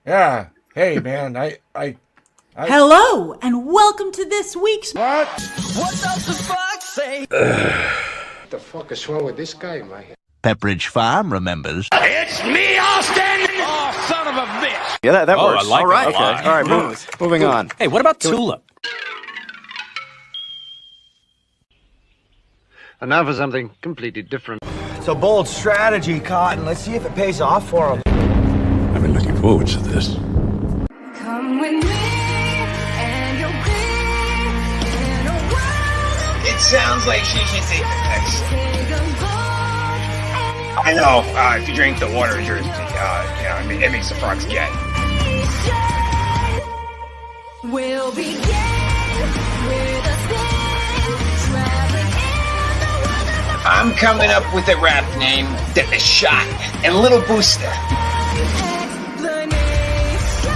Yeah. Hey, man. Hello, and welcome to this week's. What? What does the fox say? What the fuck is wrong with this guy, man? Pepperidge Farm remembers. It's me, Austin! Oh, son of a bitch! Yeah, that works. I like all right, it a lot. okay. All right, moving on. Hey, what about Tulip? And now for something completely different. It's a bold strategy, Cotton. Let's see if it pays off for him. I've been looking forward to this. Come with me, and you'll be in a world. It sounds like she should take the piss. Take a look, I know, if you drink the water, it makes the frogs gay. we'll begin with a spin, traveling in the world of the I'm coming up with a rap name, The Shot, and Little Booster. explanation.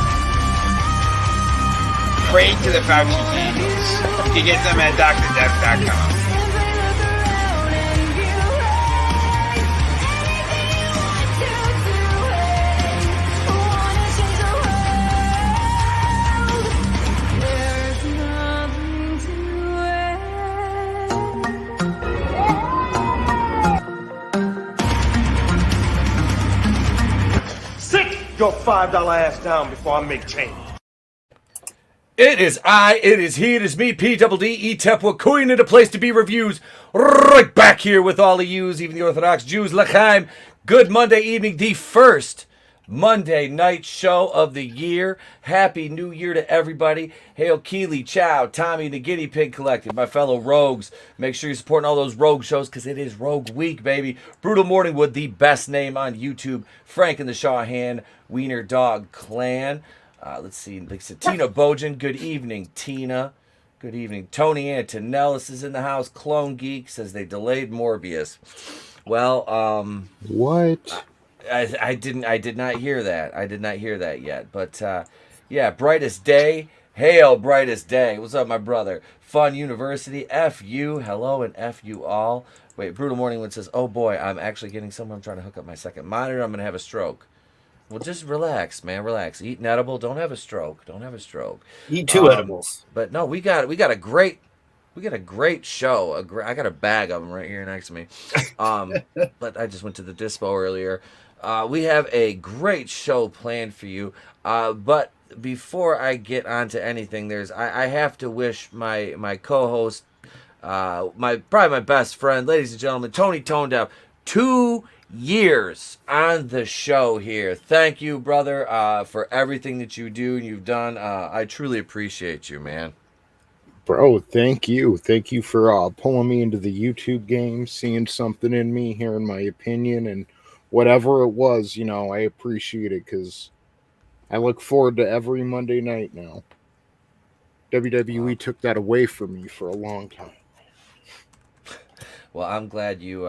Pray to the Fauci candles. You get them at drdef.com. Sit your $5 ass down before I make change. It is he, it is me, P-double-D-E, Tepwa, Queen, and a place to be reviews. Right back here with all of yous, even the Orthodox Jews. L'chaim, good Monday evening, the first Monday night show of the year. Happy New Year to everybody. Hail Keely, Chow, Tommy, and the Guinea Pig Collective, my fellow rogues. Make sure you're supporting all those rogue shows because it is Rogue Week, baby. Brutal Morningwood, the best name on YouTube. Frank and the Shawhan Wiener Dog Clan. Let's see. Tina Bojan. Good evening, Tina. Good evening. Tony Antonellis is in the house. Clone Geek says they delayed Morbius. Well, What? I did not hear that. I did not hear that yet. But yeah, Brightest Day. Hail, Brightest Day. What's up, my brother? Fun University. F you. Hello and F you all. Wait, Brutal Morningwood says, oh boy, I'm actually getting somewhere. I'm trying to hook up my second monitor. I'm going to have a stroke. Well, just relax, man. Relax. Eat an edible. Don't have a stroke. Don't have a stroke. Eat two edibles. But no, we got a great show. I got a bag of them right here next to me. But I just went to the dispo earlier. We have a great show planned for you. But before I get on to anything, I have to wish my co-host, probably my best friend, ladies and gentlemen, Tony ToneDef, 2 years on the show here. Thank you, brother, for everything that you do and you've done. I truly appreciate you, man. Bro, thank you. Thank you for pulling me into the YouTube game, seeing something in me, hearing my opinion, and whatever it was, I appreciate it because I look forward to every Monday night now. WWE took that away from me for a long time. Well, I'm glad you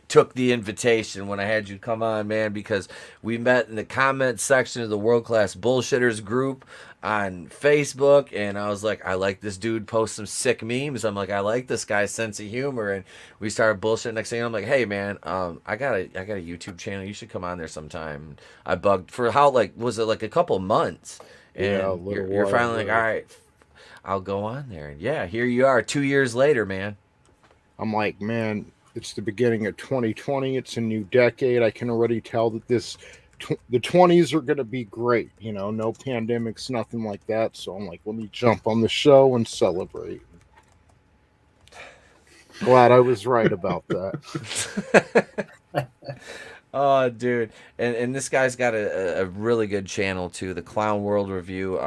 took the invitation when I had you come on, man, because we met in the comment section of the World Class Bullshitters group on Facebook, and I was like, I like this dude post some sick memes. I'm like, I like this guy's sense of humor, and we started bullshitting. Next thing I'm like, hey man, I got a YouTube channel. You should come on there sometime. I bugged for was it like a couple months, and yeah, you're finally like, all right, I'll go on there. And yeah, here you are 2 years later, man. I'm like, man, it's the beginning of 2020. It's a new decade. I can already tell that the 20s are going to be great. No pandemics, nothing like that. So I'm like, let me jump on the show and celebrate. Glad I was right about that. Oh, dude. And this guy's got a really good channel, too. The Clown World Review.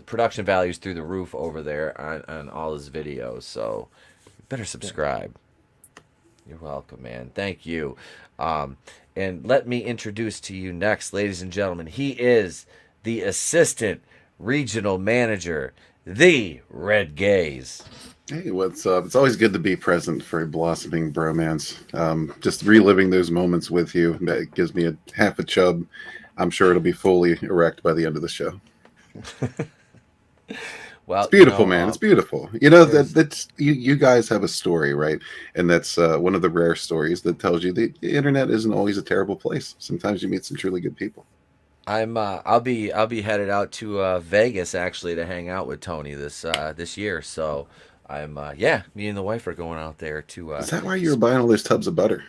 Production values through the roof over there on all his videos, so you better subscribe. You're welcome, man. Thank you. And let me introduce to you next, ladies and gentlemen, he is the assistant regional manager, the Red Gaze. Hey, what's up? It's always good to be present for a blossoming bromance. Just reliving those moments with you, that gives me half a chub. I'm sure it'll be fully erect by the end of the show. Well, it's beautiful, man. It's beautiful. You know that's you guys have a story, right? And that's one of the rare stories that tells you the internet isn't always a terrible place. Sometimes you meet some truly good people. I'll be headed out to Vegas actually to hang out with Tony this year. So me and the wife are going out there to. Is that why you were buying all those tubs of butter?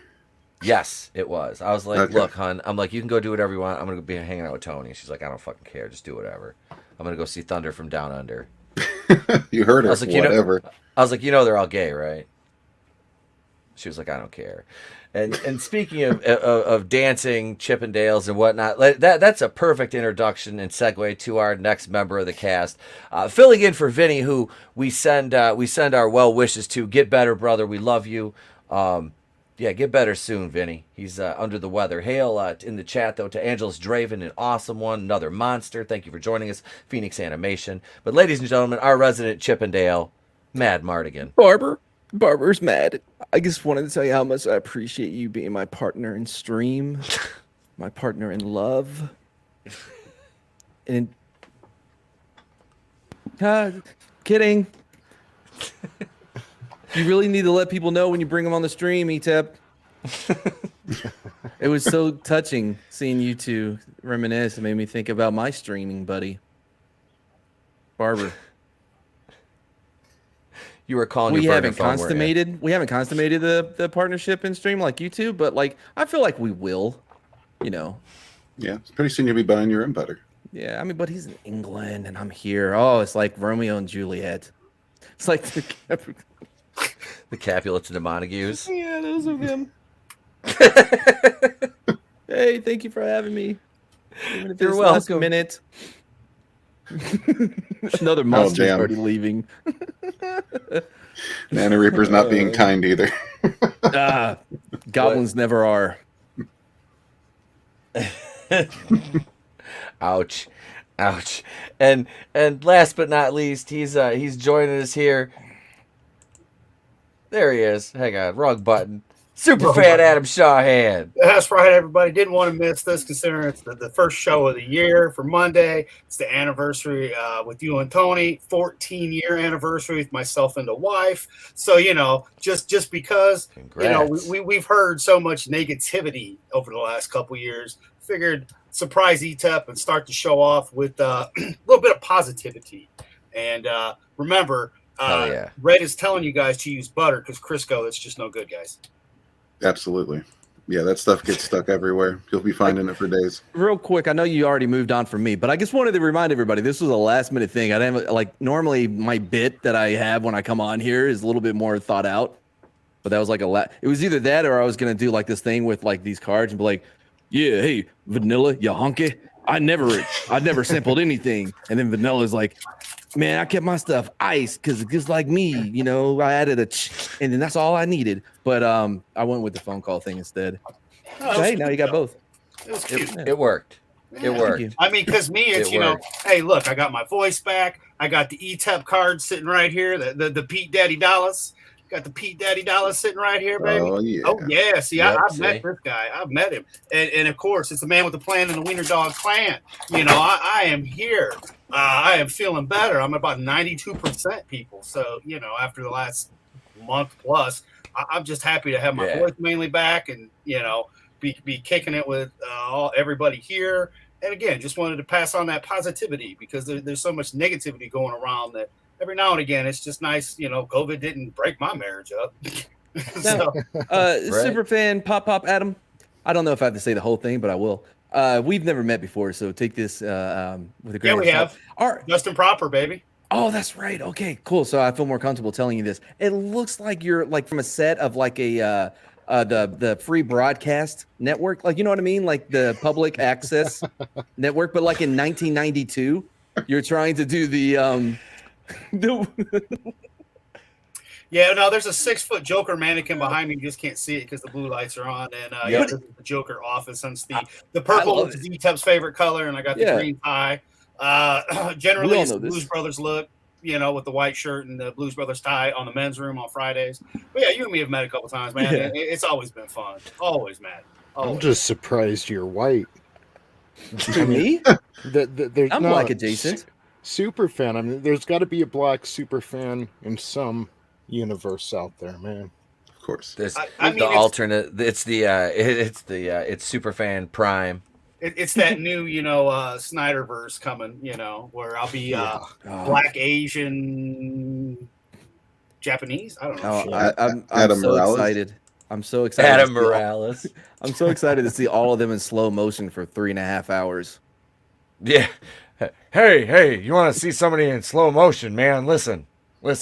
Yes, it was. I was like, Okay. look, hon, I'm like, you can go do whatever you want. I'm gonna be hanging out with Tony. She's like, I don't fucking care. Just do whatever. I'm gonna go see Thunder from Down Under. You heard her. I was like, whatever. I was like, they're all gay, right? She was like, I don't care. And speaking of dancing, Chippendales and whatnot, that's a perfect introduction and segue to our next member of the cast, filling in for Vinny, who we send our well wishes to. Get better, brother. We love you. Get better soon, Vinny. He's under the weather. Hail in the chat, though, to Angelus Draven, an awesome one, another monster. Thank you for joining us, Phoenix Animation. But ladies and gentlemen, our resident Chippendale, Mad Mardigan. Barber's mad. I just wanted to tell you how much I appreciate you being my partner in stream, my partner in love. And kidding. You really need to let people know when you bring them on the stream, Etep. It was so touching seeing you two reminisce. It made me think about my streaming buddy, Barber. You were calling. We haven't consummated the partnership in stream like you two, but like I feel like we will. Yeah, pretty soon you'll be buying your own butter. Yeah, I mean, but he's in England and I'm here. Oh, it's like Romeo and Juliet. It's like the Capulets and the Montagues. Yeah, those are them. Hey, thank you for having me. Even if You're it's welcome. Last minute. Another monster's damn. already leaving. Nana Reaper's not being kind either. Goblins never are. Ouch. And last but not least, he's joining us here. There he is. Hang on, wrong button. Super fan Adam Shawhan. That's right, everybody. Didn't want to miss this, considering it's the first show of the year for Monday. It's the anniversary with you and Tony, 14-year anniversary with myself and the wife. So, just because, Congrats. we've heard so much negativity over the last couple years, figured surprise ETEP and start the show off with a little bit of positivity. And remember, Red is telling you guys to use butter because Crisco, it's just no good, guys. Absolutely. Yeah, that stuff gets stuck everywhere. You'll be finding it for days. Real quick, I know you already moved on from me, but I just wanted to remind everybody this was a last minute thing. I didn't normally my bit that I have when I come on here is a little bit more thought out, but that was like it was either that or I was gonna do like this thing with like these cards and be like, yeah, hey Vanilla, you honky. I never sampled anything, and then Vanilla's like, man, I kept my stuff ice because just like me, I added and then that's all I needed. But I went with the phone call thing instead. So, hey, now you got both. It was cute. It worked. It worked. I mean, because me, it's, hey, look, I got my voice back. I got the ETEP card sitting right here, the Pete Daddy Dallas. Got the Pete Daddy Dallas sitting right here, baby. Oh, yeah. See, I've met this guy. I've met him. And of course, it's the man with the plan and the Wiener Dog clan. I am here. I am feeling better. I'm about 92% people. So, after the last month plus, I'm just happy to have my voice mainly back and, be kicking it with everybody here. And again, just wanted to pass on that positivity because there's so much negativity going around that every now and again, it's just nice. COVID didn't break my marriage up. Super fan Pop Adam. I don't know if I have to say the whole thing, but I will. We've never met before, so take this with a grain of salt. Yeah, we have. Justin Proper, baby. Oh, that's right. Okay, cool. So I feel more comfortable telling you this. It looks like you're like from a set of like a the free broadcast network, like you know what I mean, like the public access network, but like in 1992, you're trying to do the Yeah, no, there's a 6-foot Joker mannequin behind me. You just can't see it because the blue lights are on. And this is the Joker office. And the purple is DTEP's favorite color, and I got the green tie. Generally, it's the Blues Brothers look, with the white shirt and the Blues Brothers tie on the men's room on Fridays. But yeah, you and me have met a couple times, man. Yeah. It's always been fun. Always, man. Always. I'm just surprised you're white. To me? There's I'm black adjacent. super fan. I mean, there's got to be a black super fan in some universe out there, man. Of course. This I mean, the alternate. It's the it's Superfan Prime. it's that new, Snyderverse coming, where I'll be black, Asian, Japanese. I don't know. Oh, I'm Adam so Morales? excited. I'm so excited. Adam Morales. I'm so excited to see all of them in slow motion for 3.5 hours. Yeah. Hey, you want to see somebody in slow motion, man? Listen,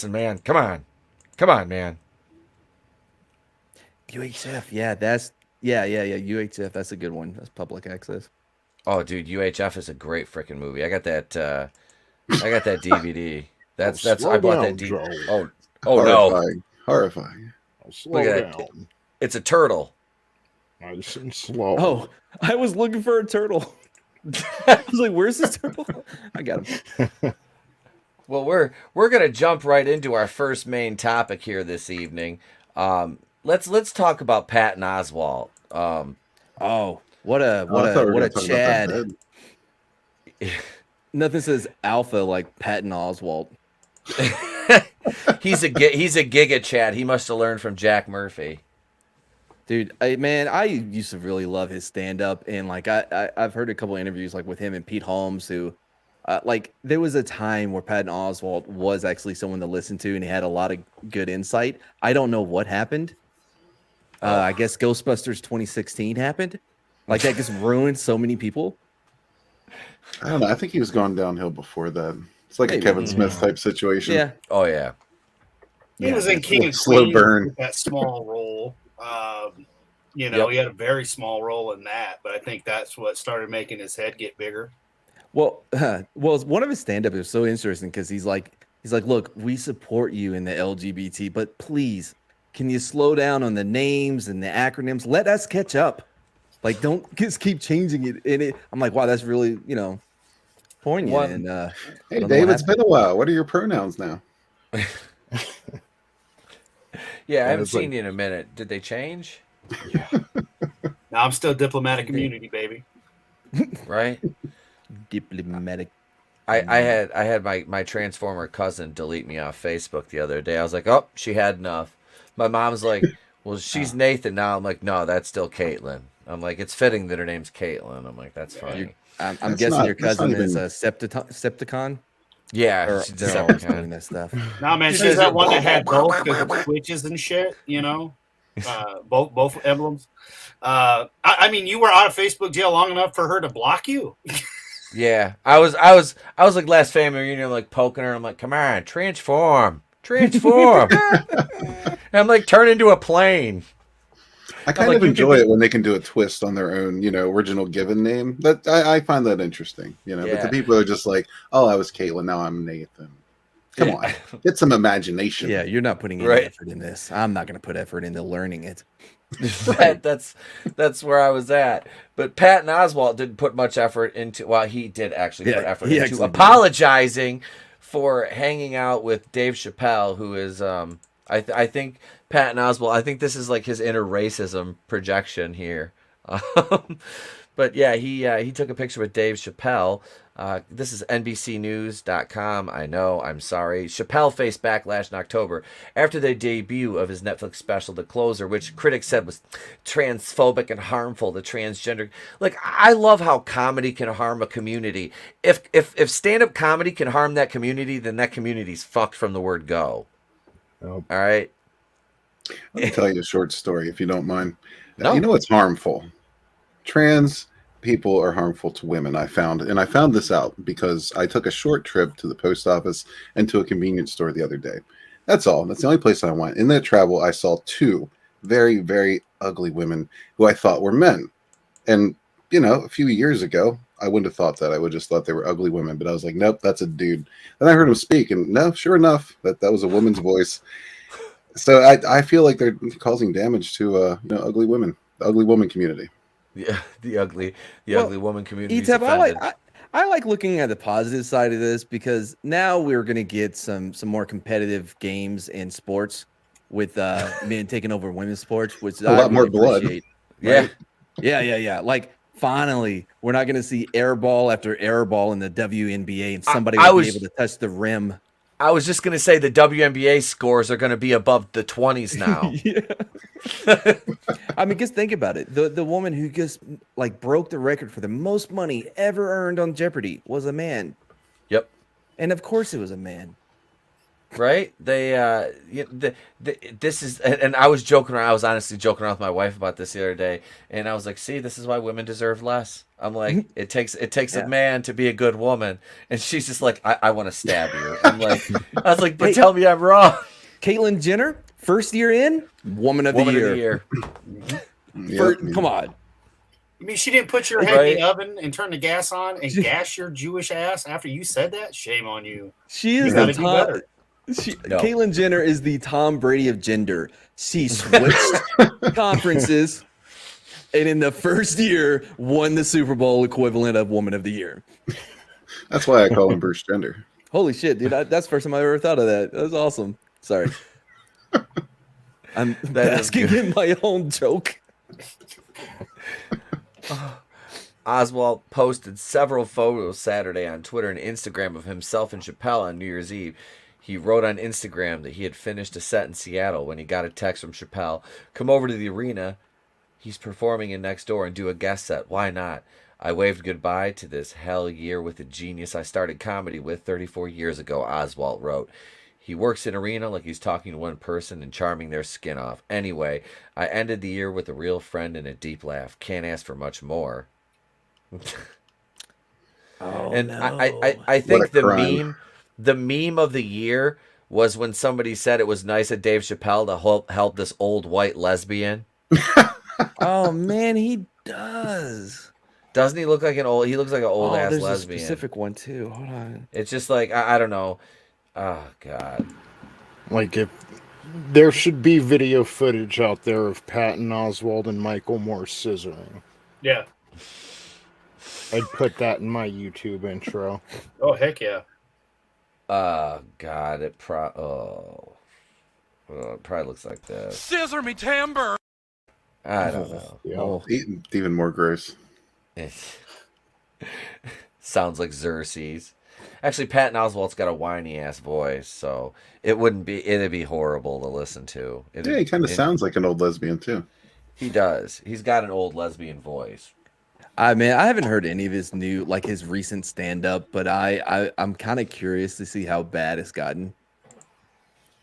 man. Come on, man. UHF, yeah, UHF, that's a good one. That's public access. Oh, dude, UHF is a great freaking movie. I got that DVD. That's slow I bought down, that DVD. Joe. Oh no. Horrifying. Slow Look at down. that. It's a turtle. Nice and slow. Oh, I was looking for a turtle. I was like, where's this turtle? I got him. Well, we're gonna jump right into our first main topic here this evening. Let's talk about Patton Oswalt. Oh, what a Chad. Nothing says alpha like Patton Oswalt. He's a giga Chad. He must have learned from Jack Murphy. Dude, I used to really love his stand up, and like I've heard a couple of interviews like with him and Pete Holmes, who like there was a time where Patton Oswalt was actually someone to listen to, and he had a lot of good insight. I don't know what happened. I guess Ghostbusters 2016 happened. Like that just ruined so many people. I don't know. I think he was going downhill before that. It's like a Kevin Smith type situation. Yeah. Oh yeah. He was in King of Slow Queens burn. with that small role. He had a very small role in that, but I think that's what started making his head get bigger. Well, one of his stand-up is so interesting because he's like, look, we support you in the LGBT, but please, can you slow down on the names and the acronyms? Let us catch up. Like, don't just keep changing it. I'm like, wow, that's really, poignant. And hey, Dave, it's been a while. What are your pronouns now? Yeah, I haven't seen you in a minute. Did they change? Now I'm still diplomatic immunity, baby. Right? Diplomatic. I had my Transformer cousin delete me off Facebook the other day. I was like, oh, she had enough. My mom's like, well, she's Nathan now. I'm like, no, that's still Caitlin. I'm like, it's fitting that her name's Caitlin. I'm like, that's fine. I'm guessing your cousin is a Septicon. Yeah, she's they're always doing that stuff. Nah, man, she's that one that had both the switches and shit. Both emblems. I mean, you were out of Facebook jail long enough for her to block you. Yeah, I was like last family reunion, like poking her. I'm like, come on, transform. And I'm like, turn into a plane. I kind of enjoy it when they can do a twist on their own, original given name. That I find that interesting, But the people are just like, oh, I was Caitlin, now I'm Nathan. Come on, get some imagination. Yeah, you're not putting any effort in this. I'm not going to put effort into learning it. That's where I was at. But Patton Oswalt didn't put much effort into. Well, he did actually put effort into apologizing for hanging out with Dave Chappelle, who is I think Patton Oswalt. I think this is like his inner racism projection here. But yeah, he took a picture with Dave Chappelle. This is NBCnews.com. I know, I'm sorry. Chappelle faced backlash in October after the debut of his Netflix special, The Closer, which critics said was transphobic and harmful to transgender. Like, I love how comedy can harm a community. If stand-up comedy can harm that community, then that community's fucked from the word go. Nope. All right? Let me tell you a short story, if you don't mind. No. You know what's harmful? Trans people are harmful to women. I found this out because I took a short trip to the post office and to a convenience store the other day. That's all. That's the only place I went. In that travel, I saw two very, very ugly women who I thought were men. And, a few years ago, I wouldn't have thought that. I would just thought they were ugly women. But I was like, nope, that's a dude. Then I heard him speak, and no, sure enough, that was a woman's voice. So I feel like they're causing damage to ugly women, the ugly woman community. Yeah, the ugly woman community. I like looking at the positive side of this because now we're going to get some more competitive games in sports with men taking over women's sports, which a lot more blood. Right? Yeah. Like Finally, we're not going to see air ball after air ball in the WNBA, and somebody I will be was- able to touch the rim. I was just gonna say the WNBA scores are gonna be above the 20s now. I mean, just think about it. The woman who just like broke the record for the most money ever earned on Jeopardy was a man. Yep. And of course it was a man. Right? This is, and I was joking around. I was honestly joking around with my wife about this the other day, and I was like, "See, this is why women deserve less." I'm like, it takes a man to be a good woman, and she's just like, "I want to stab you." I'm like, I was like, "But tell me I'm wrong." Caitlyn Jenner, first year in, woman of the year. Come on. I mean, she didn't put your head in the oven and turn the gas on and gas your Jewish ass after you said that. Shame on you. She is the Tom. Caitlyn Jenner is the Tom Brady of gender. She switched conferences, and in the first year, won the Super Bowl equivalent of Woman of the Year. That's why I call him Bruce Jenner. Holy shit, dude! That's the first time I ever thought of that. That was awesome. Sorry, I'm basking in my own joke. Oswald posted several photos Saturday on Twitter and Instagram of himself and Chappelle on New Year's Eve. He wrote on Instagram that he had finished a set in Seattle when he got a text from Chappelle. Come over to the arena. He's performing in next door and do a guest set. Why not? I waved goodbye to this hell year with a genius I started comedy with 34 years ago, Oswald wrote. He works in arena like he's talking to one person and charming their skin off. Anyway, I ended the year with a real friend and a deep laugh. Can't ask for much more. I think the meme of the year was when somebody said it was nice of Dave Chappelle to help this old white lesbian. Oh man, he does. Doesn't he look like an old? He looks like an old ass there's lesbian. A specific one too. Hold on. It's just like I don't know. Oh God. Like if there should be video footage out there of Patton Oswalt and Michael Moore scissoring. Yeah. I'd put that in my YouTube intro. Oh heck yeah. God, it probably looks like this. Scissor me timber. I don't know. Yeah. Even more gross. Sounds like Xerxes. Actually, Patton Oswalt's got a whiny ass voice, so it'd be horrible to listen to. He kind of sounds like an old lesbian too. He does. He's got an old lesbian voice. I haven't heard any of his new, like his recent stand up, but I'm kind of curious to see how bad it's gotten.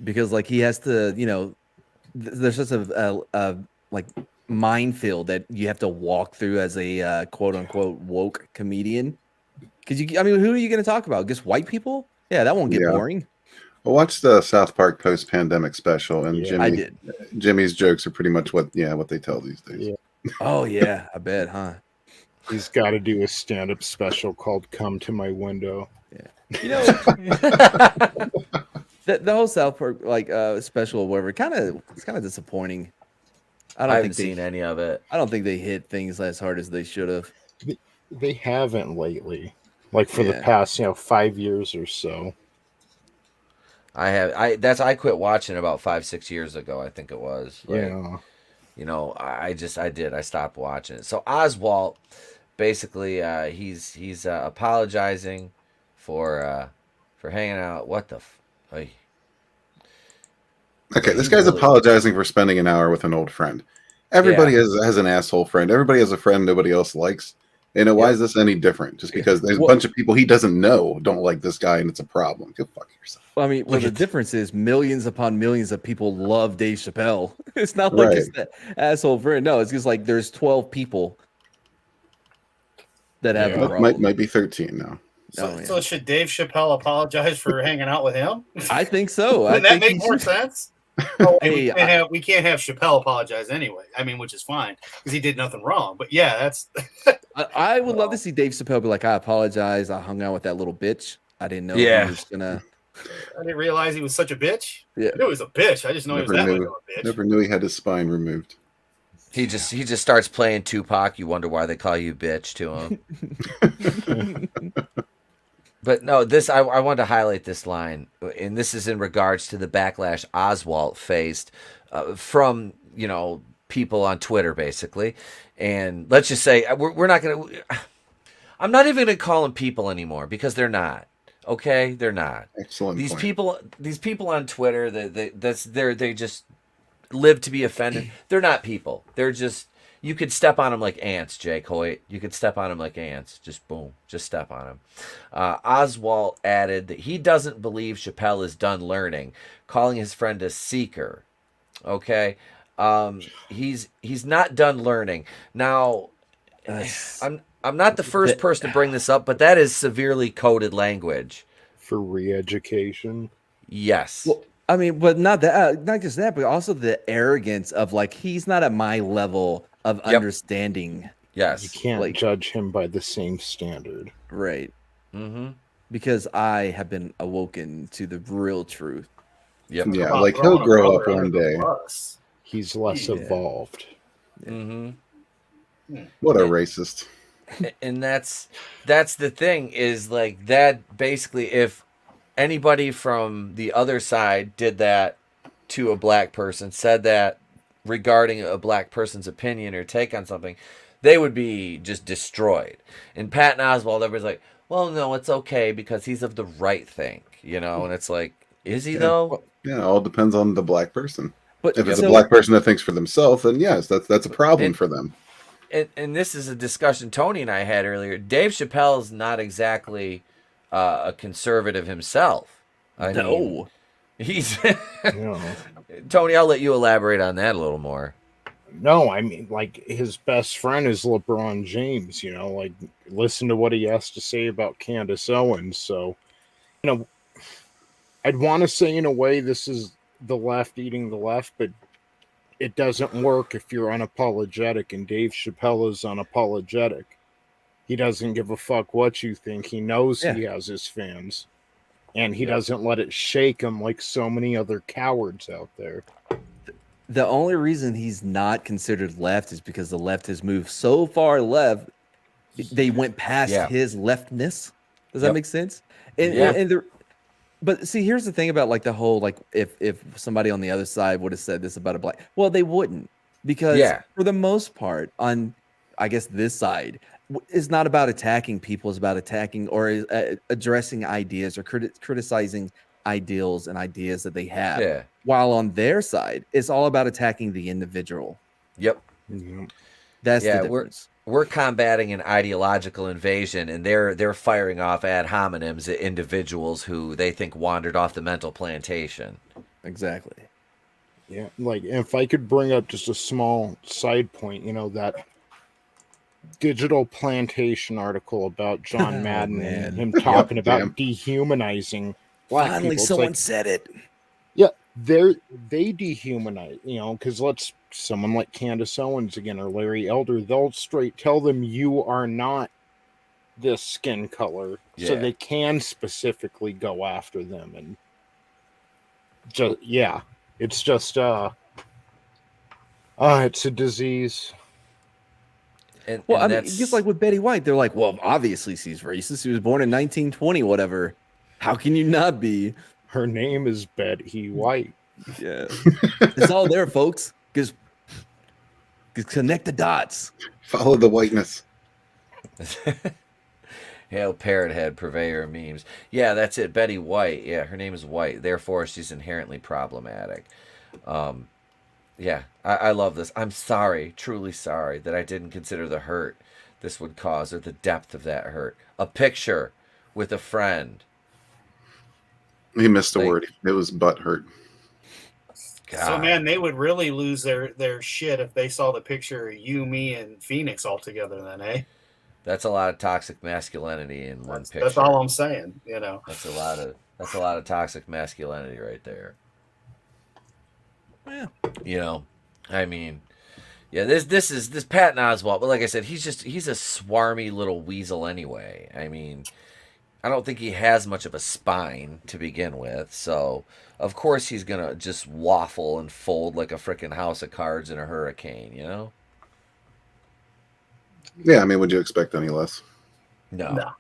Because like he has to, there's just a like minefield that you have to walk through as a quote unquote woke comedian. Because who are you going to talk about? Just white people? Yeah, that won't get boring. Well, watch the South Park post-pandemic special, and I did. Jimmy's jokes are pretty much what they tell these days. Yeah. Oh yeah, I bet, huh? He's got to do a stand-up special called "Come to My Window." Yeah. The whole South Park special or whatever, it's kind of disappointing. I haven't seen any of it. I don't think they hit things as hard as they should have. They haven't lately, like for the past 5 years or so. I quit watching about 5-6 years ago. I think it was. Yeah. I stopped watching it. So Oswalt, basically, he's apologizing for hanging out. What the? Okay, this guy's apologizing for spending an hour with an old friend. Everybody has an asshole friend. Everybody has a friend nobody else likes. Why is this any different? Just because there's a bunch of people he doesn't know don't like this guy, and it's a problem. Go fuck yourself. Well, the difference is millions upon millions of people love Dave Chappelle. It's not like it's that asshole friend. No, it's just like there's 12 people that have a problem. Might be 13 now. So should Dave Chappelle apologize for hanging out with him? I think so. Wouldn't that make more sense? We can't have Chappelle apologize anyway. Which is fine because he did nothing wrong. But yeah, that's. I would love to see Dave Chappelle be like, I apologize. I hung out with that little bitch. I didn't know he was gonna. I didn't realize he was such a bitch. Yeah, it was a bitch. I just know he was that much of a bitch. Never knew he had his spine removed. He just starts playing Tupac. You wonder why they call you bitch to him. But no, I wanted to highlight this line, and this is in regards to the backlash Oswalt faced from people on Twitter, basically. And let's just say we're not going to. I'm not even going to call them people anymore because they're not. Okay, they're not. Excellent These point. these people on Twitter, they just live to be offended. They're not people. They're just, you could step on them like ants, Jake Hoyt. You could step on them like ants. Just boom, just step on them. Oswald added that he doesn't believe Chappelle is done learning, calling his friend a seeker. Okay, he's not done learning. Now, I'm not the first person to bring this up, but that is severely coded language for re-education. Yes. Well, I mean, but not that, not just that, but also the arrogance of like he's not at my level of understanding. Yes, you can't judge him by the same standard, right? Mm-hmm. Because I have been awoken to the real truth. Yep. Yeah, like he'll grow up one day. He's less evolved. Mm-hmm. What a racist. And that's the thing, is like that basically, if anybody from the other side did that to a black person, said that regarding a black person's opinion or take on something, they would be just destroyed. And Patton Oswalt, everybody's like, well, no, it's okay because he's of the right thing, you know? And it's like, is he though? Yeah, it all depends on the black person. But if it's a black person that thinks for themselves, then yes, that's a problem for them. And this is a discussion Tony and I had earlier. Dave Chappelle's not exactly a conservative himself. I mean, he's Tony, I'll let you elaborate on that a little more. No, I mean, like, his best friend is LeBron James, you know, like, listen to what he has to say about Candace Owens. So, you know, I'd want to say in a way this is the left eating the left, but it doesn't work if you're unapologetic, and Dave Chappelle is unapologetic. He doesn't give a fuck what you think. He knows he has his fans, and he doesn't let it shake him like so many other cowards out there. The only reason he's not considered left is because the left has moved so far left, they went past his leftness. Does that make sense? But see, here's the thing about like the whole, like if somebody on the other side would have said this about a black, well, they wouldn't, because for the most part on, I guess, this side is not about attacking people, it's about attacking or addressing ideas or criticizing ideals and ideas that they have. Yeah. While on their side, it's all about attacking the individual. Yep. That's the difference. We're combating an ideological invasion, and they're firing off ad hominems at individuals who they think wandered off the mental plantation. Exactly. Yeah, like, if I could bring up just a small side point, you know, that Digital Plantation article about John Madden and him talking about dehumanizing black Finally, people. someone said it. Yeah, they dehumanize, you know, because someone like Candace Owens again or Larry Elder, they'll straight tell them you are not this skin color, so they can specifically go after them, and just it's just it's a disease. And I mean, just like with Betty White, they're like, well, obviously she's racist. She was born in 1920, whatever. How can you not be? Her name is Betty White. Yeah, it's all there, folks. Just connect the dots. Follow the whiteness. Hail Parrot Head, purveyor of memes. Yeah, that's it. Betty White. Yeah, her name is White. Therefore, she's inherently problematic. Yeah, I love this. I'm sorry, truly sorry, that I didn't consider the hurt this would cause or the depth of that hurt. A picture with a friend. He missed a word. It was butt hurt. God. So, man, they would really lose their shit if they saw the picture of you, me, and Phoenix all together then, eh? That's a lot of toxic masculinity in one picture. That's all I'm saying, you know. That's a lot of toxic masculinity right there. Yeah. You know, I mean, yeah, this Patton Oswalt, but like I said, he's a swarmy little weasel anyway. I mean, I don't think he has much of a spine to begin with, so of course he's gonna just waffle and fold like a freaking house of cards in a hurricane, you know? Yeah, I mean, would you expect any less? No.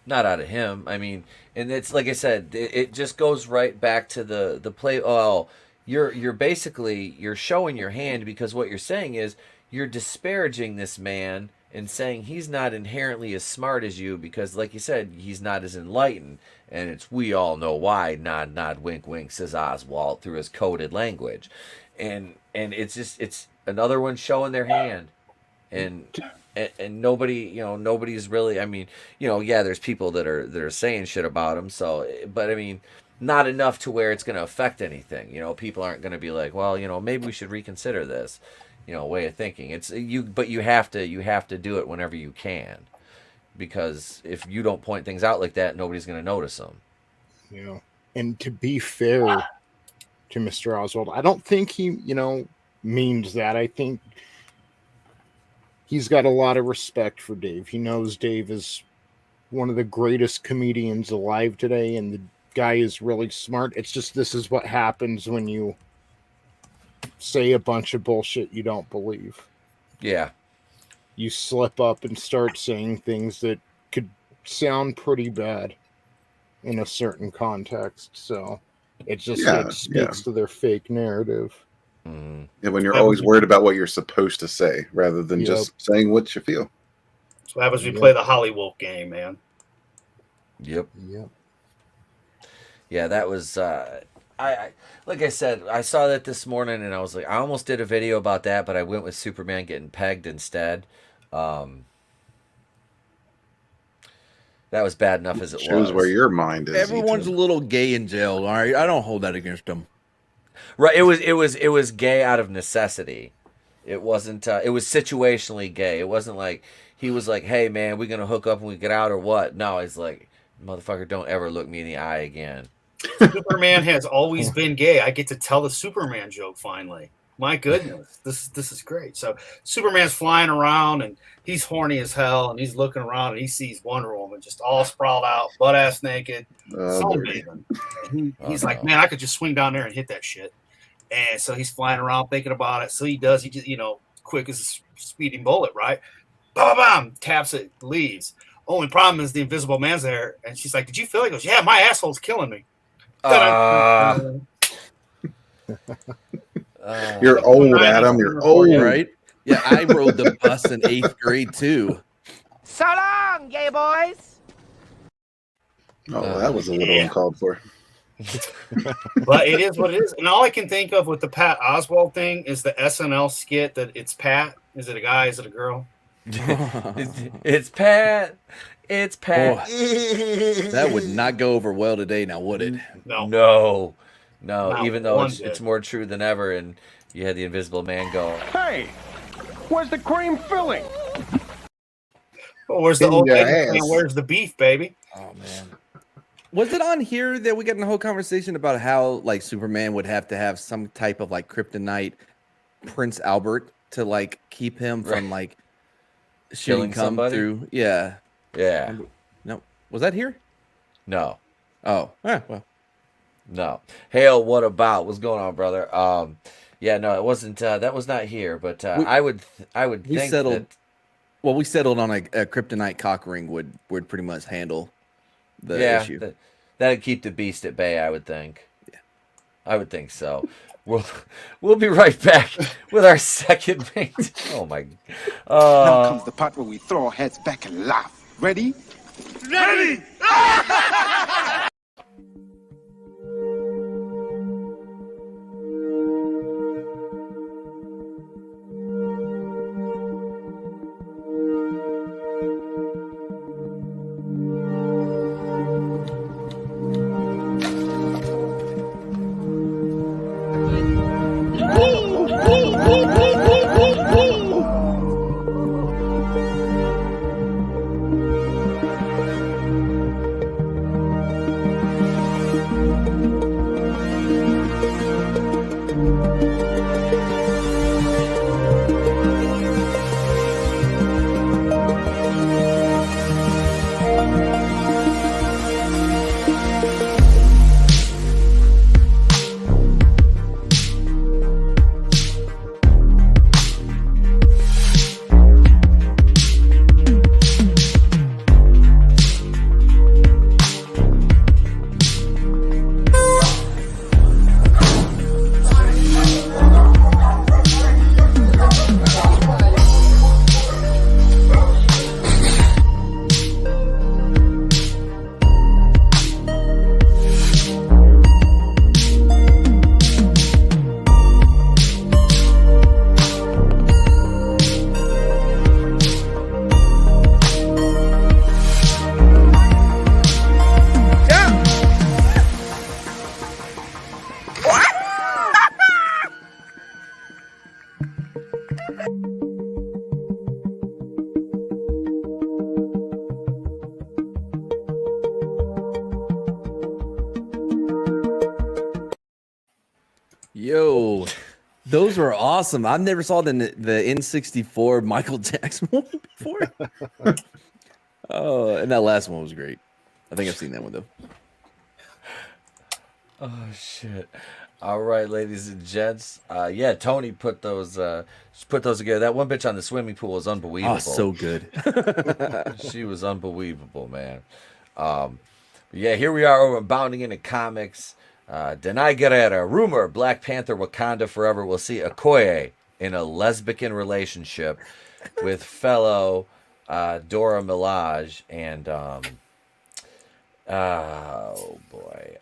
Not out of him. I mean, and it's like I said, it just goes right back to the play. Oh, you're basically you're showing your hand, because what you're saying is you're disparaging this man and saying he's not inherently as smart as you because, like you said, he's not as enlightened. And it's we all know why. Nod, nod, wink, wink, says Oswald through his coded language, and it's another one showing their hand, and nobody, nobody's really. I mean, there's people that are saying shit about him. So, but I mean, not enough to where it's going to affect anything. People aren't going to be like, well, maybe we should reconsider this, way of thinking. It's you, but you have to do it whenever you can, because if you don't point things out like that, nobody's going to notice them. Yeah, and to be fair to Mr. Oswald, I don't think he, means that. I think he's got a lot of respect for Dave. He knows Dave is one of the greatest comedians alive today, and the guy is really smart. It's just this is what happens when you say a bunch of bullshit you don't believe. Yeah. You slip up and start saying things that could sound pretty bad in a certain context. So it just speaks to their fake narrative. Mm-hmm. Yeah, when you're always worried about what you're supposed to say rather than just saying what you feel. That's what happens when you play the Hollywood game, man. Yep. Yep. Yeah, that was I like I said, I saw that this morning and I was like, I almost did a video about that, but I went with Superman getting pegged instead. That was bad enough as it shows was. Where your mind is. Everyone's a little gay in jail. All right, I don't hold that against them. Right, it was gay out of necessity. It wasn't. It was situationally gay. It wasn't like he was like, "Hey man, we're gonna hook up when we get out," or what. No, he's like, "Motherfucker, don't ever look me in the eye again." Superman has always been gay. I get to tell the Superman joke finally. My goodness, this is great. So Superman's flying around and he's horny as hell, and he's looking around and he sees Wonder Woman just all sprawled out, butt ass naked, sunbathing. He's like, man, I could just swing down there and hit that shit. And so he's flying around thinking about it. So he does. He just, quick as a speeding bullet, right? Bam, bam, taps it, leaves. Only problem is the Invisible Man's there, and she's like, "Did you feel it?" He goes, "Yeah, my asshole's killing me." You're old, Adam. You're old, right? Yeah, I rode the bus in 8th grade too. So long, gay boys. Oh, that was a little uncalled for. But it is what it is. And all I can think of with the Pat Oswald thing is the SNL skit that it's Pat. Is it a guy? Is it a girl? It's Pat. It's Pat. Oh, that would not go over well today, now would it? No. Not Even though one it's more true than ever, and you had the Invisible Man go, Hey, where's the cream filling? Oh, where's the old lady? Where's the beef, baby? Oh man. Was it on here that we got in a whole conversation about how like Superman would have to have some type of like kryptonite Prince Albert to like keep him from like shooting come through? Yeah. No, was that here? No. Oh, well. No. Hale, what about? What's going on, brother? Yeah, no, it wasn't. That was not here. But I would think that. Well, we settled on a kryptonite cock ring would pretty much handle the issue. That'd keep the beast at bay, I would think. Yeah, I would think so. We'll be right back with our second mate. Oh my! Now comes the part where we throw our heads back and laugh. Ready? Ready! Those were awesome. I've never saw the N64 Michael Jackson one before. Oh, and that last one was great. I think I've seen that one though. Oh shit! All right, ladies and gents. Yeah, Tony put those together. That one bitch on the swimming pool was unbelievable. Oh, so good. She was unbelievable, man. Yeah, here we are over bounding into comics. Denai Guerrera, rumor, Black Panther Wakanda Forever will see Okoye in a lesbian relationship with fellow Dora Milaje and oh boy.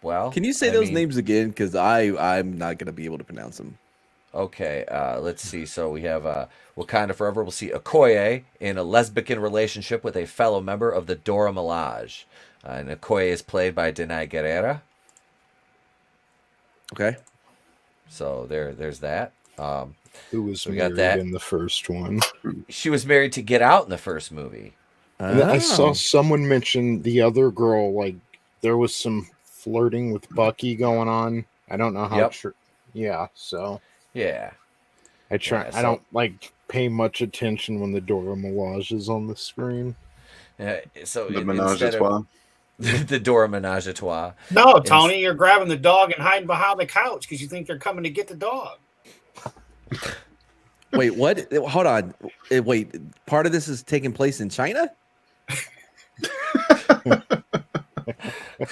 Well, Can you say those names again? Because I'm not gonna be able to pronounce them. Okay, let's see. So we have Wakanda Forever will see Okoye in a lesbian relationship with a fellow member of the Dora Milaje. And Okoye is played by Denai Guerrera. Okay. So there's that. Who was we married got that in the first one? She was married to Get Out in the first movie. And I saw someone mention the other girl, like there was some flirting with Bucky going on. I don't know how Yep. true. Yeah, so Yeah. I try. Yeah, I don't like pay much attention when the Dora Milaje is on the screen. So The menage a instead trois. of the Dora Menage a Trois. No, Tony, you're grabbing the dog and hiding behind the couch because you think they're coming to get the dog. Wait, what? Hold on. Wait, part of this is taking place in China?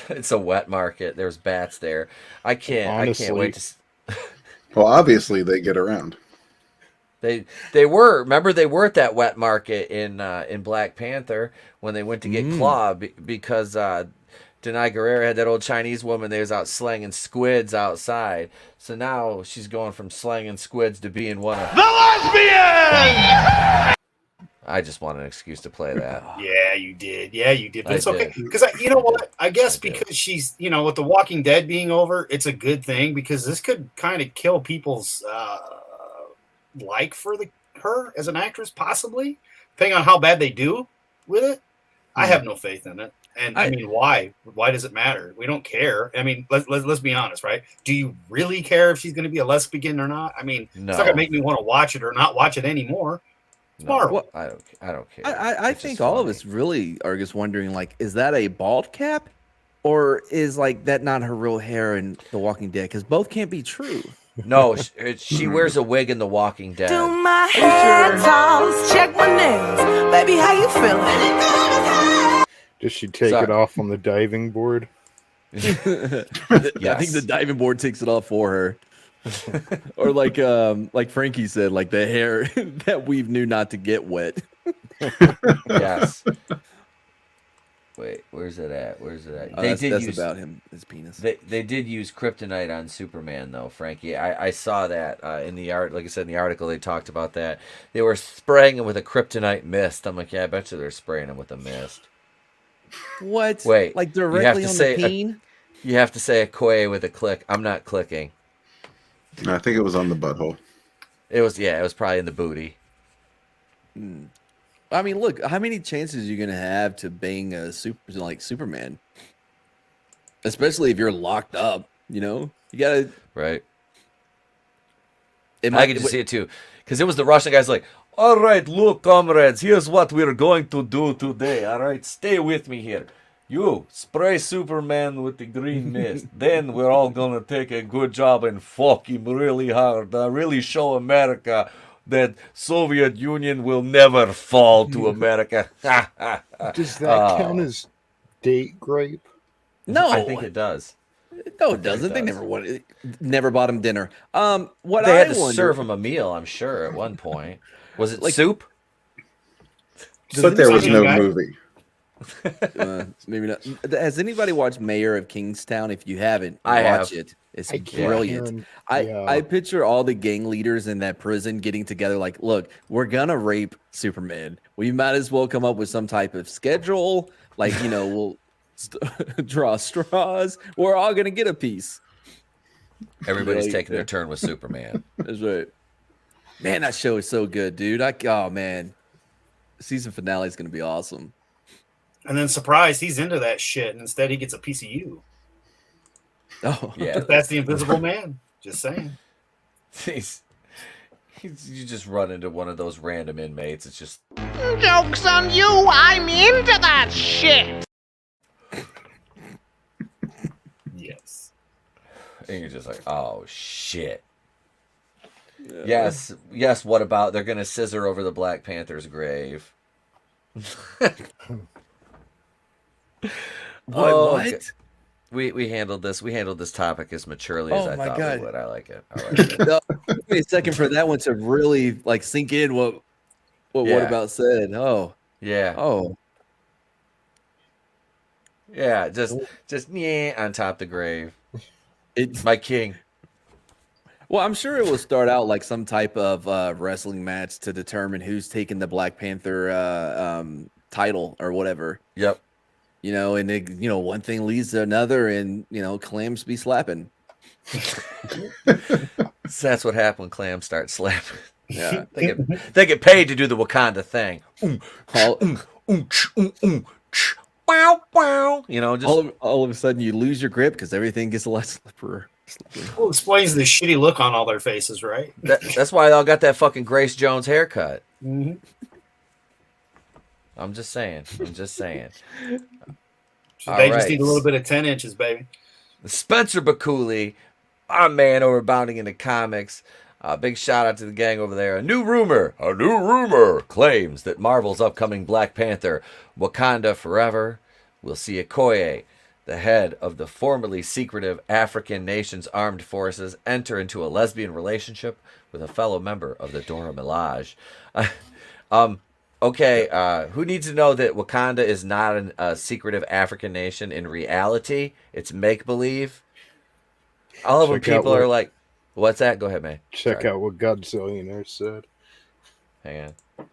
It's a wet market. There's bats there. I can't wait to. Well, obviously they get around. They were at that wet market in Black Panther when they went to get Claw because Denai Guerrera had that old Chinese woman that was out slanging squids outside. So now she's going from slanging squids to being one of The lesbian! I just want an excuse to play that. Yeah, you did. Yeah, you did. But I it's okay. did. Because you know what? I guess because she's, with The Walking Dead being over, it's a good thing because this could kind of kill people's like for her as an actress, possibly, depending on how bad they do with it. I have no faith in it. And I mean, why? Why does it matter? We don't care. I mean, let's be honest, right? Do you really care if she's going to be a lesbian or not? I mean, it's not going to make me want to watch it or not watch it anymore. It's Marvel. I don't care. I think all of us really are just wondering, like, is that a bald cap, or is like that not her real hair in The Walking Dead? Because both can't be true. No, she wears a wig in The Walking Dead. Do my hair toss, check my nails. Baby, how you feeling? Does she take it off on the diving board? I think the diving board takes it off for her. Or like Frankie said, like the hair that Weave knew not to get wet. Yes. Wait, where's it at? That's about him, his penis. They did use kryptonite on Superman, though, Frankie. I saw that in the art. Like I said in the article, they talked about that. They were spraying him with a kryptonite mist. I'm like, yeah, I bet you they're spraying him with a mist. What? Wait, like directly on the peen? You have to say Okoye with a click. I'm not clicking. I think it was on the butthole. It was probably in the booty. I mean, look, how many chances are you gonna have to bang a Superman? Especially if you're locked up, you gotta right. I can just see it too, because it was the Russian guys like, all right, look, comrades, here's what we're going to do today. All right, stay with me here. You spray Superman with the green mist. Then we're all gonna take a good job and fuck him really hard. Really show America that Soviet Union will never fall to America. Does that count as date rape? No, I think it does. No, it doesn't. They never bought him dinner. What they had I to wonder, serve him a meal, I'm sure, at one point. Was it soup? But there was no movie. Maybe not. Has anybody watched Mayor of Kingstown? If you haven't, I watch have. it. It's brilliant. I picture all the gang leaders in that prison getting together like, look, we're gonna rape Superman. We might as well come up with some type of schedule. Like, we'll draw straws. We're all gonna get a piece. Everybody's taking their turn with Superman. That's right. Man, that show is so good, dude. Oh man, season finale is gonna be awesome. And then surprise, he's into that shit, and instead he gets a piece of you. Oh yeah, that's the Invisible Man. Just saying. You just run into one of those random inmates. It's just Joke's on you, I'm into that shit. Yes. and you're just like, oh shit. Yes, yes. What about they're gonna scissor over the Black Panther's grave? What? We handled this. We handled this topic as maturely as Oh I my thought God. we would. I like it. I like it. No, give me a second for that one to really like sink in what Yeah. about said. Oh. Yeah. Oh. Yeah. Just yeah on top the grave. It's my king. Well, I'm sure it will start out like some type of wrestling match to determine who's taking the Black Panther title or whatever. Yep. You know, and it, you know, one thing leads to another, and you know, clams be slapping. So that's what happened when clams start slapping. Yeah, they get paid to do the Wakanda thing. Wow, wow. You know, just all of a sudden you lose your grip because everything gets a lot slippery. Well, explains the shitty look on all their faces, right? That's why they all got that fucking Grace Jones haircut. Mm-hmm. I'm just saying. They just need a little bit of 10 inches, baby. Spencer Bakuli, our man over Bounding into Comics. Big shout out to the gang over there. A new rumor claims that Marvel's upcoming Black Panther, Wakanda Forever, will see Okoye, the head of the formerly secretive African nation's armed forces, enter into a lesbian relationship with a fellow member of the Dora Milaje. Okay, who needs to know that Wakanda is not a secretive African nation? In reality, it's make-believe. All of them people are like, what's that? Go ahead, man. Check out what Godzillionaire said. Hang on.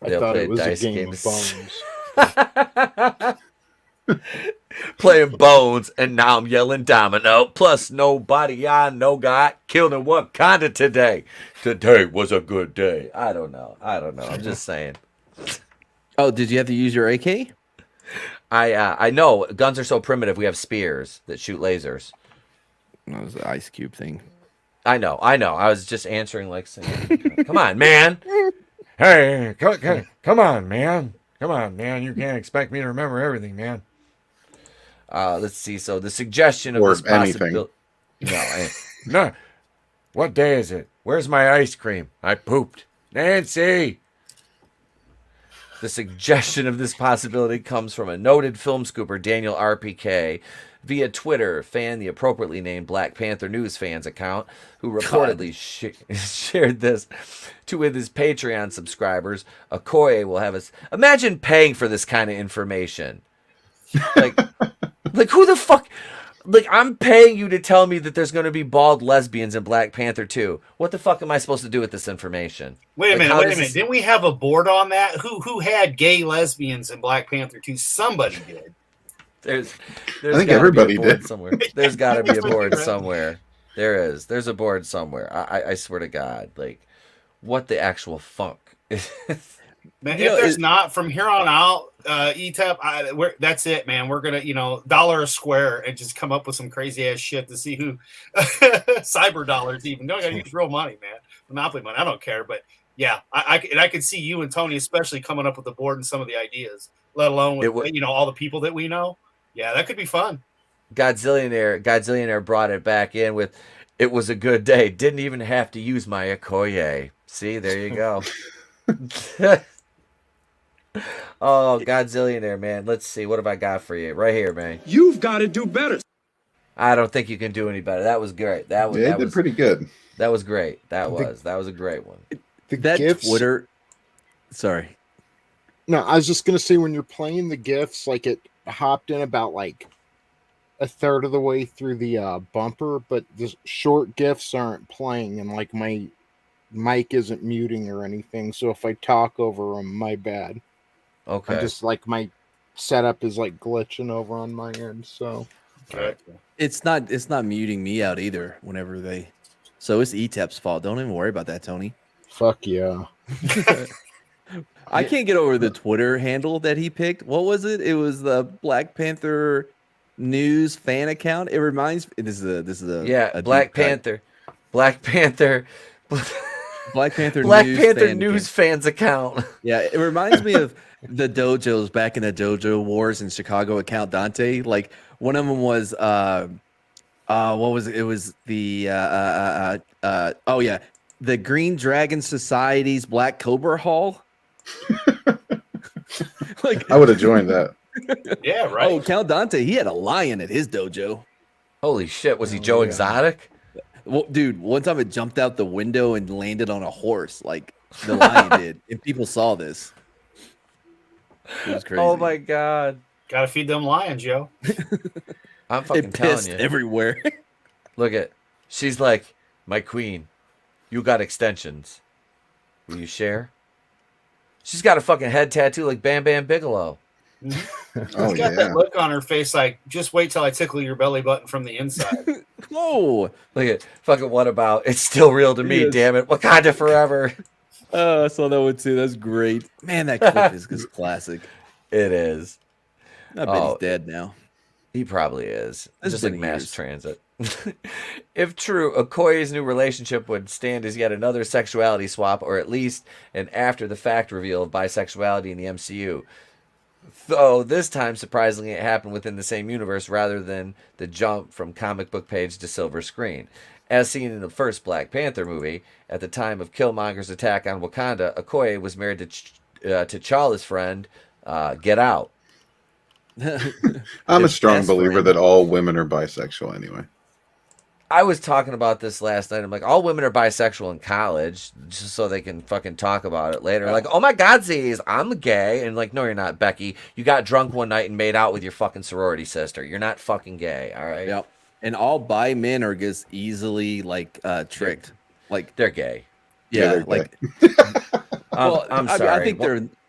I thought it was a game of bones. Playing bones, and now I'm yelling domino. Plus, nobody I know got killed in Wakanda today. Today was a good day. I don't know. I'm just saying. Oh, did you have to use your AK? I know guns are so primitive. We have spears that shoot lasers. That was the ice cube thing. I know. I was just answering like saying, "Come on, man. Hey, come on, man. Come on, man. You can't expect me to remember everything, man." Let's see. So the suggestion of this possibility. No. What day is it? Where's my ice cream? I pooped. Nancy. The suggestion of this possibility comes from a noted film scooper, Daniel RPK, via Twitter, the appropriately named Black Panther News fans account, who reportedly shared this with his Patreon subscribers. Okoye will have us. Imagine paying for this kind of information. Like who the fuck? Like, I'm paying you to tell me that there's going to be bald lesbians in Black Panther 2. What the fuck am I supposed to do with this information? Wait a minute. Didn't we have a board on that? Who had gay lesbians in Black Panther 2? Somebody did. There's I think everybody did. Somewhere. There's got to be a board somewhere. There is. There's a board somewhere. I swear to God. Like, what the actual funk? Man, if there's not, from here on out, ETEP, that's it, man. We're gonna, dollar a square and just come up with some crazy ass shit to see who cyber dollars even. Don't gotta use real money, man. Monopoly money. I don't care, but yeah, I could see you and Tony especially coming up with the board and some of the ideas, let alone with all the people that we know. Yeah, that could be fun. Godzillionaire brought it back in with, "It was a good day. Didn't even have to use my Okoye." See, there you go. Oh, Godzillionaire, man. Let's see. What have I got for you? Right here, man. You've got to do better. I don't think you can do any better. That was great. That was pretty good. That was great. That was a great one. That GIFs, Twitter. Sorry. No, I was just gonna say, when you're playing the GIFs, like, it hopped in about like a third of the way through the bumper, but the short GIFs aren't playing, and like my mic isn't muting or anything, so if I talk over them, my bad. Okay. I just like my setup is like glitching over on my end, so right. It's not muting me out either whenever they. So it's ETEP's fault. Don't even worry about that, Tony. Fuck yeah. I can't get over the Twitter handle that he picked. What was it? It was the Black Panther News fan account. It reminds. This is a Black Panther. Black Panther. Black Panther Black news Panther fan news fans account. Yeah, it reminds me of the dojos back in the Dojo Wars in Chicago at Count Dante. Like one of them was what was it? It was the oh yeah, the Green Dragon Society's Black Cobra Hall. Like I would have joined that. Yeah, right. Oh, Count Dante, he had a lion at his dojo. Holy shit, was he Joe Exotic? Well, dude, one time it jumped out the window and landed on a horse, like the lion did, and people saw this. It was crazy. Oh my god. Gotta feed them lions, yo. I'm fucking It telling pissed you. everywhere. Look at, she's like, my queen, you got extensions. Will you share? She's got a fucking head tattoo like Bam Bam Bigelow. Oh She's got yeah. that look on her face like, just wait till I tickle your belly button from the inside. Whoa. Look at, fucking what about, it's still real to me, Yes. damn it. Wakanda forever. Oh, I saw that one too. That's great. Man, that clip is just classic. It is. I bet he's dead now. He probably is. It's Just like been mass years. transit. If true, Okoye's new relationship would stand as yet another sexuality swap, or at least an after-the-fact reveal of bisexuality in the MCU. Though this time, surprisingly, it happened within the same universe rather than the jump from comic book page to silver screen. As seen in the first Black Panther movie, at the time of Killmonger's attack on Wakanda, Okoye was married to T'Challa's friend, Get Out. I'm a His strong best believer friend. that all women are bisexual anyway. I was talking about this last night. I'm like, all women are bisexual in college, just so they can fucking talk about it later. Like, oh my God, Z's, I'm gay. And like, no, you're not, Becky. You got drunk one night and made out with your fucking sorority sister. You're not fucking gay, all right? Yep. And all bi men are just easily like tricked. Like they're gay. Yeah, they're like well, I'm sorry.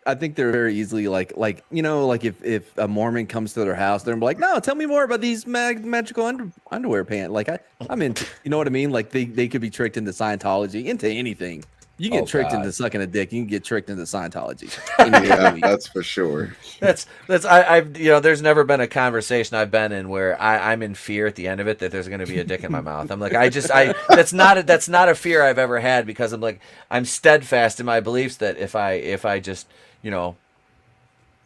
I think they're very easily like you know, like if a Mormon comes to their house, they're like, no, tell me more about these magical underwear pants. Like I'm in, you know what I mean? Like they could be tricked into Scientology, into anything. You get tricked into sucking a dick, you can get tricked into Scientology. Yeah, that's for sure. I've you know, there's never been a conversation I've been in where I'm in fear at the end of it that there's going to be a dick in my mouth. I'm like, that's not a fear I've ever had, because I'm like, I'm steadfast in my beliefs that if I just, you know,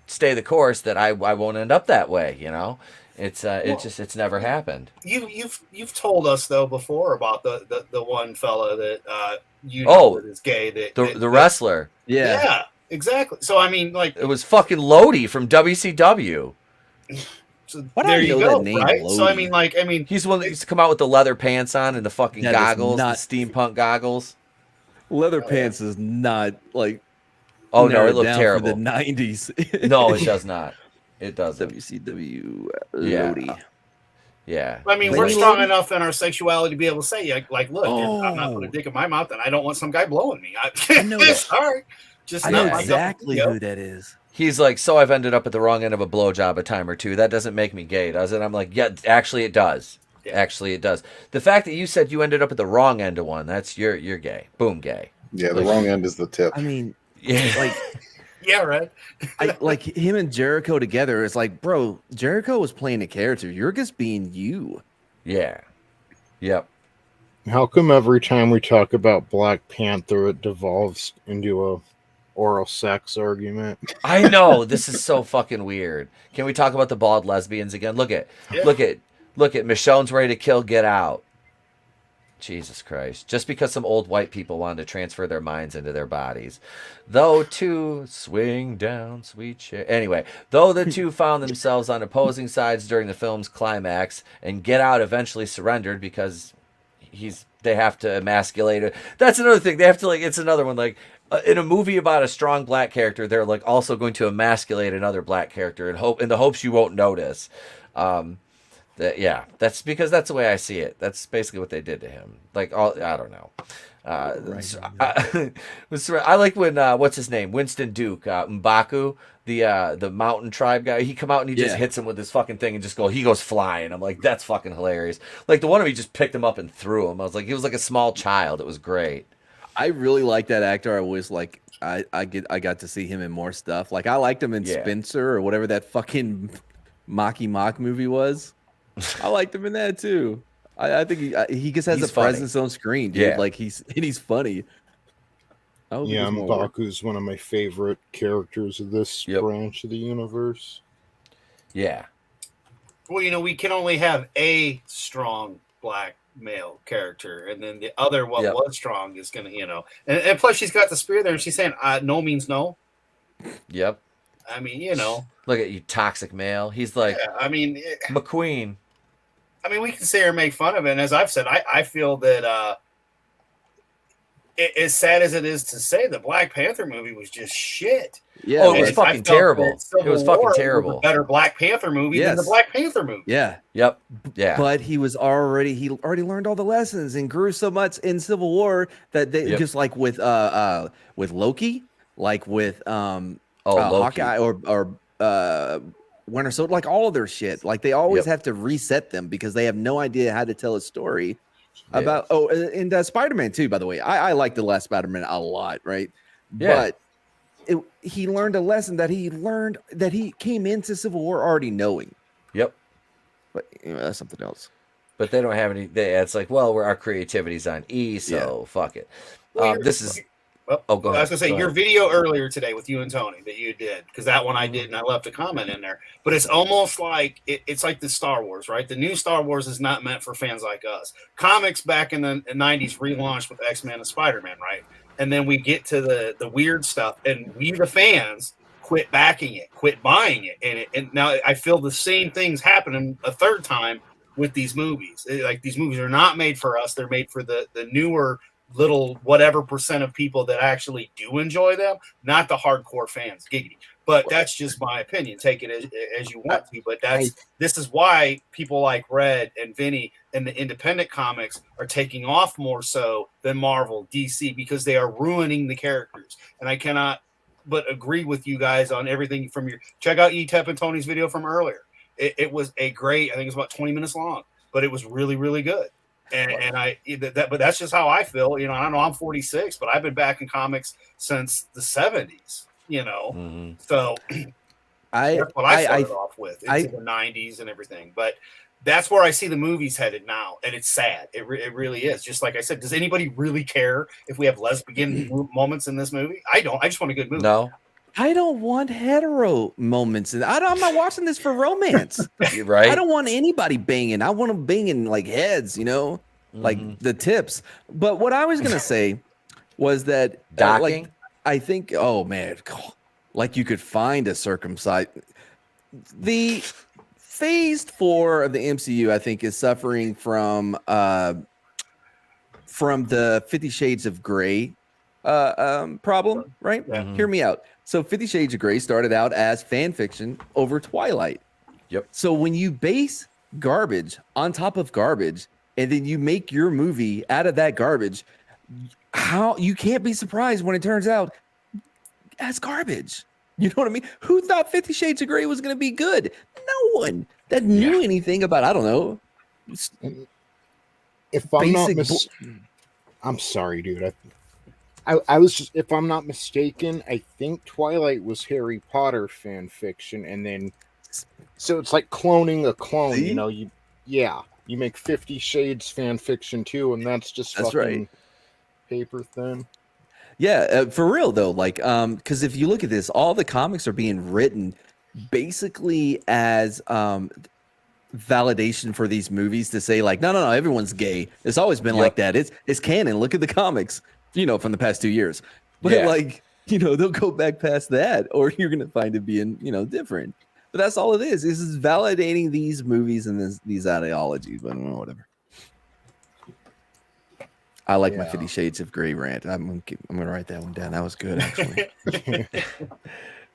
stay the course, that I won't end up that way, you know. It's it's never happened. You've told us though before about the one fella that you know that is gay, the wrestler. Yeah, exactly. So I mean, like, it was fucking Lodi from WCW. So Why do there I you know go, that name, right? So I Lodi? mean, he's the one that used to come out with the leather pants on and the fucking That is goggles, not- the steampunk goggles. Leather pants is not like Oh no, narrowed it looked down terrible. for the 90s. No, it does not. It doesn't. WCW Yeah. Lodi. Yeah. I mean, Lady we're strong Lodi? enough in our sexuality to be able to say, like, look, I'm not putting a dick in my mouth, and I don't want some guy blowing me. I know that. Sorry, just I know not my exactly cup of who tea. that is. He's like, so I've ended up at the wrong end of a blowjob a time or two. That doesn't make me gay, does it? I'm like, yeah, actually it does. Yeah. Actually it does. The fact that you said you ended up at the wrong end of one, that's you're gay. Boom, gay. Yeah, the wrong end is the tip. I mean, Yeah. like Yeah, right. like him and Jericho together. It's like, bro, Jericho was playing a character. You're just being you. Yeah. Yep. How come every time we talk about Black Panther, it devolves into a oral sex argument? I know, this is so fucking weird. Can we talk about the bald lesbians again? Look at Michonne's ready to kill Get Out. Jesus Christ. Just because some old white people wanted to transfer their minds into their bodies. Though two swing down sweet chair. Anyway, though the two found themselves on opposing sides during the film's climax, and Get Out eventually surrendered because they have to emasculate it. That's another thing. They have to, like, it's another one, like, in a movie about a strong black character, they're like also going to emasculate another black character in the hopes you won't notice. That's because that's the way I see it. That's basically what they did to him. Like, I don't know. I like when what's his name, Winston Duke, M'Baku, the mountain tribe guy. He come out and he just hits him with his fucking thing and he goes flying. I'm like, that's fucking hilarious. Like the one of he just picked him up and threw him. I was like, he was like a small child. It was great. I really like that actor. I was like, I got to see him in more stuff. Like I liked him in Spencer or whatever that fucking Mocky Mock movie was. I liked him in that too. I think he just has He's a funny. presence on screen, dude. Yeah. Like he's funny. I hope he Yeah, does more work. M'Baku's one of my favorite characters of this branch of the universe. Yeah. Well, we can only have a strong black male character, and then the other was strong is gonna, and plus she's got the spear there, and she's saying no means no. Yep. I mean, Look at you, toxic male. He's like, I mean, McQueen. I mean, we can sit here and make fun of it, and as I've said, I feel that as sad as it is to say, the Black Panther movie was just shit. Yeah, oh, it was fucking terrible. It was fucking terrible. A better Black Panther movie than the Black Panther movie. Yeah. Yep. Yeah. But he already learned all the lessons and grew so much in Civil War that they just like with Loki, like with Loki. Hawkeye or Winter Soldier, like all of their shit. Like they always have to reset them because they have no idea how to tell a story about. Oh, and Spider-Man too, by the way. I like the last Spider-Man a lot, right? Yeah. But he learned a lesson that he came into Civil War already knowing. Yep. But that's something else. But they don't have any. It's like, well, our creativity's on E, so fuck it. This is. Well, go ahead. I was gonna say your video earlier today with you and Tony that you did, because that one I did and I left a comment in there. But it's almost like it's like the Star Wars, right? The new Star Wars is not meant for fans like us. Comics back in the 90s relaunched with X-Men and Spider-Man, right? And then we get to the weird stuff, and we the fans quit backing it, quit buying it, and now I feel the same things happening a third time with these movies. Like these movies are not made for us; they're made for the newer little whatever percent of people that actually do enjoy them, not the hardcore fans. Giggity. But that's just my opinion. Take it as you want to. But this is why people like Red and Vinny and the independent comics are taking off more so than Marvel, DC, because they are ruining the characters. And I cannot but agree with you guys on everything from your check out ETEP and Tony's video from earlier. It was a great, I think it's about 20 minutes long, but it was really, really good. But that's just how I feel. I don't know, I'm 46, but I've been back in comics since the 70s. So that's what I started off with into the 90s and everything. But that's where I see the movies headed now, and it's sad. It really is. Just like I said, does anybody really care if we have lesbian moments in this movie? I don't. I just want a good movie. No. I don't want hetero moments. I'm not watching this for romance. Right? I don't want anybody banging. I want them banging like heads, like the tips. But what I was going to say was that docking. I think, oh man, like you could find a circumcised. The phase 4 of the MCU, I think, is suffering from the 50 Shades of Grey problem, right? Yeah. Hear me out. So 50 Shades of Grey started out as fan fiction over Twilight. Yep. So when you base garbage on top of garbage and then you make your movie out of that garbage, how you can't be surprised when it turns out as garbage. You know what I mean? Who thought 50 Shades of Grey was going to be good? No one that knew anything about, I don't know. If I'm not I'm sorry, dude. I was just, if I'm not mistaken, I think Twilight was Harry Potter fan fiction, and then so it's like cloning a clone. See? You make 50 Shades fan fiction too, and that's fucking right. paper thin. Yeah, for real though, like because if you look at this, all the comics are being written basically as validation for these movies to say like, no, everyone's gay. It's always been like that. It's canon. Look at the comics. From the past 2 years. But they'll go back past that, or you're gonna find it being, different. But that's all it is. This is validating these movies and these ideologies, but whatever. I like my 50 Shades of Grey rant. I'm gonna write that one down. That was good, actually.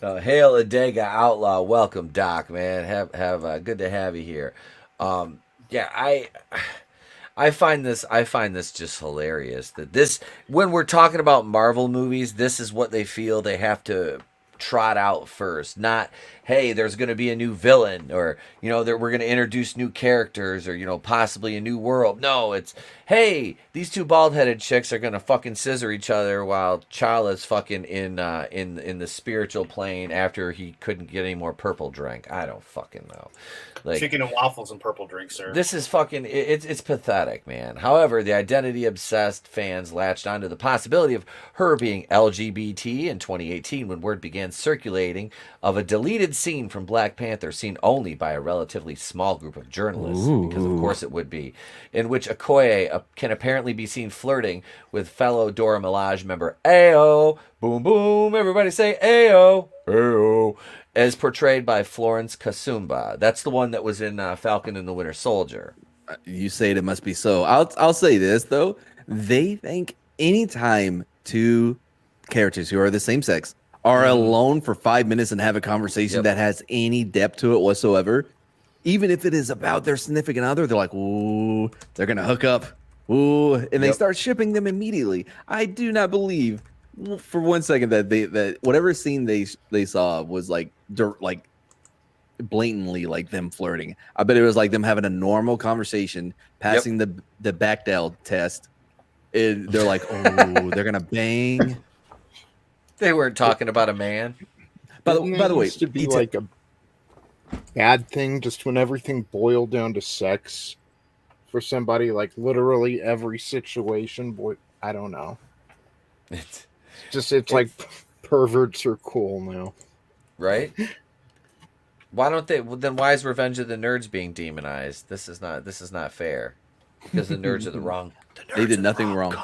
Hail Adega Outlaw. Welcome, Doc, man. Have good to have you here. I find this just hilarious that when we're talking about Marvel movies, this is what they feel they have to trot out first. Not, hey, there's going to be a new villain, or that we're going to introduce new characters, or possibly a new world. No, it's, hey, these two bald-headed chicks are going to fucking scissor each other while Chala's fucking in the spiritual plane after he couldn't get any more purple drink. I don't fucking know. Like, chicken and waffles and purple drinks, sir. This is fucking, it's pathetic, man. However, the identity-obsessed fans latched onto the possibility of her being LGBT in 2018 when word began circulating of a deleted scene from Black Panther, seen only by a relatively small group of journalists, because of course it would be, in which Okoye can apparently be seen flirting with fellow Dora Milaje member Ayo. Boom, boom, everybody say Ayo. Ayo. As portrayed by Florence Kasumba. That's the one that was in Falcon and the Winter Soldier. You say it must be so. I'll say this, though. They think anytime two characters who are the same sex are alone for 5 minutes and have a conversation that has any depth to it whatsoever, even if it is about their significant other, they're like, ooh, they're going to hook up. Ooh, and they start shipping them immediately. I do not believe for 1 second that whatever scene they saw was like blatantly like them flirting. I bet it was like them having a normal conversation, passing the Bechdel test. They're like, oh, they're gonna bang. They weren't talking about a man. By the way, to be like a bad thing just when everything boiled down to sex for somebody, like literally every situation. Boy, I don't know. It's like perverts are cool now, right? Why don't they? Well, then why is Revenge of the Nerds being demonized? This is not fair, because the nerds are the wrong. They did nothing wrong.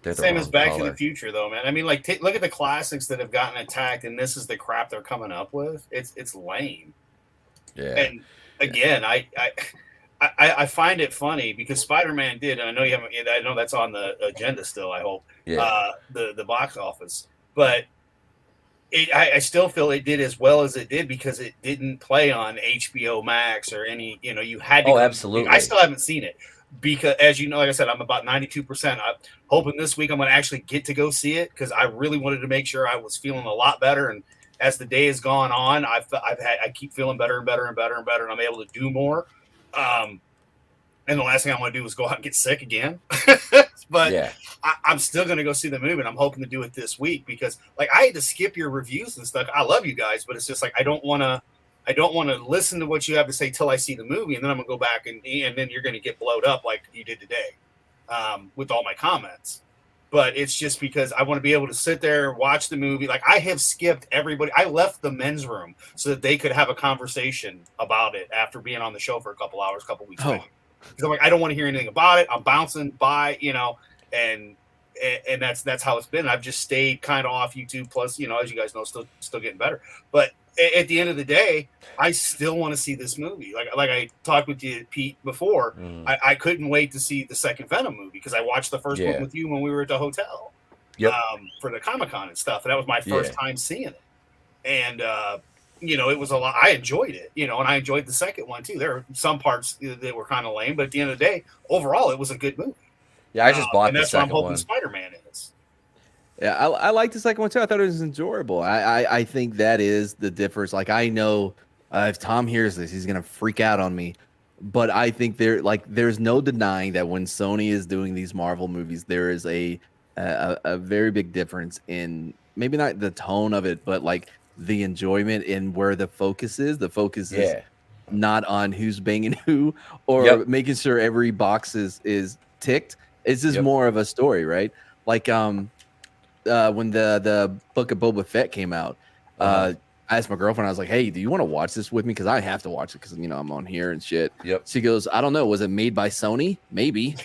They're the Same wrong as Back color. to the Future, though, man. I mean, like, look at the classics that have gotten attacked, and this is the crap they're coming up with. It's lame. Yeah. And again, I find it funny because Spider-Man did, and I know you haven't. I know that's on the agenda still. I hope. Yeah. The box office, but I still feel it did as well as it did because it didn't play on HBO Max or any. You had to. Oh, absolutely. I still haven't seen it because, as you know, like I said, I'm about 92%. I'm hoping this week I'm going to actually get to go see it because I really wanted to make sure I was feeling a lot better. And as the day has gone on, I keep feeling better and better and better and better, and I'm able to do more. And the last thing I want to do is go out and get sick again. But yeah. I'm still going to go see the movie, and I'm hoping to do it this week because, like, I had to skip your reviews and stuff. I love you guys, but it's just like I don't want to listen to what you have to say till I see the movie, and then I'm going to go back and then you're going to get blowed up like you did today with all my comments. But it's just because I want to be able to sit there and watch the movie. Like, I have skipped everybody. I left the men's room so that they could have a conversation about it after being on the show for a couple hours, a couple weeks later. Because I'm like, I don't want to hear anything about it. I'm bouncing by, and that's how it's been. I've just stayed kind of off YouTube. Plus, as you guys know, still getting better. But at the end of the day, I still want to see this movie. Like I talked with you, Pete, before. I couldn't wait to see the second Venom movie because I watched the first one with you when we were at the hotel for the Comic-Con and stuff. And that was my first time seeing it. And it was a lot. I enjoyed it, and I enjoyed the second one too. There were some parts that were kind of lame, but at the end of the day, overall, it was a good movie. Yeah, I just bought the second one. And that's what I'm hoping Spider-Man is. Yeah, I like the second one too. I thought it was enjoyable. I think that is the difference. Like, I know if Tom hears this, he's gonna freak out on me. But I think there's no denying that when Sony is doing these Marvel movies, there is a very big difference in maybe not the tone of it, but like the enjoyment in where the focus is. The focus is not on who's banging who or making sure every box is ticked. It's just more of a story, right? Like when the Book of Boba Fett came out, I asked my girlfriend, I was like, hey, do you want to watch this with me? Because I have to watch it because I'm on here and shit. She goes, I don't know. Was it made by Sony? Maybe.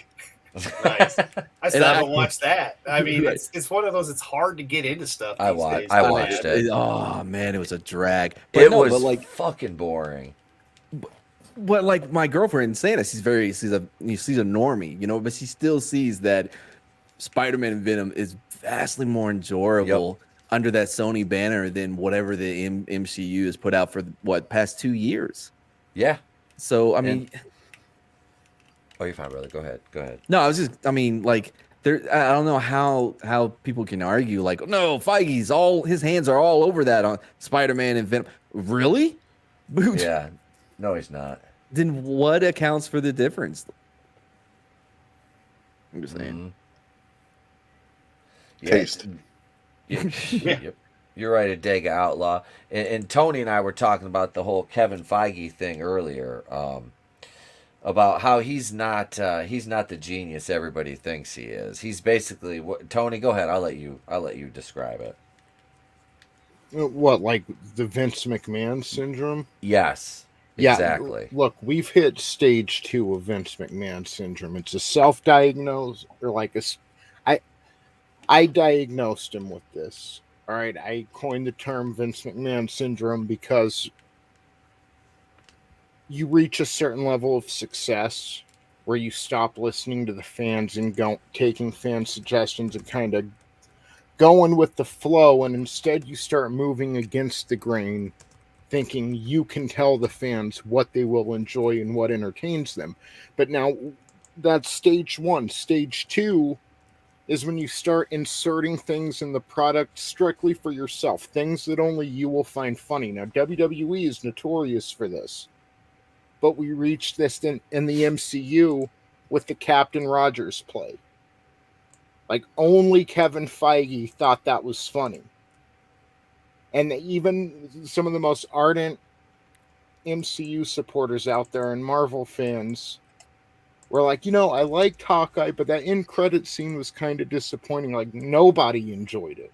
Nice. I still haven't watched that. I mean, it's one of those. It's hard to get into stuff. I watched it. Oh man, it was a drag. It was like fucking boring. But like my girlfriend saying it, she's a normie, but she still sees that Spider-Man and Venom is vastly more enjoyable under that Sony banner than whatever the MCU has put out for past 2 years. Yeah. So I mean. Oh, you're fine, brother. Go ahead. No, I was just, like, I don't know how people can argue like, no, Feige's his hands are all over that on Spider-Man and Venom. Really? Yeah. No, he's not. Then what accounts for the difference? I'm just saying. Yeah. Taste. Yep. You're right, a Dega Outlaw. And Tony and I were talking about the whole Kevin Feige thing earlier. About how he's not the genius everybody thinks he is. He's basically Tony. Go ahead. I'll let you describe it. What, like the Vince McMahon syndrome? Yes. Yeah, Exactly. look, we've hit stage 2 of Vince McMahon syndrome. It's a self-diagnosed, or like I diagnosed him with this. All right, I coined the term Vince McMahon syndrome because you reach a certain level of success where you stop listening to the fans and taking fan suggestions and kind of going with the flow, and instead you start moving against the grain, thinking you can tell the fans what they will enjoy and what entertains them. But now that's stage 1. Stage 2 is when you start inserting things in the product strictly for yourself, things that only you will find funny. Now, WWE is notorious for this, but we reached this in the MCU with the Captain Rogers play. Like, only Kevin Feige thought that was funny. And even some of the most ardent MCU supporters out there and Marvel fans were like, I liked Hawkeye, but that end credit scene was kind of disappointing. Like, nobody enjoyed it.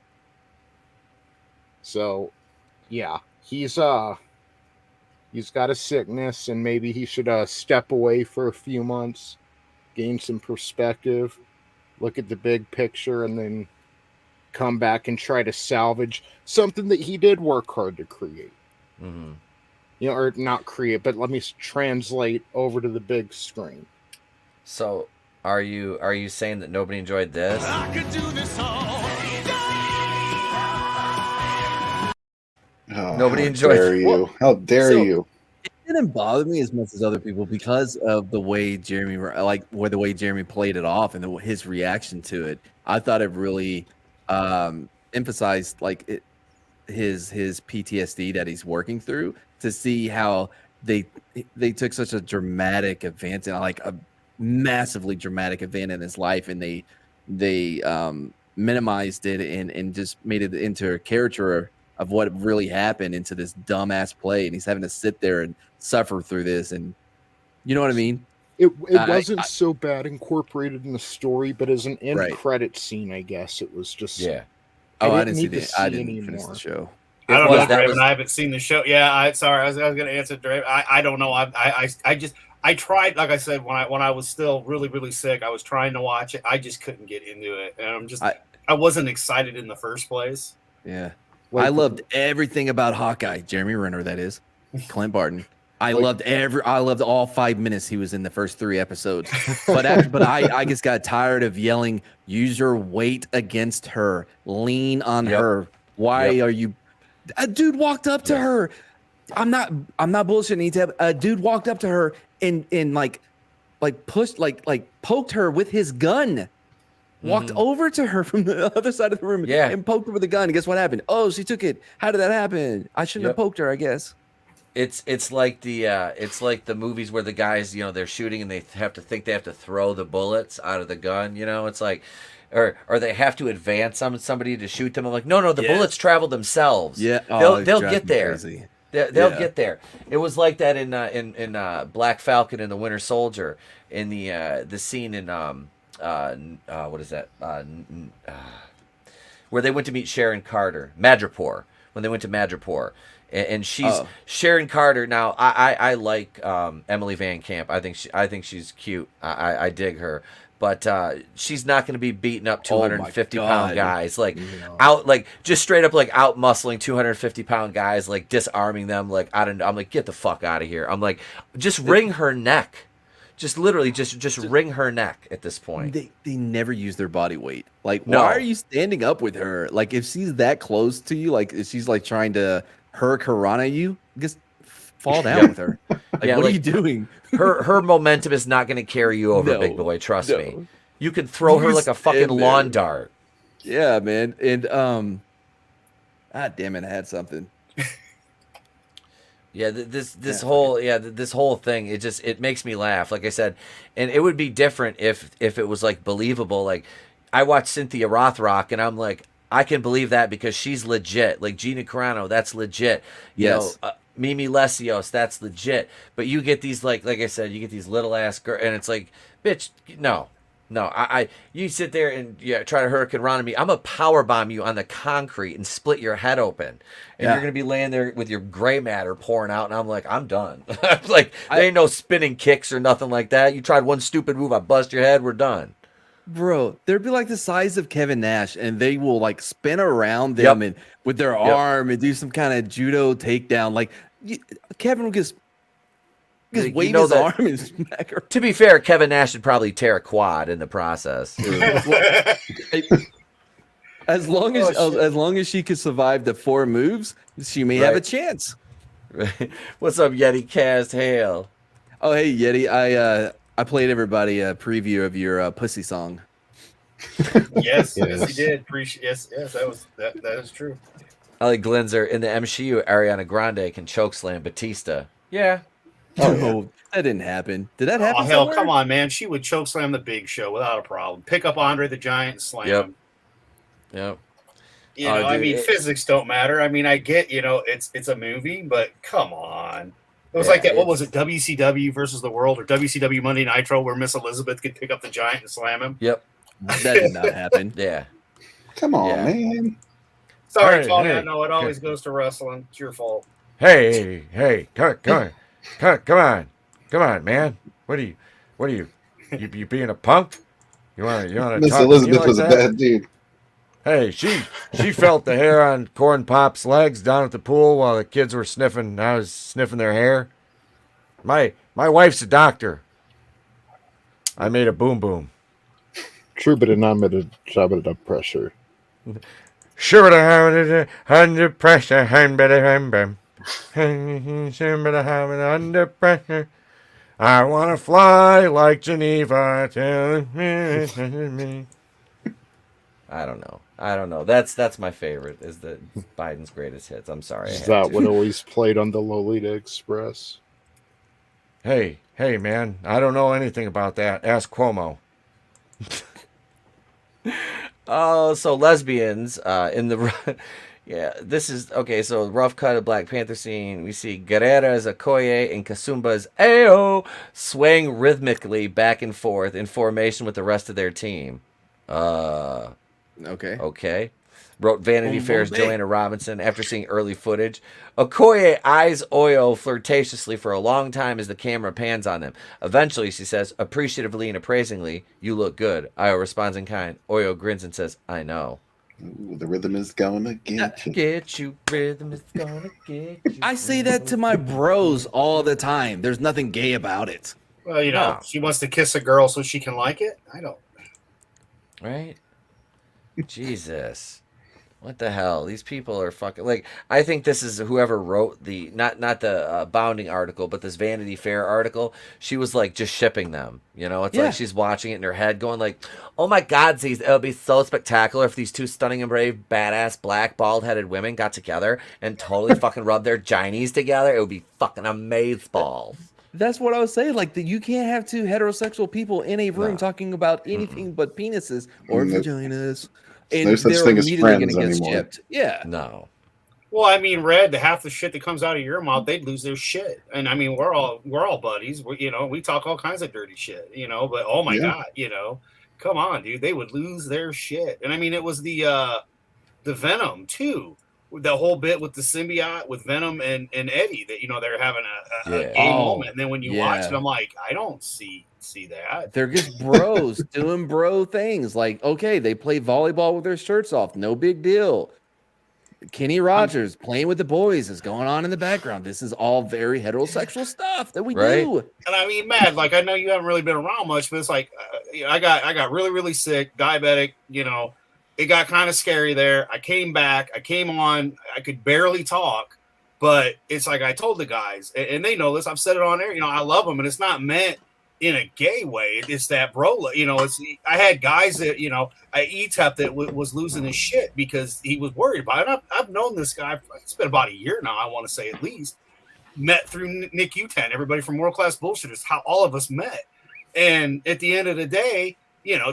So, yeah, he's got a sickness, and maybe he should step away for a few months, gain some perspective, look at the big picture, and then come back and try to salvage something that he did work hard to create. Mm-hmm. Or not create, but let me translate over to the big screen. So, are you saying that nobody enjoyed this? I could do this all Oh, Nobody how enjoyed dare it. you? How dare you? It didn't bother me as much as other people because of the way Jeremy played it off and his reaction to it. I thought it really emphasized his PTSD that he's working through, to see how they took such a dramatic event, and like a massively dramatic event in his life, and they minimized it and just made it into a caricature of what really happened, into this dumbass play, and he's having to sit there and suffer through this, and you know what I mean? It wasn't so bad incorporated in the story, but as an end credit scene, I guess it was just I didn't see I didn't finish the show. I don't know, Draven. I haven't seen the show. Yeah, sorry, I was going to answer Draven. I don't know. I tried, like I said, when I was still really, really sick, I was trying to watch it. I just couldn't get into it, and I wasn't excited in the first place. Yeah, I loved everything about Hawkeye, Jeremy Renner, that is, Clint Barton. I loved all 5 minutes he was in the first 3 episodes. But I just got tired of yelling, use your weight against her, lean on her. Why are you? A dude walked up to her. I'm not bullshitting. A dude walked up to her and pushed, poked her with his gun. Walked over to her from the other side of the room and poked her with a gun. And guess what happened? Oh, she took it. How did that happen? I shouldn't have poked her, I guess. It's like the movies where the guys, they're shooting and they have to throw the bullets out of the gun. It's like, or they have to advance somebody to shoot them. I'm like, no, the bullets travel themselves. Yeah, they'll get there. They'll get there. It was like that in Black Falcon and the Winter Soldier, in the scene in what is that? Where they went to meet Sharon Carter, Madripoor. When they went to Madripoor. And she's Sharon Carter. Now, I like Emily Van Camp. I think she's cute. I dig her. But she's not going to be beating up 250-pound guys, just straight up out muscling 250-pound guys, disarming them. I'm like, get the fuck out of here. I'm like, just wring her neck. Just literally, just wring her neck at this point. They never use their body weight. Why are you standing up with her? If she's that close to you, if she's trying to hurricanrana you, just fall down with her. What are you doing? her momentum is not going to carry you over, big boy. Trust me. You could throw her You like a fucking stand there. lawn dart. Yeah, man. And damn it, I had something. Yeah, this whole thing, it makes me laugh. Like I said, and it would be different if it was like believable. Like I watched Cynthia Rothrock, and I'm like, I can believe that because she's legit. Like Gina Carano, that's legit. You Yes. know, Mimi Lesios, that's legit. But you get these like I said, you get these little ass girls, and it's like, bitch, no. You sit there and try to hurricane run on me. I'm gonna power bomb you on the concrete and split your head open, and you're gonna be laying there with your gray matter pouring out. And I'm like, I'm done. Like there ain't no spinning kicks or nothing like that. You tried one stupid move, I bust your head. We're done. Bro, they'd be like the size of Kevin Nash, and they will like spin around them and with their arm and do some kind of judo takedown. Like Kevin will just wave his arm and smack her. To be fair, Kevin Nash would probably tear a quad in the process. As long as she could survive the 4 moves, she may have a chance. What's up, Yeti Cast Hail? Oh, hey Yeti, I played everybody a preview of your pussy song. Yes, he did. Appreciate. Yes, that is true. I like Glinzer in the MCU. Ariana Grande can chokeslam Batista. Yeah. Oh, that didn't happen. Did that happen? Oh hell, somewhere? come on, man. She would chokeslam the Big Show without a problem. Pick up Andre the Giant and slam him. Yep. You know, I mean, physics don't matter. I mean, I get, it's a movie, but come on. It was like that. What was it? WCW versus the World or WCW Monday Nitro, where Miss Elizabeth could pick up the Giant and slam him. Yep. That did not happen. Yeah. Come on, man. Sorry, Tony. I know it always goes to wrestling. It's your fault. Hey, come on, man. What are you being a punk? You want to Miss talk Elizabeth to me was like a that? bad dude. Hey, she felt the hair on Corn Pop's legs down at the pool while the kids were sniffing. I was sniffing their hair. My wife's a doctor. I made a boom boom. True, but I'm at a job under pressure. Sure, but I under pressure. Under pressure. I want to fly like Geneva. I don't know. That's my favorite. Is the Biden's greatest hits. I'm sorry. Is that what always played on the Lolita Express? Hey, man. I don't know anything about that. Ask Cuomo. Oh, so lesbians in the this is okay. So rough cut of Black Panther scene. We see Guerrera's Okoye and Kasumba's Ayo swaying rhythmically back and forth in formation with the rest of their team. Okay. Wrote Vanity Fair's Joanna Robinson after seeing early footage. Okoye eyes Oyo flirtatiously for a long time as the camera pans on them. Eventually, she says, appreciatively and appraisingly, "You look good." Oyo responds in kind. Oyo grins and says, "I know." Ooh, the rhythm is gonna get you. Get you, rhythm is gonna get you. I say that to my bros all the time. There's nothing gay about it. Well, she wants to kiss a girl so she can like it. I don't. Right? Jesus. What the hell? These people are fucking like. I think this is whoever wrote the not the Bounding article, but this Vanity Fair article. She was like just shipping them. It's like she's watching it in her head, going like, "Oh my God, it would be so spectacular if these two stunning and brave, badass, black, bald-headed women got together and totally fucking rubbed their ginies together. It would be fucking amazeballs." That's what I was saying. Like you can't have two heterosexual people in a room talking about anything but penises or vaginas. And no such thing as friends anymore. Chipped. Yeah. No. Well, I mean, Red, half the shit that comes out of your mouth, they'd lose their shit. And I mean, we're all buddies. We talk all kinds of dirty shit, but oh my God, come on, dude. They would lose their shit. And I mean, it was the Venom too. The whole bit with the symbiote with Venom and Eddie that, they're having a gay moment. And then when you watch it, I'm like, I don't see that. They're just bros doing bro things. Like, okay, they play volleyball with their shirts off. No big deal. Kenny Rogers playing with the boys is going on in the background. This is all very heterosexual stuff that we do. And I mean, Matt, like, I know you haven't really been around much, but it's like, I got really, really sick, diabetic, it got kind of scary there. I came back, I came on, I could barely talk, but it's like I told the guys, and they know this, I've said it on air, I love them, and it's not meant in a gay way. It's that bro. You know, I had guys that ETEP that was losing his shit because he was worried about it. I've known this guy. It's been about a year now. I want to say at least. Met through Nick U10, everybody from World Class Bullshitters. How all of us met, and at the end of the day,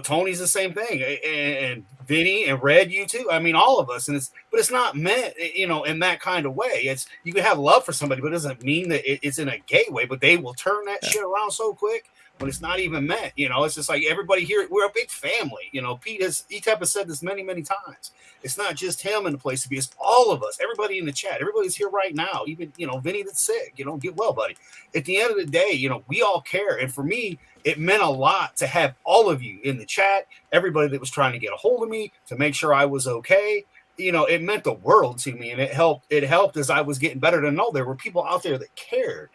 Tony's the same thing, and Vinny and Red, you too. I mean, all of us, but it's not meant, in that kind of way. It's you can have love for somebody, but it doesn't mean that it's in a gay way. But they will turn that shit around so quick when it's not even meant. It's just like everybody here. We're a big family. ETEP has said this many, many times. It's not just him in the place to be. It's all of us. Everybody in the chat. Everybody's here right now. Even Vinny that's sick. Get well, buddy. At the end of the day, we all care. And for me, it meant a lot to have all of you in the chat. Everybody that was trying to get a hold of me to make sure I was okay. It meant the world to me, and it helped. It helped as I was getting better to know there were people out there that cared.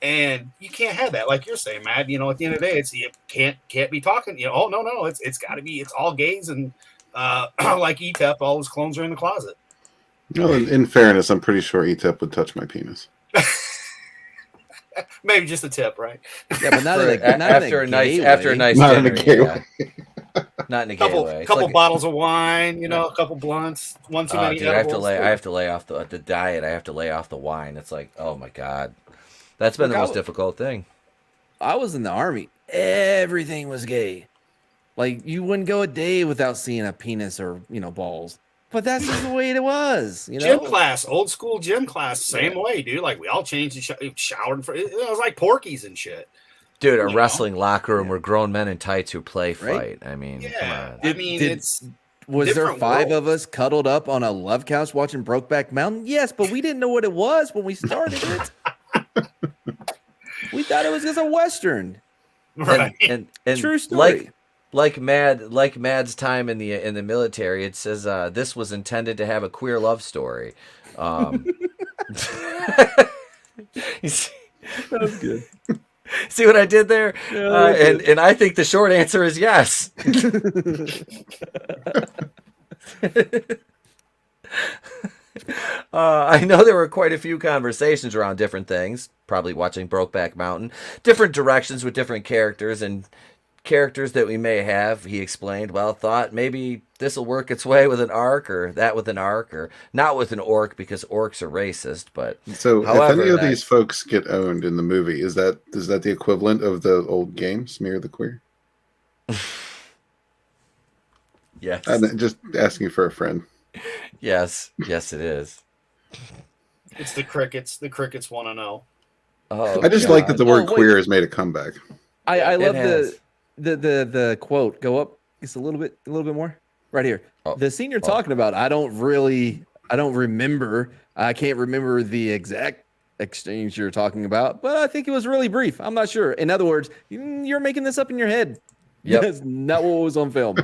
And you can't have that, like you're saying, Matt. At the end of the day, you can't be talking. Oh no, it's got to be. It's all gays and. Like ETEP, all his clones are in the closet. No, in fairness, I'm pretty sure ETEP would touch my penis. Maybe just a tip, right? Yeah, but not after a nice not dinner, in a gay way. Not in a gay way. Couple bottles of wine, a couple blunts, one too many. Dude, I have to lay off the diet. I have to lay off the wine. It's like, oh my god, that's been the most difficult thing. I was in the Army. Everything was gay. Like, you wouldn't go a day without seeing a penis or, balls. But that's just the way it was, Gym class, old school gym class, same way, dude. Like, we all changed and showered. It was like Porky's and shit. Dude, a wrestling locker room where grown men in tights who play fight. I mean, come on. Was there 5 of us cuddled up on a love couch watching Brokeback Mountain? Yes, but we didn't know what it was when we started it. We thought it was just a Western. Right. And true story. Like Mad's time in the military, it says this was intended to have a queer love story. You see, that was good. See what I did there? Yeah, and I think the short answer is yes. I know there were quite a few conversations around different things, probably watching Brokeback Mountain, different directions with different characters and characters that we may have. He explained, thought maybe this will work its way with an arc or that with an arc or not with an orc because orcs are racist. But so if any of these folks get owned in the movie, is that the equivalent of the old game, Smear the Queer? Yes. I'm just asking for a friend. Yes, it is. It's the crickets. The crickets want to know. Oh, I just like that the word queer has made a comeback. I love the quote. Go up just a little bit more. Right here. The scene you're talking about, I don't remember. I can't remember the exact exchange you're talking about, but I think it was really brief. I'm not sure. In other words, you're making this up in your head. Yep. That's not what was on film.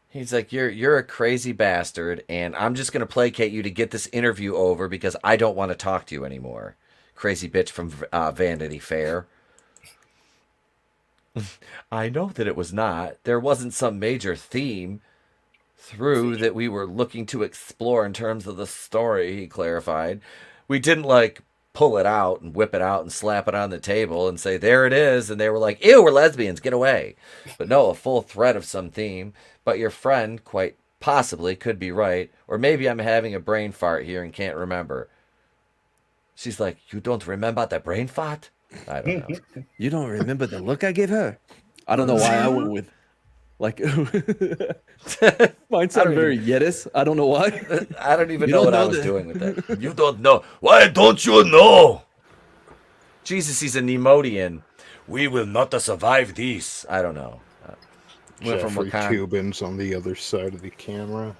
He's like, you're a crazy bastard, and I'm just gonna placate you to get this interview over because I don't want to talk to you anymore. Crazy bitch from Vanity Fair. I know that it was not. There wasn't some major theme through that we were looking to explore in terms of the story, he clarified. We didn't pull it out and whip it out and slap it on the table and say, there it is. And they were like, ew, we're lesbians, get away. But no, a full thread of some theme. But your friend quite possibly could be right. Or maybe I'm having a brain fart here and can't remember. She's like, you don't remember the brain fart? I don't know. You don't remember the look I gave her? I don't know why I went with mine sounded very Yiddish. I don't know why. I don't even know what I was doing with that. You don't know. Why don't you know? Jesus, he's a Nemodian. We will not survive this. I don't know. Jeffrey Cubans on the other side of the camera.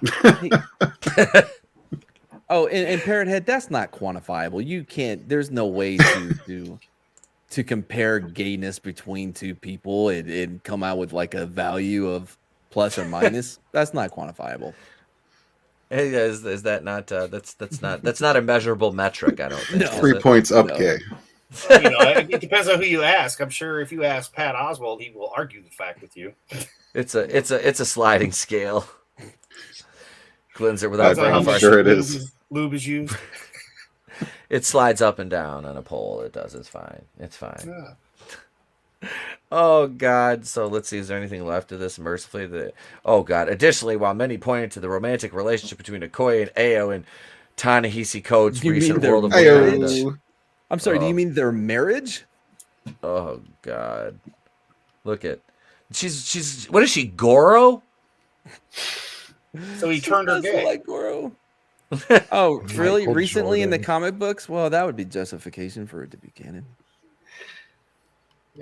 Oh, and Parrot Head, that's not quantifiable. You can't. There's no way to compare gayness between two people and come out with a value of plus or minus. That's not quantifiable. Hey, is that not? That's not a measurable metric. I don't think. No. 3 points up, gay. It depends on who you ask. I'm sure if you ask Pat Oswald, he will argue the fact with you. It's a sliding scale. Cleanser without brain fart. Sure it is. Lube is used. It slides up and down on a pole. It does. It's fine. It's fine. Yeah. Oh God! So let's see. Is there anything left of this? Mercifully, oh God! Additionally, while many pointed to the romantic relationship between Okoye and Ao and Ta-Nehisi Coates' You mean recent their World of marriage? Wakanda. I'm sorry. Do you mean their marriage? Oh God! Look at she's what is she? Goro? So he turned her Does gay. like Goro. Oh, really? Michael Recently in the Jordan. comic books? Well, that would be justification for it to be canon.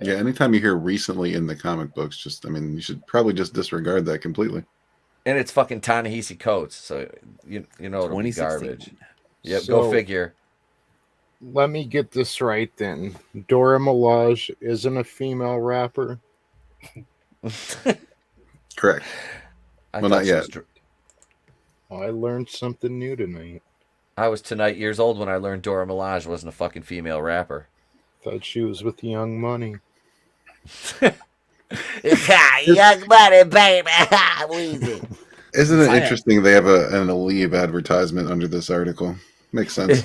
Yeah, anytime you hear recently in the comic books, you should probably just disregard that completely. And it's fucking Ta-Nehisi Coates, so you know it'll be 2016. garbage. Yep, So- go figure. Let me get this right then. Dora Milaje isn't a female rapper. Correct. I Well, thought not she was yet. I learned something new tonight. I was tonight years old when I learned Dora Milaje wasn't a fucking female rapper. Thought she was with Young Money. Young Money, baby. Weezy. Isn't it interesting they have an Aleve advertisement under this article? Makes sense.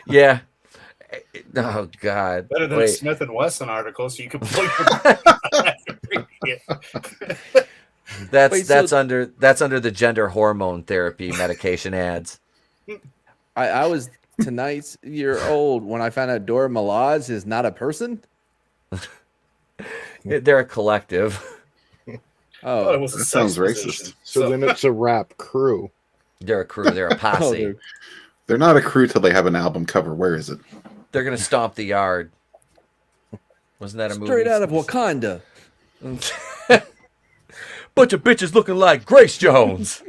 Yeah. Oh God. Better than a Wait. Smith and Wesson article, so you can play. That's under the gender hormone therapy medication ads. I was tonight's year old when I found out Dora Milaje is not a person. They're a collective. Oh, it Oh, was a That sex sounds position. racist. So then it's a rap crew. They're a crew. They're a posse. they're- They're not a crew till they have an album cover. Where is it? They're gonna stomp the yard. Wasn't that a movie? straight out of Wakanda. Bunch of bitches looking like Grace Jones.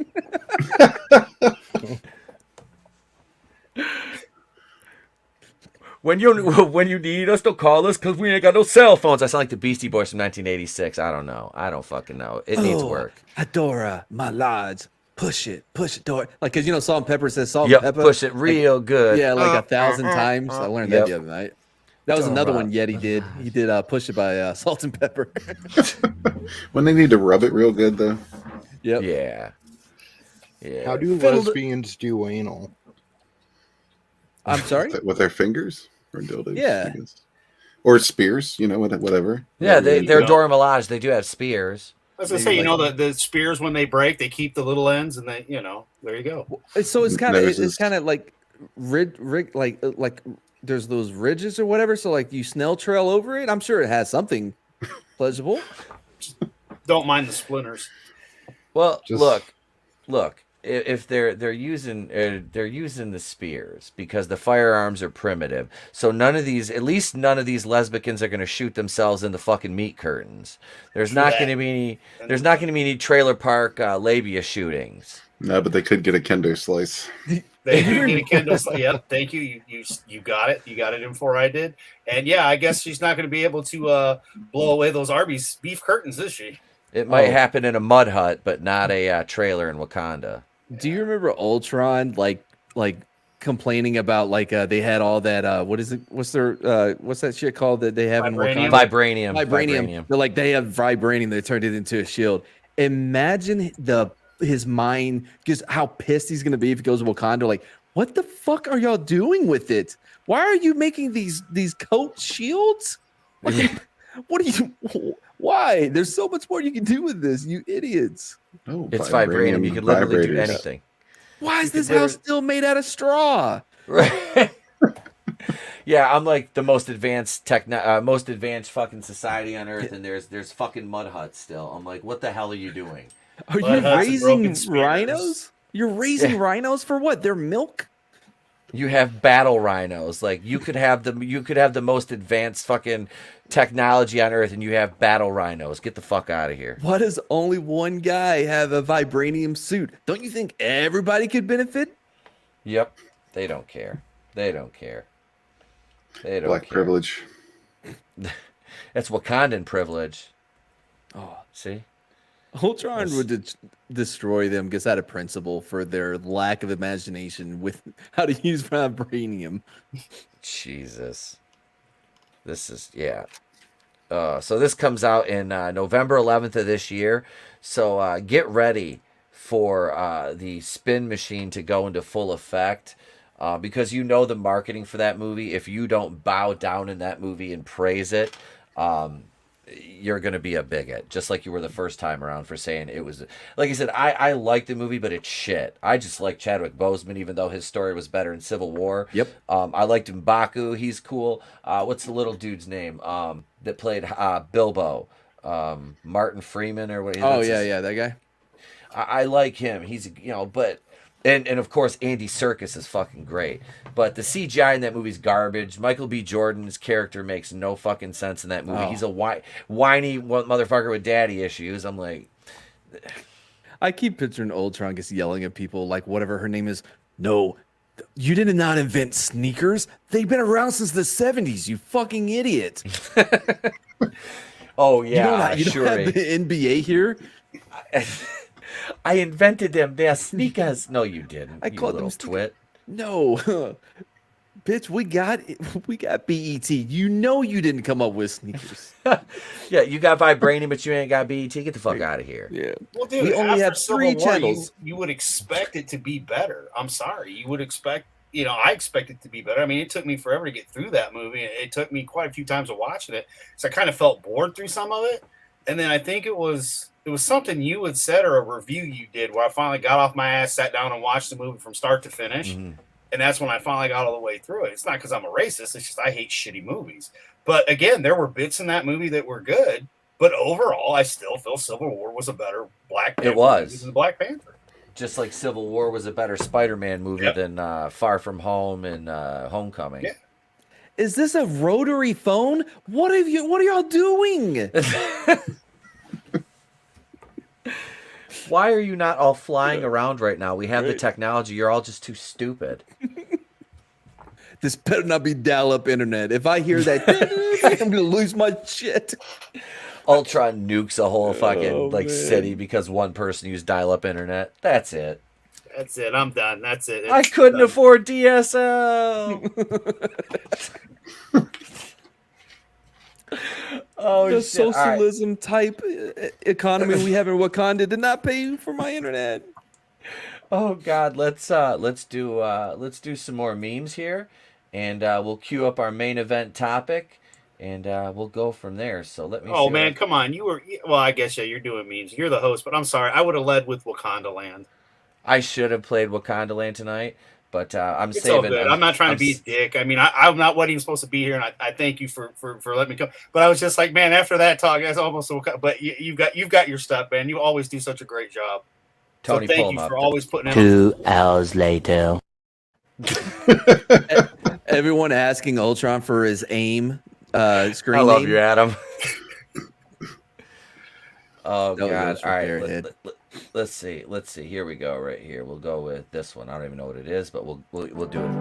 When you need us, don't call us because we ain't got no cell phones. I sound like the Beastie Boys from 1986. I don't know. I don't fucking know. It needs work. Dora Milaje. Push it, Dora. Like, cause Salt and Pepper says Salt Yep, and Pepper. push it real good. Yeah, like 1,000 times. I learned Yep. that the other night. That was another one Yeti did. He did Push It by Salt and Pepper. When they need to rub it real good, though. Yep. Yeah. Yeah. How do lesbians do anal? I'm sorry? With their fingers or dildos? Yeah. I guess. Or spears, whatever. Yeah, Whatever you they're do. Dora Milaje. They do have spears. I was gonna say, the spears when they break, they keep the little ends, and they, there you go. So it's kind of Noses. like like there's those ridges or whatever. So like you snail trail over it. I'm sure it has something pleasurable. Don't mind the splinters. Well, Just- look. If they're using the spears because the firearms are primitive, so at least none of these lesbicans are going to shoot themselves in the fucking meat curtains. There's not going to be any trailer park labia shootings. No, but they could get a kendo slice. They do get a Kindle. Yep, thank you. You got it. You got it in before I did. And yeah, I guess she's not going to be able to blow away those Arby's beef curtains, is she? It might happen in a mud hut, but not a trailer in Wakanda. Do you remember Ultron like complaining about they had all that what's that shit called that they have in Wakanda? Vibranium. They're like they have vibranium that turned it into a shield. Imagine his mind, just how pissed he's gonna be if he goes to Wakanda. Like, what the fuck are y'all doing with it? Why are you making these coat shields? Like, what are you? Why? There's so much more you can do with this, you idiots. Oh, It's vibranium. You can literally do vibrators. anything. Why is this house still made out of straw? Right. Yeah, I'm like the most advanced fucking society on earth, and there's fucking mud huts still. I'm like, what the hell are you doing? Are Mud you huts and broken raising spears. rhinos? You're raising rhinos for what? Their milk? You have battle rhinos. Like you could have the most advanced fucking technology on earth, and you have battle rhinos. Get the fuck out of here. Why does only one guy have a vibranium suit? Don't you think everybody could benefit? Yep. They don't care. They don't care. They don't Black care. privilege. That's Wakandan privilege. Oh, See? Ultron would destroy them just out of principle for their lack of imagination with how to use vibranium. Jesus. This is, yeah. So this comes out in November 11th of this year. So get ready for the spin machine to go into full effect. Because the marketing for that movie, if you don't bow down in that movie and praise it, you're going to be a bigot, just like you were the first time around for saying it was. Like I said, I like the movie, but it's shit. I just like Chadwick Boseman, even though his story was better in Civil War. Yep. I liked M'Baku. He's cool. What's the little dude's name that played Bilbo? Martin Freeman or what? Oh, yeah, that guy. I like him. He's, but... And of course, Andy Serkis is fucking great. But the CGI in that movie's garbage. Michael B. Jordan's character makes no fucking sense in that movie. Oh. He's a whiny motherfucker with daddy issues. I'm like... I keep picturing Ultron just yelling at people like whatever her name is. No, you did not invent sneakers. They've been around since the 70s, you fucking idiot. Oh, yeah, you don't have the NBA here? I invented them. They're sneakers. No, you didn't. I called them twit. No. Bitch, we got BET. You know you didn't come up with sneakers. Yeah, you got vibranium, but you ain't got BET. Get the fuck out of here. Yeah. Well, dude, we only have after 3 Civil War, channels. You would expect it to be better. I'm sorry. You would expect, I expect it to be better. I mean, it took me forever to get through that movie. It took me quite a few times of watching it. So I kind of felt bored through some of it. And then I think it was something you had said or a review you did where I finally got off my ass, sat down and watched the movie from start to finish. Mm-hmm. And that's when I finally got all the way through it. It's not because I'm a racist. It's just I hate shitty movies. But again, there were bits in that movie that were good. But overall, I still feel Civil War was a better Black Panther movie than Black Panther. Just like Civil War was a better Spider-Man movie than Far From Home and Homecoming. Yeah. Is this a rotary phone? What are y'all doing? Why are you not all flying around right now? We have the technology. You're all just too stupid. This better not be dial-up internet. If I hear that, I'm gonna lose my shit. Ultron nukes a whole fucking city because one person used dial-up internet. That's it. That's it. I'm done. That's it. I couldn't afford DSL. Oh, the shit. socialism type economy we have in Wakanda did not pay for my internet. Oh God, let's do some more memes here, and we'll queue up our main event topic, and we'll go from there. So let me. Oh man, come on! Well, I guess you're doing memes. You're the host, but I'm sorry. I would have led with Wakanda Land. I should have played Wakanda Land tonight, but I'm It's saving. all good. I'm not trying to be a dick. I mean, I'm not what even supposed to be here, and I thank you for letting me come. But I was just like, man, after that talk, that's almost. But you've got your stuff, man. You always do such a great job. Tony, so thank you for always putting in. 2 hours later. Everyone asking Ultron for his aim screen. I love name. you, Adam. Oh That God! was All right, Airhead. let's see. Here we go. Right here, we'll go with this one. I don't even know what it is, but we'll do it.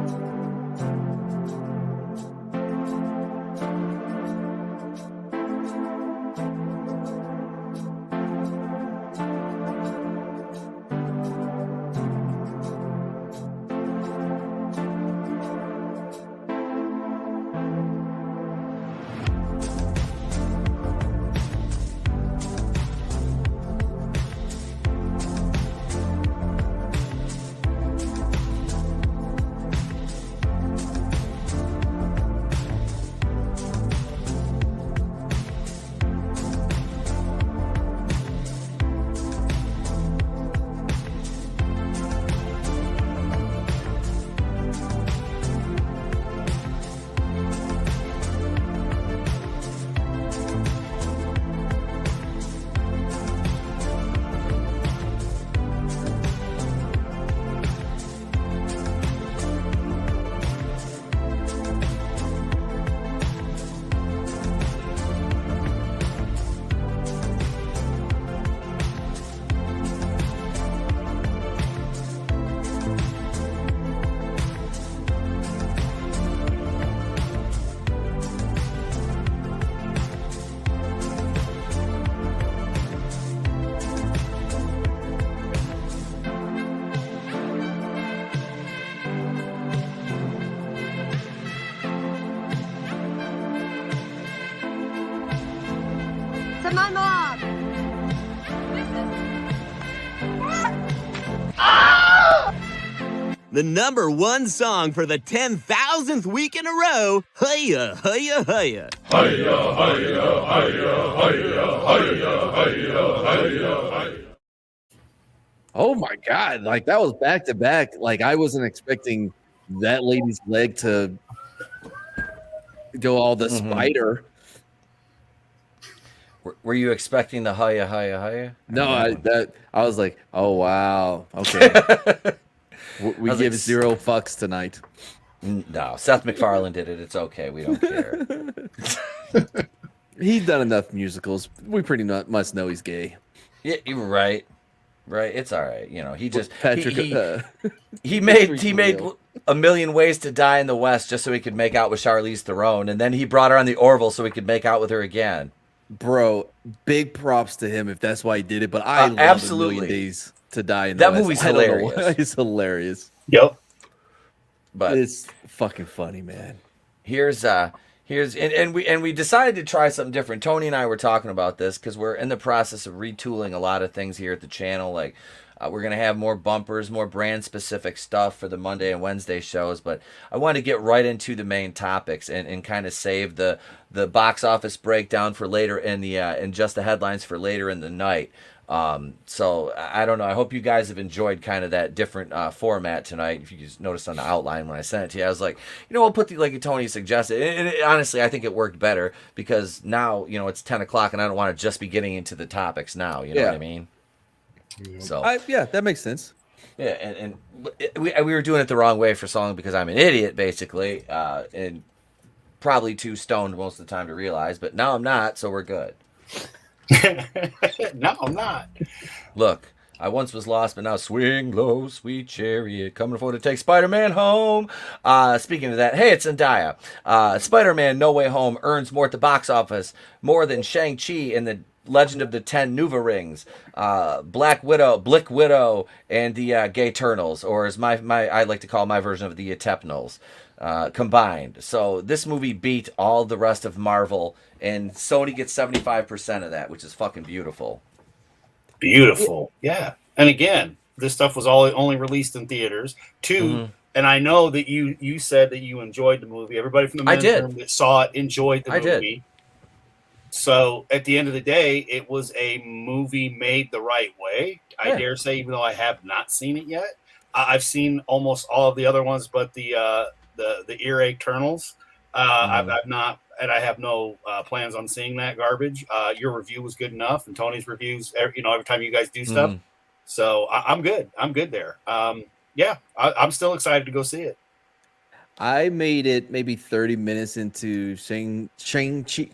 To my mom. the #1 song for the 10,000th week in a row. Hiya, hiya, hiya. Oh my god! Like that was back to back. Like I wasn't expecting that lady's leg to go all the spider. Were you expecting the hiya, hiya, hiya? No, I was like, oh wow, okay. We give like, 0 fucks tonight. No, Seth MacFarlane did it. It's okay. We don't care. He's done enough musicals. We pretty much know he's gay. Yeah, you're right. Right, it's all right. You know, he just Patrick. he made A Million Ways to Die in the West just so he could make out with Charlize Theron, and then he brought her on the Orville so he could make out with her again. Bro, big props to him if that's why he did it. But I love absolutely. A Million Days to Die in the That West. movie's hilarious. It's hilarious. Yep. But it's fucking funny, man. Here's and we decided to try something different. Tony and I were talking about this because we're in the process of retooling a lot of things here at the channel. Like we're gonna have more bumpers, more brand specific stuff for the Monday and Wednesday shows. But I wanted to get right into the main topics and kind of save the box office breakdown for later in the and just the headlines for later in the night. So I don't know. I hope you guys have enjoyed kind of that different format tonight. If you just noticed on the outline when I sent it to you, I was like, we'll put like Tony suggested. And honestly, I think it worked better because now, it's 10 o'clock and I don't want to just be getting into the topics now. You know what I mean? So yeah, that makes sense. Yeah, and we were doing it the wrong way for so long because I'm an idiot, basically, and probably too stoned most of the time to realize. But now I'm not, so we're good. No, I'm not. Look, I once was lost, but now swing low, sweet chariot, coming forward to take Spider-Man home. Speaking of that, hey, it's Zendaya. Spider-Man No Way Home earns more at the box office, more than Shang-Chi and the Legend of the Ten Nuva Rings, Black Widow, and the Gay Eternals, or as I like to call my version of the Etepnals, combined. So this movie beat all the rest of Marvel, and Sony gets 75% of that, which is fucking beautiful. Beautiful, yeah. And again, this stuff was only released in theaters. And I know that you said that you enjoyed the movie. Everybody from the men's room that saw it enjoyed the movie. Did. So at the end of the day, it was a movie made the right way. I dare say, even though I have not seen it yet, I've seen almost all of the other ones, but the Eternals. I've not, and I have no plans on seeing that garbage. Your review was good enough, and Tony's reviews. Every time you guys do stuff, so I'm good. I'm good there. I'm still excited to go see it. I made it maybe 30 minutes into Shang-Chi.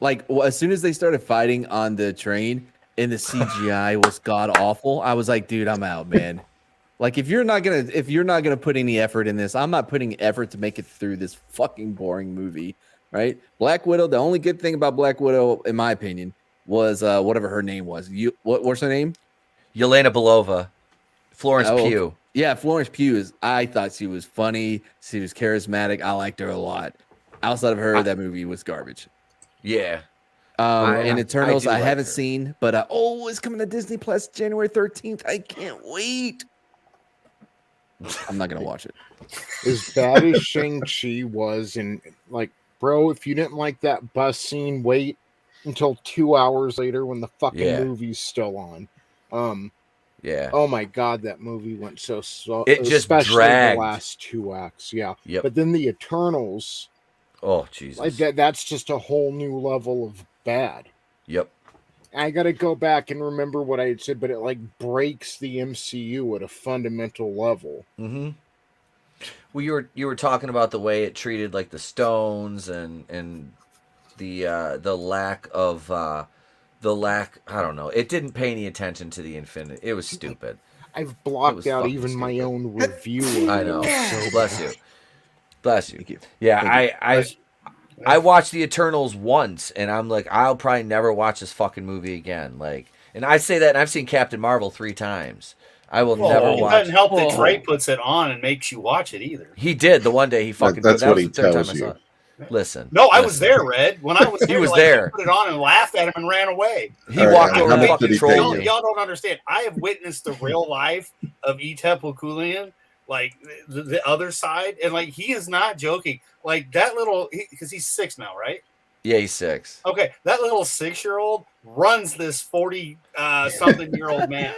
Like as soon as they started fighting on the train and the CGI was god awful, I was like, dude, I'm out, man. Like if you're not gonna put any effort in this, I'm not putting effort to make it through this fucking boring movie, right? Black Widow. The only good thing about Black Widow, in my opinion, was whatever her name was. What's her name? Yelena Belova. Florence Pugh. Yeah, Florence Pugh I thought she was funny. She was charismatic. I liked her a lot. Outside of her, that movie was garbage. Yeah. And Eternals, I haven't seen, but it's coming to Disney Plus January 13th. I can't wait. I'm not gonna watch it. As bad as Shang-Chi was, and like, bro, if you didn't like that bus scene, wait until 2 hours later when the fucking movie's still on. Yeah. Oh my god, that movie went so slow. It just especially dragged. The last 2 acts. Yeah. Yep. But then the Eternals. Oh Jesus. Like that's just a whole new level of bad. Yep. I gotta go back and remember what I had said, but it like breaks the MCU at a fundamental level. Mm-hmm. Well, you were talking about the way it treated like the stones and the lack of I don't know. It didn't pay any attention to the Infinity. It was stupid. I've blocked out even my own review. I know. So Bless you. Bless you. Thank you. Yeah, I watched the Eternals once, and I'm like, I'll probably never watch this fucking movie again. Like, and I say that, and I've seen Captain Marvel 3 times. I will never watch. It doesn't help that Trey puts it on and makes you watch it either. He did the one day he fucking. That's that what was he the third tells time I saw you. it. Listen. No, I was there, Red. When I was there, was like, there. He put it on and laughed at him and ran away. He walked over and fucking trolled Y'all, you. y'all don't understand. I have witnessed the real life of Etep Wakulian, like the other side, and like he is not joking. Like that little, because he's 6 now, right? Yeah, he's 6. Okay, that little 6-year-old runs this 40-something-year-old man.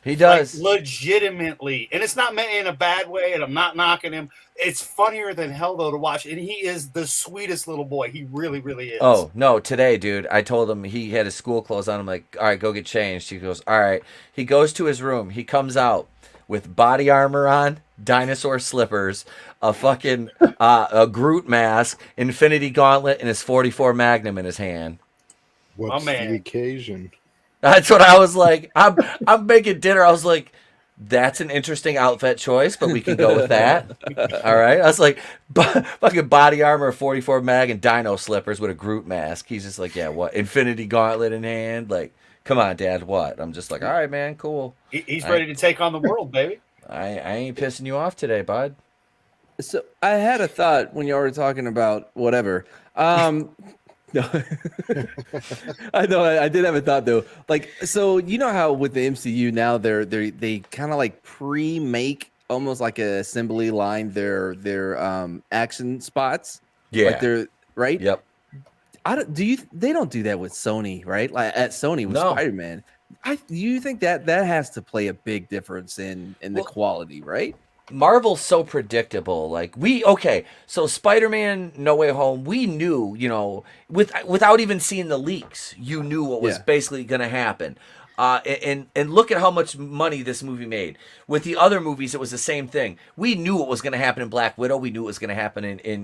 He does. Like, legitimately. And it's not meant in a bad way, and I'm not knocking him. It's funnier than hell, though, to watch. And he is the sweetest little boy. He really, really is. Oh, no, today, dude, I told him he had his school clothes on. I'm like, all right, go get changed. He goes, all right. He goes to his room. He comes out with body armor on, dinosaur slippers, a fucking a Groot mask, Infinity Gauntlet, and his 44 Magnum in his hand. What's the occasion? That's what I was like. I'm making dinner. I was like, that's an interesting outfit choice, but we can go with that. All right. I was like, fucking body armor, 44 mag, and dino slippers with a Groot mask. He's just like, yeah, what? Infinity Gauntlet in hand? Like, come on, Dad, what? I'm just like, all right, man, cool. He's ready to take on the world, baby. I ain't pissing you off today, bud. So I had a thought when you were talking about whatever. No, I know I did have a thought though. Like, so you know how with the MCU now they kind of like pre-make almost like a assembly line their action spots. Yeah, like they're right. Yep. They don't do that with Sony, right? Like at Sony with No. Spider-Man. Do you think that has to play a big difference in the quality, right? Marvel's so predictable. Like so Spider-Man No Way Home, we knew, without even seeing the leaks, you knew what was basically going to happen. And look at how much money this movie made. With the other movies, it was the same thing. We knew what was going to happen in Black Widow. We knew what was going to happen in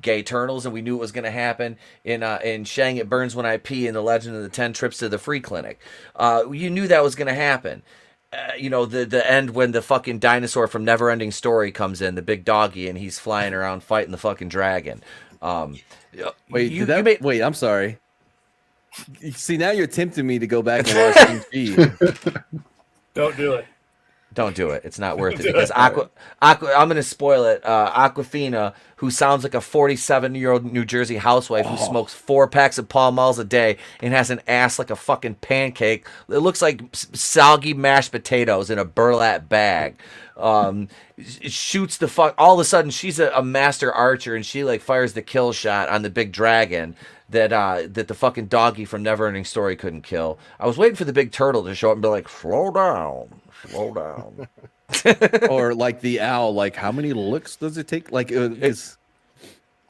Gay Eternals, and we knew what was going to happen in Shang It Burns When I Pee and The Legend of the 10 Trips to the Free Clinic. You knew that was going to happen. The end when the fucking dinosaur from Neverending Story comes in, the big doggy, and he's flying around fighting the fucking dragon. Wait, I'm sorry. See, now you're tempting me to go back and watch TV. Don't do it. Don't do it. It's not worth it because Aqua. I'm going to spoil it. Aquafina, who sounds like a 47-year-old New Jersey housewife who smokes 4 packs of Pall Malls a day and has an ass like a fucking pancake. It looks like soggy mashed potatoes in a burlap bag. Shoots the fuck. All of a sudden, she's a master archer and she like fires the kill shot on the big dragon that the fucking doggy from Neverending Story couldn't kill. I was waiting for the big turtle to show up and be like, slow down. Or like the owl, like how many licks does it take? Like it's.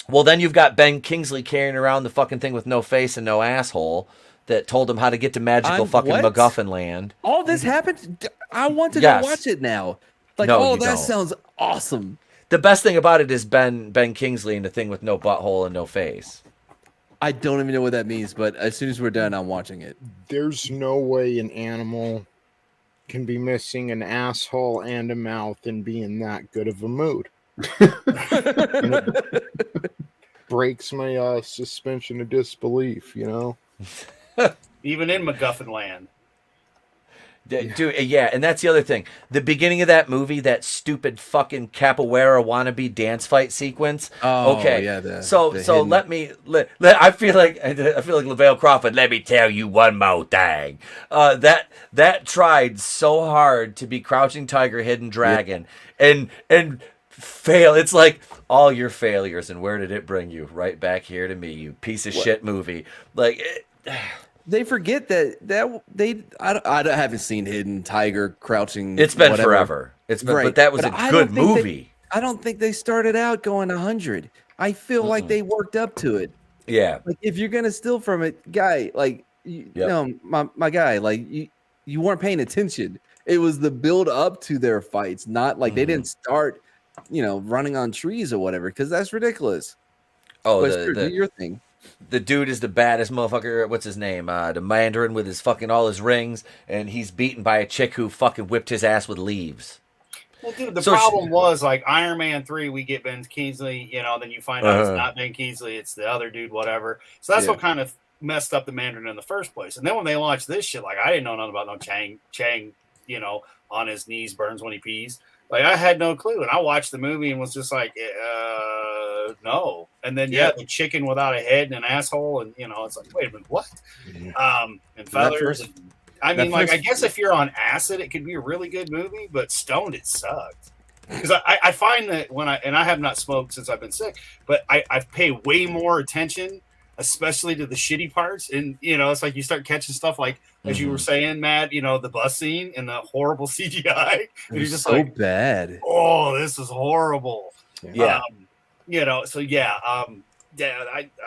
Well, then you've got Ben Kingsley carrying around the fucking thing with no face and no asshole that told him how to get to magical fucking what? MacGuffin land. All this happened. I wanted to watch it now. Like, No, you that don't. sounds awesome. The best thing about it is Ben Kingsley and the thing with no butthole and no face. I don't even know what that means, but as soon as we're done, I'm watching it. There's no way an animal can be missing an asshole and a mouth and be in that good of a mood. Breaks my suspension of disbelief, Even in MacGuffin land. Dude, yeah, and that's the other thing. The beginning of that movie, that stupid fucking capoeira wannabe dance fight sequence. Oh, okay, yeah. So let me. I feel like Lavelle Crawford. Let me tell you one more thing. That tried so hard to be Crouching Tiger, Hidden Dragon, and fail. It's like all your failures, and where did it bring you? Right back here to me, you piece of shit movie. Like. They forget I haven't seen Hidden Tiger, Crouching. It's been whatever. forever. It's been, right. but that was a good movie. I don't think they started out going 100. I feel like they worked up to it. Yeah. Like if you're gonna steal from it, guy, like my guy, like you weren't paying attention. It was the build up to their fights, not like they didn't start, running on trees or whatever, because that's ridiculous. Oh, do your thing. The dude is the baddest motherfucker. What's his name? The Mandarin with his fucking all his rings, and he's beaten by a chick who fucking whipped his ass with leaves. Well, dude, the problem was like Iron Man 3, we get Ben Kingsley, then you find out it's not Ben Kingsley, it's the other dude, whatever. So that's what kind of messed up the Mandarin in the first place. And then when they launched this shit, like I didn't know nothing about no Chang, on his knees burns when he pees. Like I had no clue, and I watched the movie and was just like, no. And then the chicken without a head and an asshole, and it's like, wait a minute, what? And feathers. I guess if you're on acid, it could be a really good movie, but stoned, it sucked. Because I find that I have not smoked since I've been sick, but I pay way more attention, especially to the shitty parts. And it's like you start catching stuff like, as you were saying, Matt, the bus scene and the horrible CGI. And you're just so bad. Oh, this is horrible. Yeah.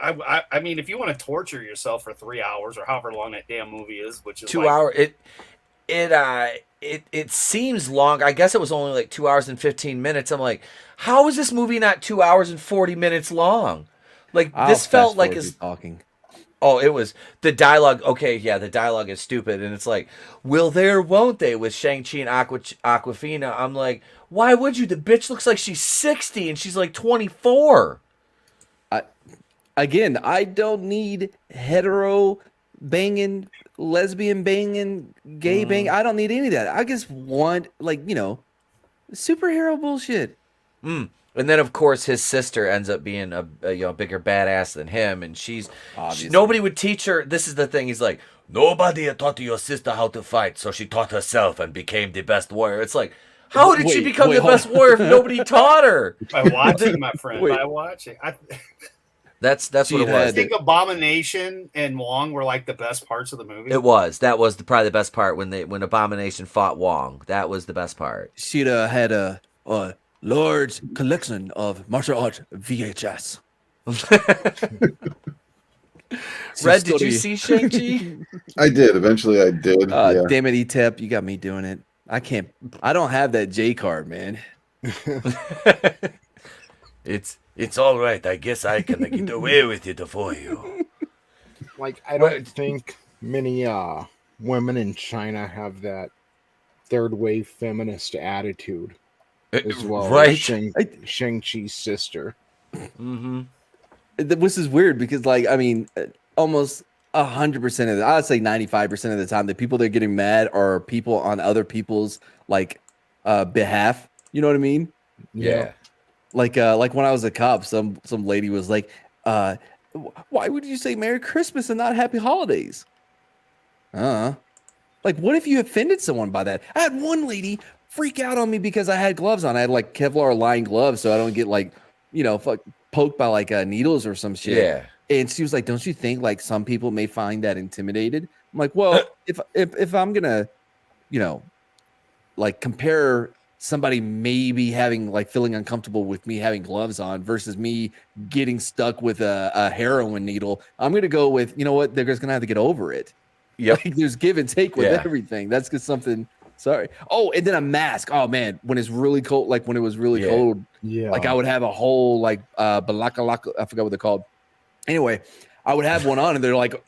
I mean, if you want to torture yourself for 3 hours or however long that damn movie is, which is 2 hours, it seems long. I guess it was only like 2 hours and 15 minutes. I'm like, how is this movie not 2 hours and 40 minutes long? Like this felt like talking. Oh, it was the dialogue. Okay, yeah, the dialogue is stupid, and it's like, will they or won't they with Shang-Chi and Aquafina? I'm like, why would you? The bitch looks like she's 60 and she's like 24. Again, I don't need hetero banging, lesbian banging, gay banging. I don't need any of that. I just want superhero bullshit. And then, of course, his sister ends up being a bigger badass than him, and nobody would teach her. This is the thing. He's like, nobody had taught your sister how to fight, so she taught herself and became the best warrior. It's like, how did she become the best warrior if nobody taught her? By watching, my friend. By watching. That's what it was. I think Abomination and Wong were like the best parts of the movie. It was. That was probably the best part when Abomination fought Wong. That was the best part. She'd had a large collection of martial art VHS. Red, did you see Shang-Chi? I did. Eventually, I did. Damn it, E-Tep, you got me doing it. I don't have that J card, man. It's all right. I guess I can get away with it for you. Like, I don't think many women in China have that third wave feminist attitude as well. Right. Shang-Chi's sister. Mm-hmm. This is weird because, almost 100% of I'd say 95% of the time, the people that are getting mad are people on other people's behalf. You know what I mean? Yeah. Like when I was a cop, some lady was like, "Why would you say Merry Christmas and not Happy Holidays?" Like, what if you offended someone by that? I had one lady freak out on me because I had gloves on. I had like Kevlar lined gloves, so I don't get poked by needles or some shit. Yeah. And she was like, "Don't you think some people may find that intimidated?" I'm like, "Well, if I'm gonna, compare somebody maybe having feeling uncomfortable with me having gloves on versus me getting stuck with a heroin needle, I'm gonna go with, you know what, they're just gonna have to get over it." Yeah, there's give and take with everything. That's just something. Sorry. Oh, and then a mask. Oh man, when it's really cold, when it was really cold, I would have a whole balaka, I forgot what they're called. Anyway, I would have one on, and they're like,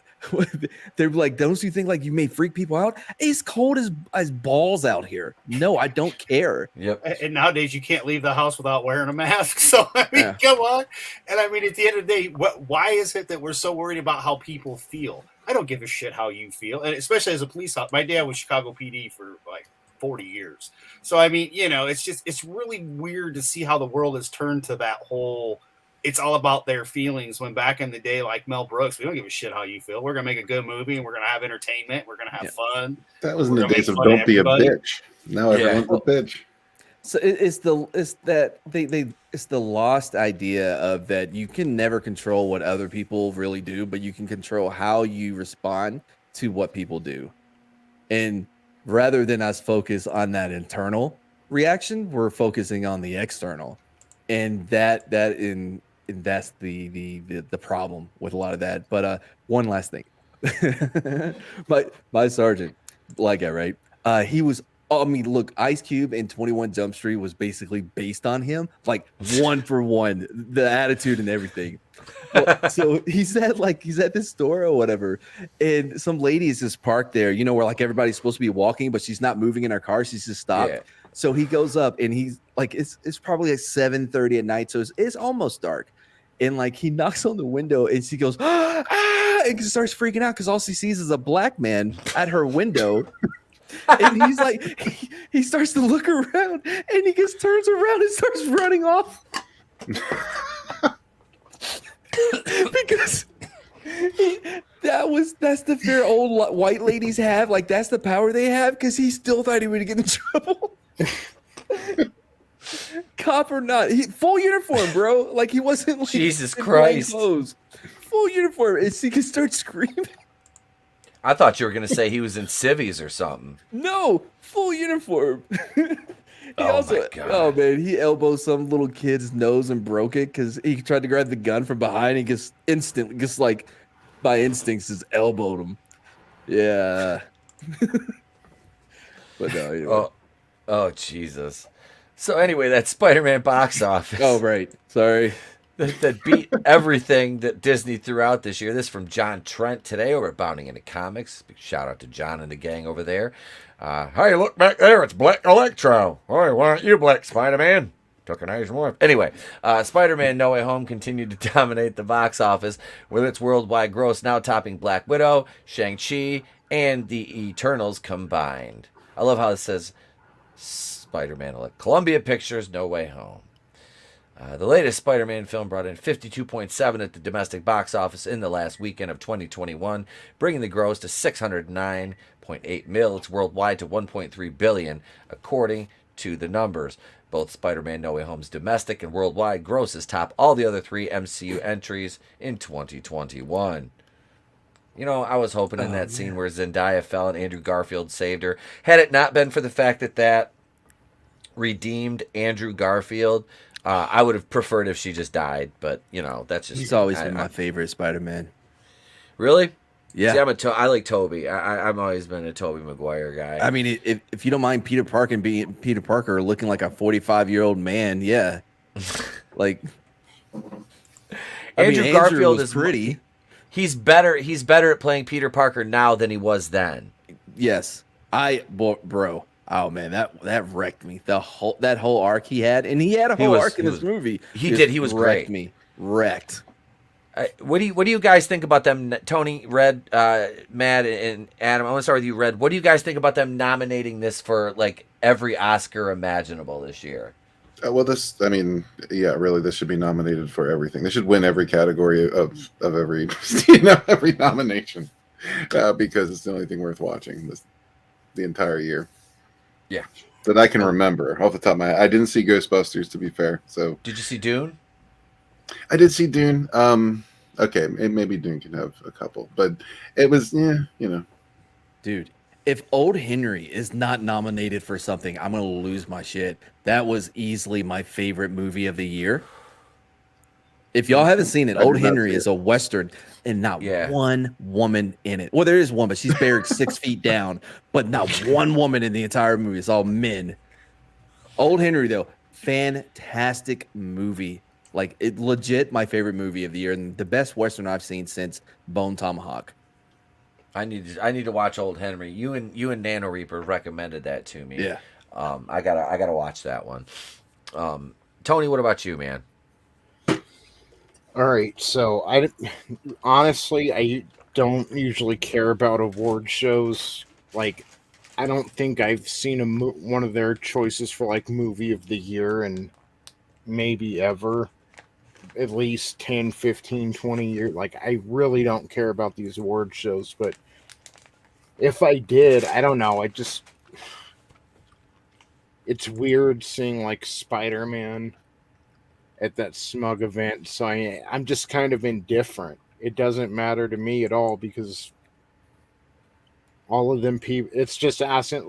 don't you think you may freak people out? It's cold as balls out here. No, I don't care. Yep. And nowadays you can't leave the house without wearing a mask. So come on. And at the end of the day, why is it that we're so worried about how people feel? I don't give a shit how you feel, and especially as a police officer. My dad was Chicago PD for 40 years. So it's really weird to see how the world has turned to that whole. It's all about their feelings, when back in the day, like Mel Brooks, we don't give a shit how you feel. We're going to make a good movie, and we're going to have entertainment. We're going to have fun. That was in the days of don't be a bitch. Now everyone's a bitch. So it's the lost idea of that you can never control what other people really do, but you can control how you respond to what people do. And rather than us focus on that internal reaction, we're focusing on the external. And that's the problem with a lot of that. But one last thing, my sergeant, black guy, right? He was. Look, Ice Cube and 21 Jump Street was basically based on him, one for one, the attitude and everything. So he's at this store or whatever, and some lady is just parked there, where everybody's supposed to be walking, but she's not moving in her car. She's just stopped. Yeah. So he goes up and he's it's probably 7:30 at night, so it's almost dark, and he knocks on the window and she goes ah, and starts freaking out because all she sees is a black man at her window. And he's he starts to look around and he just turns around and starts running off. Because that's the fear old white ladies have. Like, that's the power they have, because he still thought he would get in trouble. Cop or not, full uniform, bro. Like, he wasn't like Jesus in Christ. plain clothes. Full uniform, and he can start screaming. I thought you were gonna say he was in civvies or something. No, full uniform. Oh my God. Oh man, he elbowed some little kid's nose and broke it because he tried to grab the gun from behind. And just like by instincts, just elbowed him. Yeah. But no, anyway. Oh Jesus. So anyway, that Spider-Man box office. Oh right, sorry. That beat everything that Disney threw out this year. This from John Trent today over at Bounding Into Comics. Big shout out to John and the gang over there. Hey, look back there. It's Black Electro. Hey, why aren't you Black Spider-Man? Took an Asian wife. Anyway, Spider-Man No Way Home continued to dominate the box office with its worldwide gross now topping Black Widow, Shang-Chi, and the Eternals combined. I love how it says Spider-Man, Columbia Pictures, No Way Home. The latest Spider-Man film brought in 52.7 at the domestic box office in the last weekend of 2021, bringing the gross to 609.8 mil. It's worldwide to 1.3 billion, according to the numbers. Both Spider-Man No Way Home's domestic and worldwide grosses top all the other three MCU entries in 2021. You know, I was hoping in that scene where Zendaya fell and Andrew Garfield saved her. Had it not been for the fact that redeemed Andrew Garfield, I would have preferred if she just died, but you know, that's just. He's always been my favorite Spider-Man. Really? Yeah. See, I like Tobey. I've always been a Tobey Maguire guy. I mean, if you don't mind Peter Parker looking like a 45-year-old man, yeah. Like Andrew Garfield is pretty. He's better at playing Peter Parker now than he was then. Yes. Bro. Oh man, that wrecked me. That whole arc he had, and he had a whole arc in this movie. He did. He was wrecked great. Wrecked. What do you guys think about them? Tony, Red, Matt, and Adam. I want to start with you, Red. What do you guys think about them nominating this for like every Oscar imaginable this year? Well, really, this should be nominated for everything. They should win every category of every every nomination because it's the only thing worth watching the entire year. Yeah, that I can remember off the top of my head. I didn't see Ghostbusters, to be fair. So did you see Dune? I did see Dune. Okay, maybe Dune can have a couple, but it was dude. If Old Henry is not nominated for something, I'm gonna lose my shit. That was easily my favorite movie of the year. If y'all haven't seen it, Old Henry is a Western and not one woman in it. Well, there is one, but she's buried 6 feet down, but not one woman in the entire movie. It's all men. Old Henry, though, fantastic movie. Like, it legit my favorite movie of the year and the best Western I've seen since Bone Tomahawk. I need to watch Old Henry. You and Nano Reaper recommended that to me. Yeah. I gotta watch that one. Tony, what about you, man? All right, so I don't usually care about award shows. Like, I don't think I've seen one of their choices for like movie of the year and maybe ever. At least 10, 15, 20 years. Like, I really don't care about these award shows, but if I did, I don't know. It's weird seeing like Spider-Man at that smug event, so I'm just kind of indifferent. It doesn't matter to me at all because all of them people, it's just asking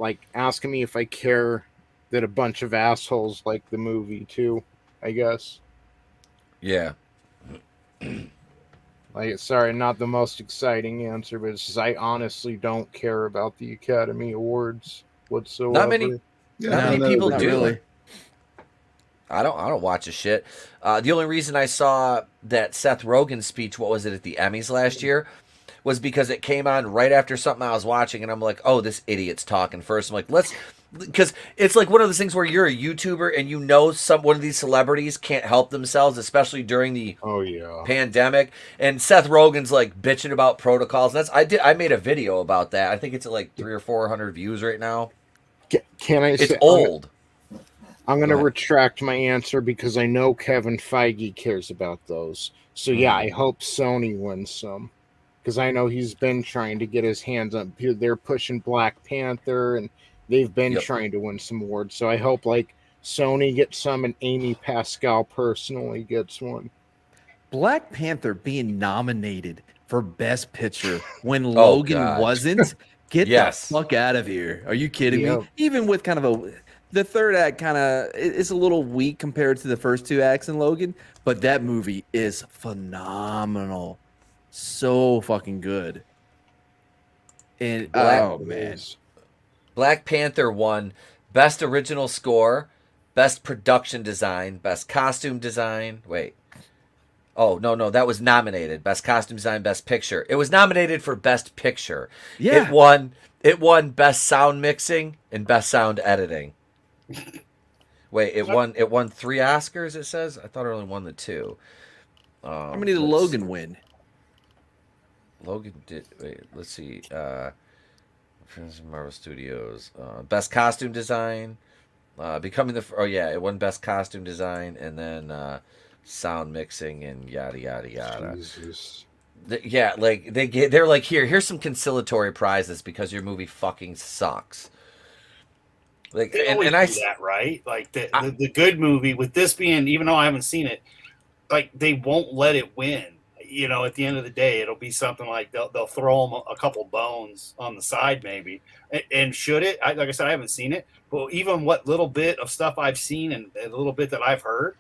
me if I care that a bunch of assholes like the movie too, I guess. Yeah. Sorry, not the most exciting answer, but it's just I honestly don't care about the Academy Awards whatsoever. Not many people do. Really. I don't watch a shit. The only reason I saw that Seth Rogen speech, what was it, at the Emmys last year, was because it came on right after something I was watching, and I'm like, oh, this idiot's talking first. I'm like, because it's like one of those things where you're a YouTuber and you know one of these celebrities can't help themselves, especially during the pandemic. And Seth Rogen's like bitching about protocols. I made a video about that. I think it's at like 300 or 400 views right now. Can I? It's old. I'm going Go to ahead. retract my answer because I know Kevin Feige cares about those. So yeah, I hope Sony wins some because I know he's been trying to get his hands on. They're pushing Black Panther and they've been Yep. trying to win some awards. So I hope like Sony gets some and Amy Pascal personally gets one. Black Panther being nominated for Best Picture when Oh, Logan God. wasn't. Get Yes. the fuck out of here. Are you kidding me? Yep. Even with kind of the third act kind of it's a little weak compared to the first two acts in Logan, but that movie is phenomenal. So fucking good. And oh man. Black Panther won Best Original Score, Best Production Design, Best Costume Design. Wait. Oh, no, that was nominated. Best Costume Design, Best Picture. It was nominated for Best Picture. Yeah. It won Best Sound Mixing and Best Sound Editing. Wait, it won 3 Oscars, it says? I thought it only won the 2. How many did Logan win? Logan did. Wait, let's see. Marvel Studios. Best Costume Design. Becoming the. Oh, yeah, it won Best Costume Design and then sound mixing and yada, yada, yada. Jesus. Yeah, like they're like, here's some conciliatory prizes because your movie fucking sucks. Like, They always do that, right? Like the good movie, with this being, even though I haven't seen it, like they won't let it win. You know, at the end of the day, it'll be something like they'll throw them a couple bones on the side, maybe. And should it? Like I said, I haven't seen it, but even what little bit of stuff I've seen and a little bit that I've heard,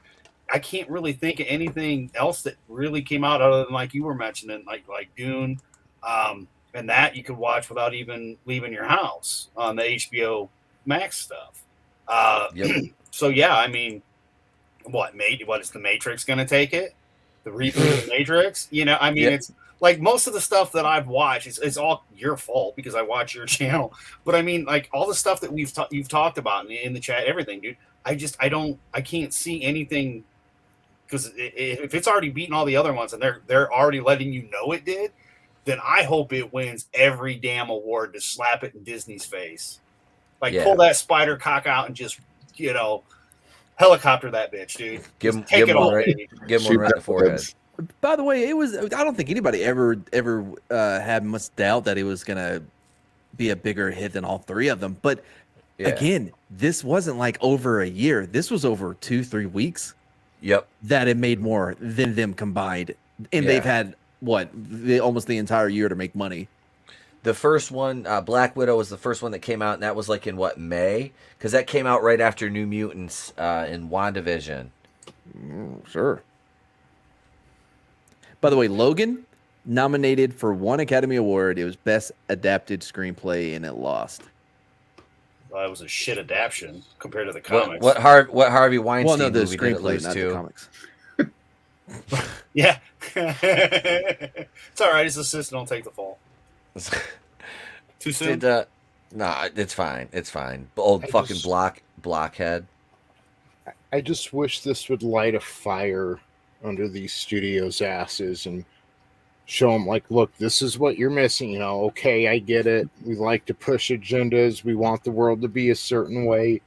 I can't really think of anything else that really came out other than like you were mentioning, like Dune, and that you could watch without even leaving your house on the HBO Max stuff. So yeah, I mean, what is the Matrix going to take it? The reboot of the Matrix? You know, I mean, it's like most of the stuff that I've watched, it's all your fault because I watch your channel. But I mean, like all the stuff that you've talked about in the chat, everything, dude. I can't see anything. Because if it's already beaten all the other ones and they're already letting you know it did, then I hope it wins every damn award to slap it in Disney's face. Like pull that spider cock out and just, you know, helicopter that bitch, dude. Give him one right in the forehead. By the way, it was. I don't think anybody ever had much doubt that it was gonna be a bigger hit than all 3 of them. But again, this wasn't like over a year. This was over 2-3 weeks. Yep. That it made more than them combined. And they've had, almost the entire year to make money. The first one, Black Widow, was the first one that came out, and that was like in, May? Because that came out right after New Mutants in WandaVision. Sure. By the way, Logan, nominated for 1 Academy Award. It was Best Adapted Screenplay, and it lost. Well, it was a shit adaptation compared to the comics. What Harvey Weinstein the movie did it screenplay, lose not to? the comics. Yeah. It's all right. His assistant don't take the fall. Too soon? Nah, it's fine. It's fine. Old fucking blockhead. I just wish this would light a fire under these studios' asses and show them, like, look, this is what you're missing. You know, okay, I get it. We like to push agendas. We want the world to be a certain way.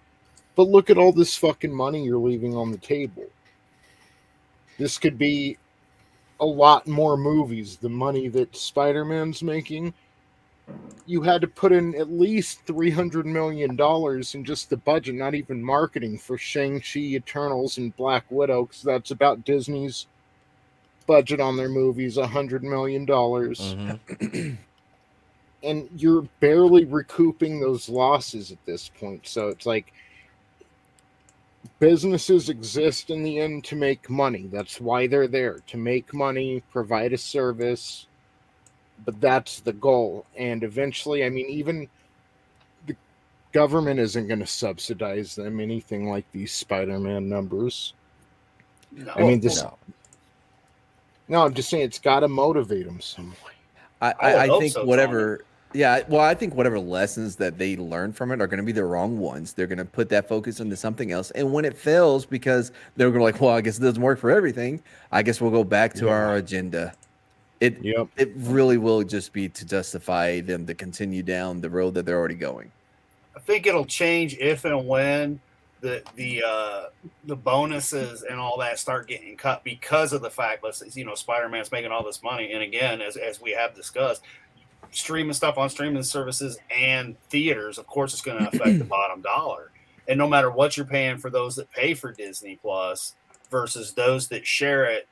But look at all this fucking money you're leaving on the table. This could be a lot more movies. The money that Spider-Man's making, you had to put in at least $300 million in just the budget, not even marketing, for Shang-Chi, Eternals, and Black Widow, because that's about Disney's budget on their movies, $100 million. And you're barely recouping those losses at this point. So it's like, businesses exist in the end to make money. That's why they're there, to make money, provide a service. But that's the goal. And eventually, I mean, even the government isn't going to subsidize them anything like these Spider-Man numbers. No, I'm just saying it's got to motivate them some way. I think whatever. Yeah, well, I think whatever lessons that they learn from it are going to be the wrong ones. They're going to put that focus into something else. And when it fails, because they're going to like, well, I guess it doesn't work for everything, I guess we'll go back to our agenda. It really will just be to justify them to continue down the road that they're already going. I think it'll change if and when the bonuses and all that start getting cut because of the fact, Spider-Man's making all this money, and again, as we have discussed, streaming stuff on streaming services and theaters, of course, it's going to affect the bottom dollar. And no matter what you're paying for those that pay for Disney Plus versus those that share it,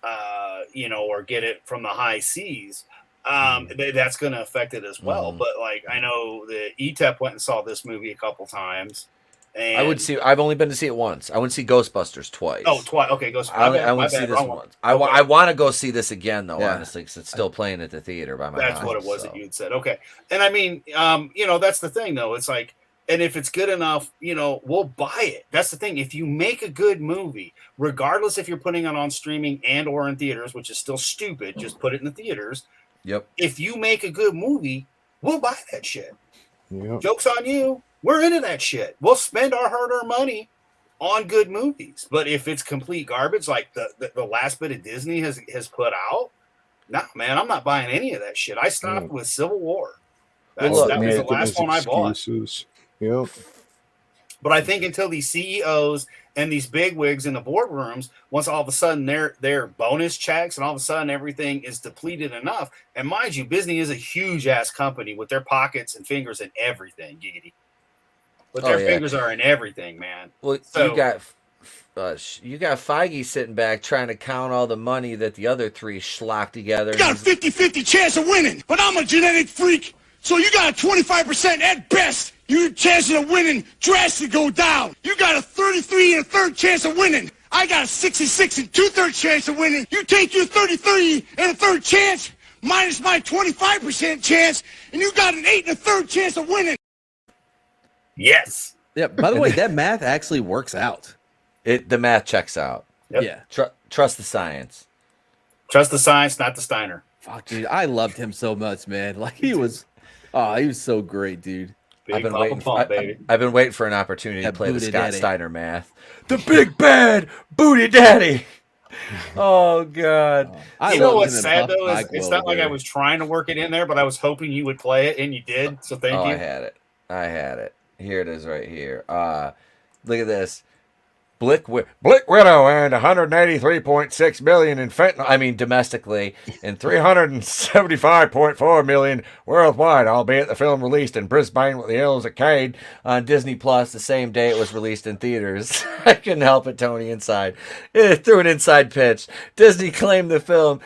or get it from the high seas, that's going to affect it as well. But like, I know that ETEP went and saw this movie a couple times. And I've only been to see it once. I went to see Ghostbusters twice. Oh, twice. Okay, Ghostbusters. I went to see this once. I want to go see this again, though, honestly, because it's still playing at the theater by my house. That's what it was that you had said. Okay. And I mean, that's the thing, though. It's like, and if it's good enough, we'll buy it. That's the thing. If you make a good movie, regardless if you're putting it on streaming and or in theaters, which is still stupid, just put it in the theaters. Yep. If you make a good movie, we'll buy that shit. Yep. Joke's on you. We're into that shit. We'll spend our hard-earned money on good movies. But if it's complete garbage, like the last bit of Disney has put out, nah, man, I'm not buying any of that shit. I stopped with Civil War. That was the last one I bought. Yep. But I think until these CEOs and these bigwigs in the boardrooms, once all of a sudden their bonus checks and all of a sudden everything is depleted enough, and mind you, Disney is a huge ass company with their pockets and fingers in everything, giggity. But their fingers are in everything, man. Well, so, you got Feige sitting back trying to count all the money that the other three schlocked together. You got a 50-50 chance of winning, but I'm a genetic freak, so you got a 25% at best. Your chances of winning drastically go down. You got a 33 and a third chance of winning. I got a 66 and 2/3 chance of winning. You take your 33 and a third chance minus my 25% chance, and you got an 8 and a third chance of winning. Yes. Yeah. By the way, that math actually works out. The math checks out. Yep. Yeah. Trust the science. Trust the science, not the Steiner. Fuck, dude, I loved him so much, man. Like he was so great, dude. I've been waiting for an opportunity to play the Scott Daddy. Steiner math. The big bad booty daddy. Oh God! You know what's sad though is it's not like I was trying to work it in there, but I was hoping you would play it, and you did. So thank you. I had it. Here it is, right here. Look at this. Blick Widow earned 183.6 million in fentanyl. I mean, domestically, and 375.4 million worldwide. Albeit the film released in Brisbane with the Hills Arcade on Disney Plus the same day it was released in theaters. I couldn't help it, Tony. Inside, through an inside pitch, Disney claimed the film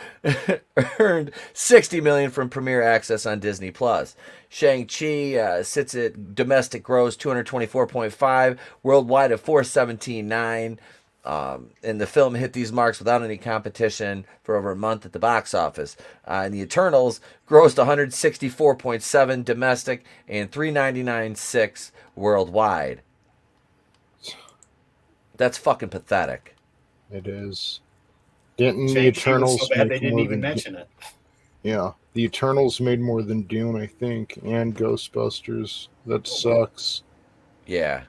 earned 60 million from premiere access on Disney Plus. Shang-Chi sits at domestic gross 224.5, worldwide at 417.9. And the film hit these marks without any competition for over a month at the box office. And the Eternals grossed 164.7 domestic and 399.6 worldwide. That's fucking pathetic. It is. Didn't the Shang-Chi Eternals was so bad they make didn't more even than mention it. Yeah, the Eternals made more than Dune, I think, and Ghostbusters. That sucks. Yeah,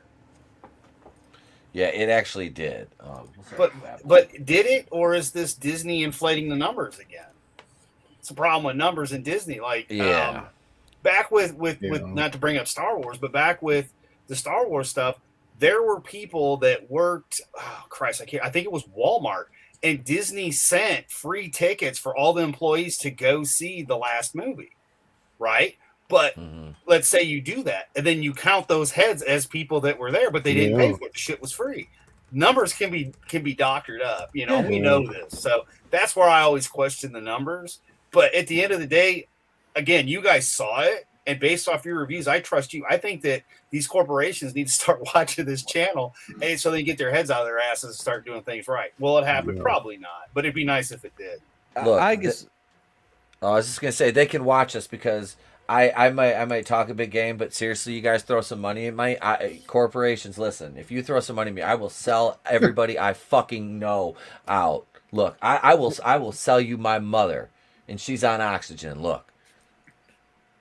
it actually did. But did it, or is this Disney inflating the numbers again? It's a problem with numbers in Disney. Like, back with not to bring up Star Wars, but back with the Star Wars stuff, there were people that worked. Oh Christ, I think it was Walmart. And Disney sent free tickets for all the employees to go see the last movie, right? But let's say you do that, and then you count those heads as people that were there, but they didn't pay for it. The shit was free. Numbers can be doctored up, we know this. So that's where I always question the numbers. But at the end of the day, again, you guys saw it, and based off your reviews, I trust you. I think that these corporations need to start watching this channel, and so they get their heads out of their asses and start doing things right. Will it happen? Probably not, but it'd be nice if it did. Look, I guess. I was just gonna say they can watch us because I might talk a big game, but seriously, you guys throw some money at me. Corporations, listen. If you throw some money at me, I will sell everybody I fucking know out. Look, I will sell you my mother, and she's on oxygen. Look.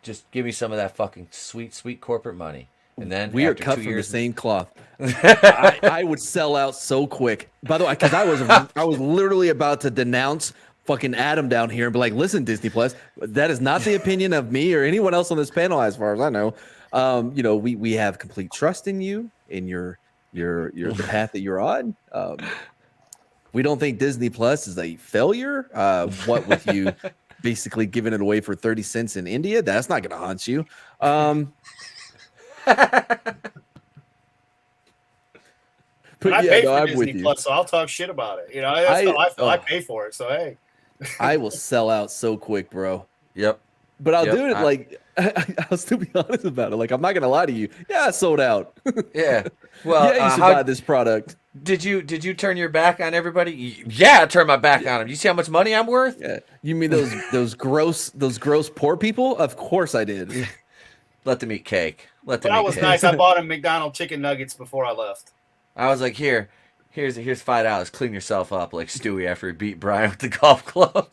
Just give me some of that fucking sweet corporate money, and then we are after cut 2 from years, the same cloth. I would sell out so quick. By the way, because I was literally about to denounce fucking Adam down here and be like, "Listen, Disney Plus, that is not the opinion of me or anyone else on this panel, as far as I know. We have complete trust in you, in your the path that you're on. We don't think Disney Plus is a failure. What with you basically giving it away for 30 cents in India, that's not going to haunt you. I pay for Disney Plus, so I'll talk shit about it. You know, I pay for it, so hey. I will sell out so quick, bro. Yep. But I'll do it like I'll still be honest about it. Like, I'm not gonna lie to you. Yeah, I sold out. Yeah. Well, yeah, you should buy this product. Did you turn your back on everybody? Yeah, I turned my back on them. You see how much money I'm worth? Yeah. You mean those gross poor people? Of course I did. Let them eat cake. But that was nice. I bought him McDonald's chicken nuggets before I left. I was like, here's $5. Clean yourself up like Stewie after he beat Brian with the golf club.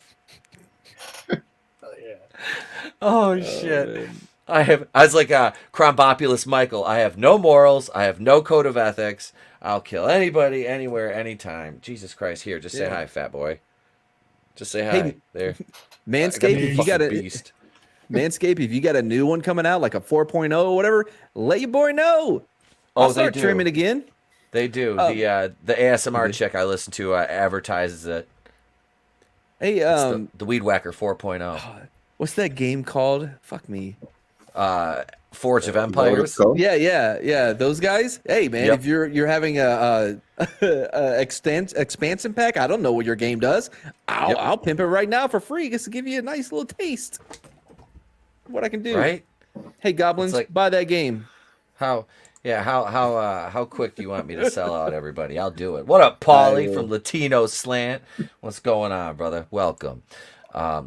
Oh shit! Man. I was like Crombopulous Michael. I have no morals. I have no code of ethics. I'll kill anybody, anywhere, anytime. Jesus Christ! Here, just say hi, fat boy. Just say hi. Hey, there. Manscaped, if you got a beast. Manscaped, if you got a new one coming out, like a 4.0 or whatever, let your boy know. I'll start trimming again. They do. The ASMR chick I listen to advertises it. Hey, the Weed Whacker 4.0. What's that game called? Fuck me. Forge of Empires. Yeah. Those guys. Hey, man, if you're having a expansion pack, I don't know what your game does. I'll pimp it right now for free, just to give you a nice little taste. What I can do, right? Hey, goblins, buy that game. How quick do you want me to sell out everybody? I'll do it. What up, Paulie from Latino Slant? What's going on, brother? Welcome.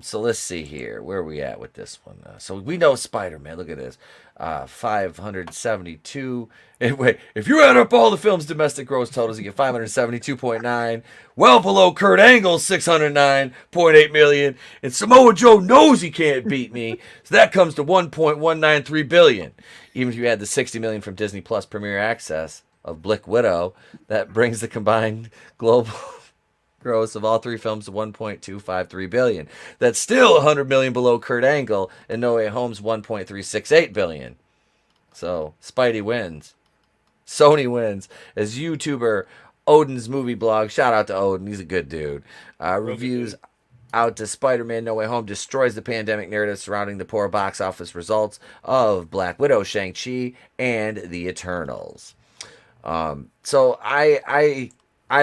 So let's see here. Where are we at with this one? So we know Spider-Man. Look at this. 572. Anyway, if you add up all the film's domestic gross totals, you get 572.9. Well below Kurt Angle's 609.8 million. And Samoa Joe knows he can't beat me. So that comes to 1.193 billion. Even if you add the 60 million from Disney Plus Premier Access of Black Widow, that brings the combined global gross of all three films to 1.253 billion. That's still 100 million below Kurt Angle and No Way Home's 1.368 billion. So Spidey wins. Sony wins. As YouTuber Odin's movie blog, shout out to Odin, he's a good dude. Reviews out to Spider-Man No Way Home destroys the pandemic narrative surrounding the poor box office results of Black Widow, Shang-Chi, and The Eternals. So I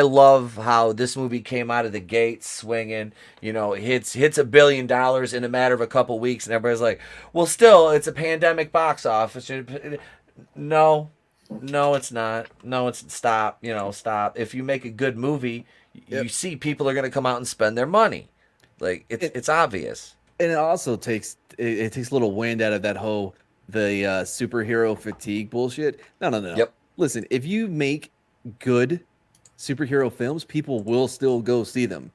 love how this movie came out of the gate swinging. You know, hits $1 billion in a matter of a couple weeks, and everybody's like, "Well, still, it's a pandemic box office." No, it's not. No, it's stop. You know, stop. If you make a good movie, you see people are going to come out and spend their money. Like it's obvious. And it also takes a little wind out of that whole superhero fatigue bullshit. No. Yep. Listen, if you make good superhero films, people will still go see them.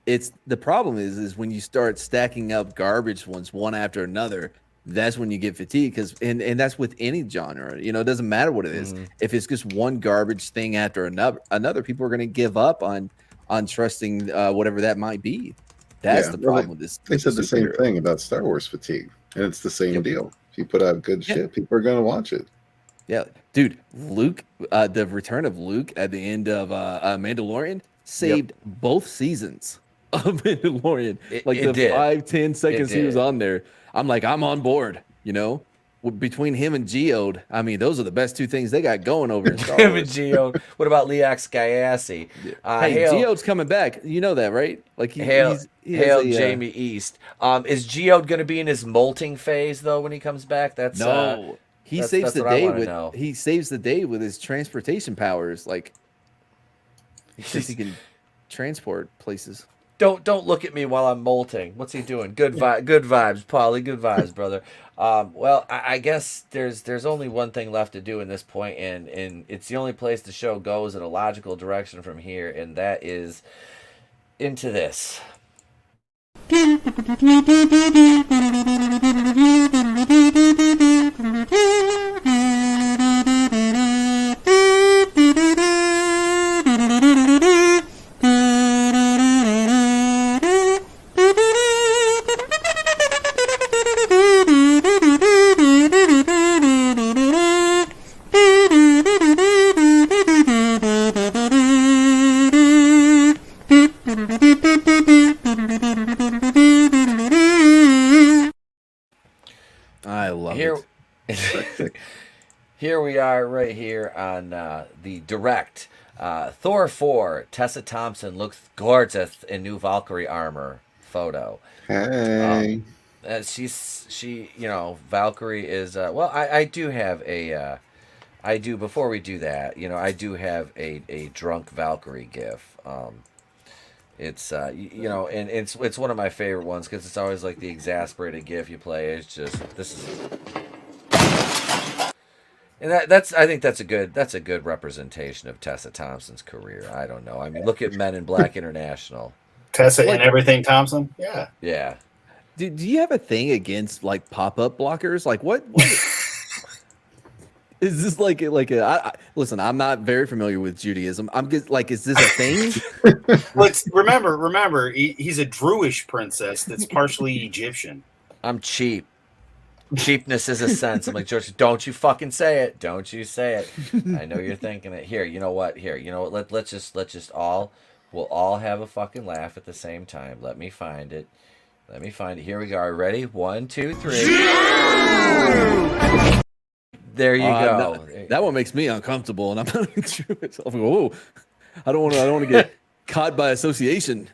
It's the problem is when you start stacking up garbage ones one after another, that's when you get fatigued. And that's with any genre. You know, it doesn't matter what it is. If it's just one garbage thing after another, people are going to give up on trusting whatever that might be. That's the problem with this. They said the same thing about Star Wars fatigue, and it's the same deal. If you put out good shit, people are going to watch it. Yeah, dude, Luke, the return of Luke at the end of Mandalorian saved both seasons of Mandalorian. The 5-10 seconds he was on there, I'm like, I'm on board. You know, between him and Geode, I mean, those are the best two things they got going over in Star Wars. Him and Geode. What about Leox Gyasi? Hey, Geode's coming back. You know that, right? Like Hail Jamie East. Is Geode going to be in his molting phase though when he comes back? That's no. He saves the day with his transportation powers. Like he can transport places. Don't look at me while I'm molting. What's he doing? Good vibes, Paulie. Good vibes, brother. Well, I guess there's only one thing left to do in this point, and it's the only place the show goes in a logical direction from here, and that is into this. we are right here on the direct Thor 4. Tessa Thompson looks gorgeous in new Valkyrie armor photo. Hey. She, you know, Valkyrie is, well, I do have a, before we do that, you know, I do have a drunk Valkyrie gif. It's, you know, and it's one of my favorite ones because it's always like the exasperated gif you play. It's just, this is, and I think that's a good representation of Tessa Thompson's career. I don't know. I mean, look at Men in Black International. Tessa and everything Thompson. Yeah. Yeah. Do you have a thing against like pop-up blockers? Like what is this like listen, I'm not very familiar with Judaism. I'm just like, is this a thing? Let's remember, he's a Druish princess that's partially Egyptian. I'm cheap. Cheapness is a sense. I'm like, George, don't you fucking say it. Don't you say it. I know you're thinking it. Here, you know what? Here, you know what? Let's just we'll all have a fucking laugh at the same time. Let me find it. Here we go. Are you ready? 1, 2, 3. There you go. That one makes me uncomfortable, and I'm not even sure myself. Whoa, I don't want to get caught by association.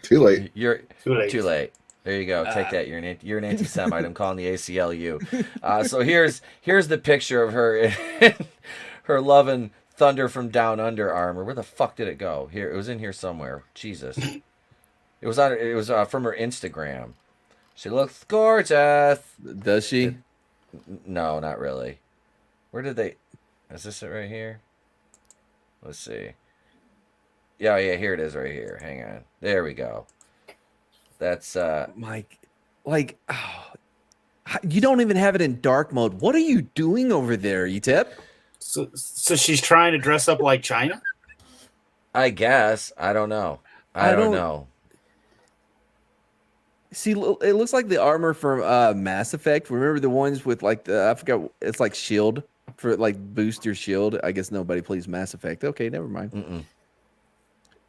Too late. You're too late. There you go. Take that. You're an anti-Semite. I'm calling the ACLU. So here's the picture of her in her loving Thunder from Down Under armor. Where the fuck did it go? Here, it was in here somewhere. Jesus. It was from her Instagram. She looks gorgeous. Does she? No, not really. Where did they? Is this it right here? Let's see. Yeah, here it is right here. Hang on. There we go. That's Mike. Like, you don't even have it in dark mode. What are you doing over there, Etep? So she's trying to dress up like China? I guess. I don't know. I don't know. See, it looks like the armor from Mass Effect. Remember the ones with like I forgot. It's like shield for like boost your shield. I guess nobody plays Mass Effect. Okay, never mind. Mm-mm.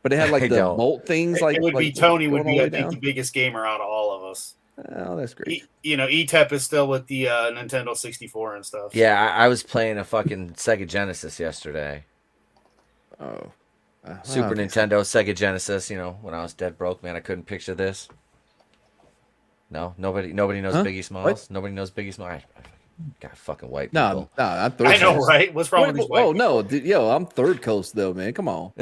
But it had like the bolt things. Like it would like be Tony would be I the biggest gamer out of all of us. Oh, that's great. ETEP is still with the Nintendo 64 and stuff. Yeah, I was playing a fucking Sega Genesis yesterday. Oh. Super Nintendo, Sega Genesis. You know, when I was dead broke, man, I couldn't picture this. No, nobody knows Biggie Smalls. What? Nobody knows Biggie Smalls. God, fucking white No, people. I'm third. I know, right? What's wrong with these white Oh people? no, dude, yo, I'm third coast though, man. Come on.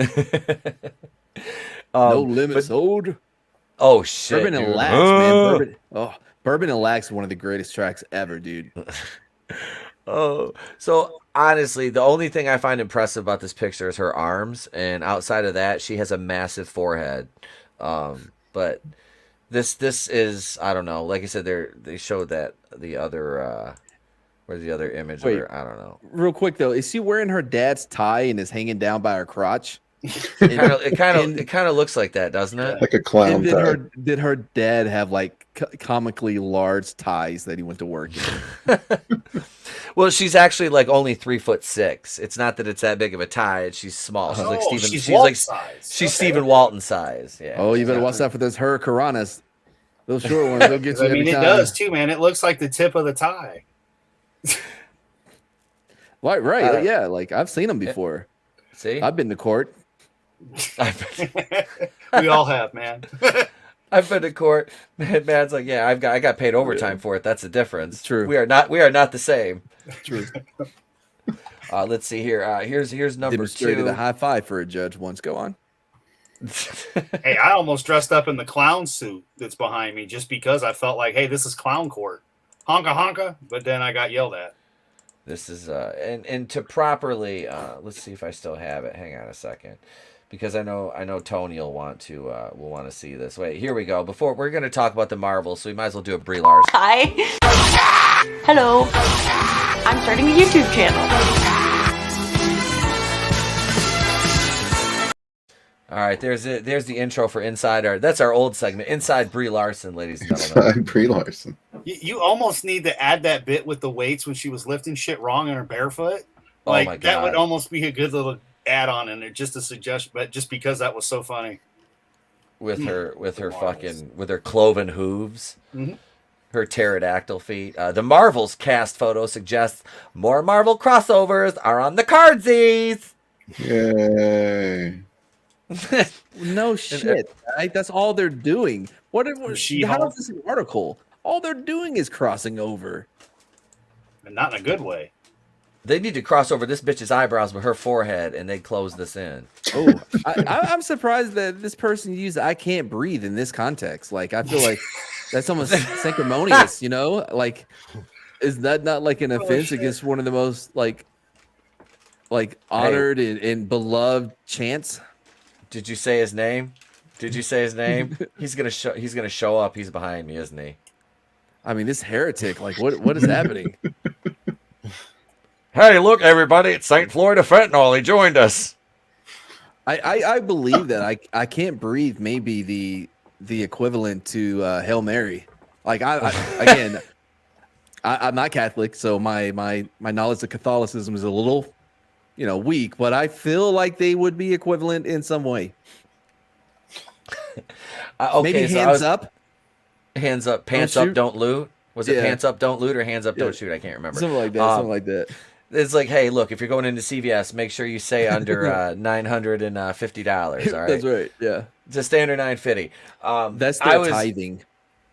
No limits, hold. Oh shit, Bourbon and dude. Lax, man. Bourbon and Lax is one of the greatest tracks ever, dude. Oh, so honestly, the only thing I find impressive about this picture is her arms, and outside of that, she has a massive forehead. But this is, I don't know. Like I said, they showed that the other where's the other image? Wait. I don't know. Real quick though, is she wearing her dad's tie and is hanging down by her crotch? It kind of looks like that, doesn't it? Like a clown. And tie. did her dad have like comically large ties that he went to work in? Well, she's actually like only 3'6". It's not that it's that big of a tie. She's small. She's like Stephen. She's She's like size. she's Stephen Walton size. Yeah. Oh, you better watch out for those Hurricanes. Those short ones, they'll get you I every mean, it time. does too, man. It looks like the tip of the tie. Right, yeah. Like I've seen them before. See, I've been to court. We all have, man. I've been to court. Man's like, yeah, I got paid overtime for it. That's the difference. True. We are not the same. True. Let's see here. Here's number Demonstrated 2. a high five for a judge once. Go on. Hey, I almost dressed up in the clown suit that's behind me just because I felt like, hey, this is clown court. Honka honka. But then I got yelled at. This is and to properly let's see if I still have it. Hang on a second. Because I know Tony will want to see this. Wait, here we go. Before we're going to talk about the Marvels, so we might as well do a Brie Larson. Hi. Hello. I'm starting a YouTube channel. All right, there's the intro for Inside Our. That's our old segment, Inside Brie Larson, ladies and gentlemen. Brie Larson. You almost need to add that bit with the weights when she was lifting shit wrong in her barefoot. Like, my God. that would almost be a good little add-on in there, just a suggestion, but just because that was so funny. With her fucking with her cloven hooves. Mm-hmm. her pterodactyl feet. The Marvels cast photo suggests more Marvel crossovers are on the cardsies. Yay. No shit. Right? That's all they're doing. How is this an article? All they're doing is crossing over. And not in a good way. They need to cross over this bitch's eyebrows with her forehead, and they close this in. Oh, I'm surprised that this person used "I can't breathe" in this context. Like, I feel like that's almost sanctimonious, you know? Like, is that not like an offense against one of the most like honored and beloved chants? Did you say his name? Did you say his name? He's gonna show up. He's behind me, isn't he? I mean, this heretic. Like, what is happening? Hey, look, everybody! It's Saint Florida Fentanyl. He joined us. I believe that I can't breathe. Maybe the equivalent to Hail Mary. Like I'm not Catholic, so my knowledge of Catholicism is a little, weak. But I feel like they would be equivalent in some way. Okay, maybe so hands up. Hands up, pants up, don't loot. Was it pants up, don't loot, or hands up, don't shoot? I can't remember. Something like that. Something like that. It's like, hey, look, if you're going into CVS, make sure you say under $950. All right, That's right. Yeah, just stay under $950. That's their tithing.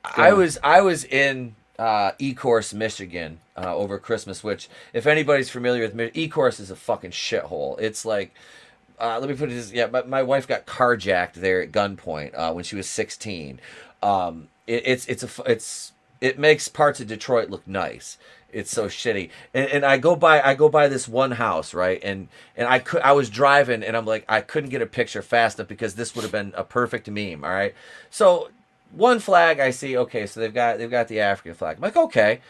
I was in Ecorse, Michigan, over Christmas. Which, if anybody's familiar with Ecorse, is a fucking shithole. It's like, let me put it this. Yeah, my wife got carjacked there at gunpoint when she was 16. It makes parts of Detroit look nice. It's so shitty. And I go by this one house, right? And I was driving and I'm like, I couldn't get a picture fast enough because this would have been a perfect meme, all right? So one flag I see, okay, so they've got the African flag. I'm like, okay,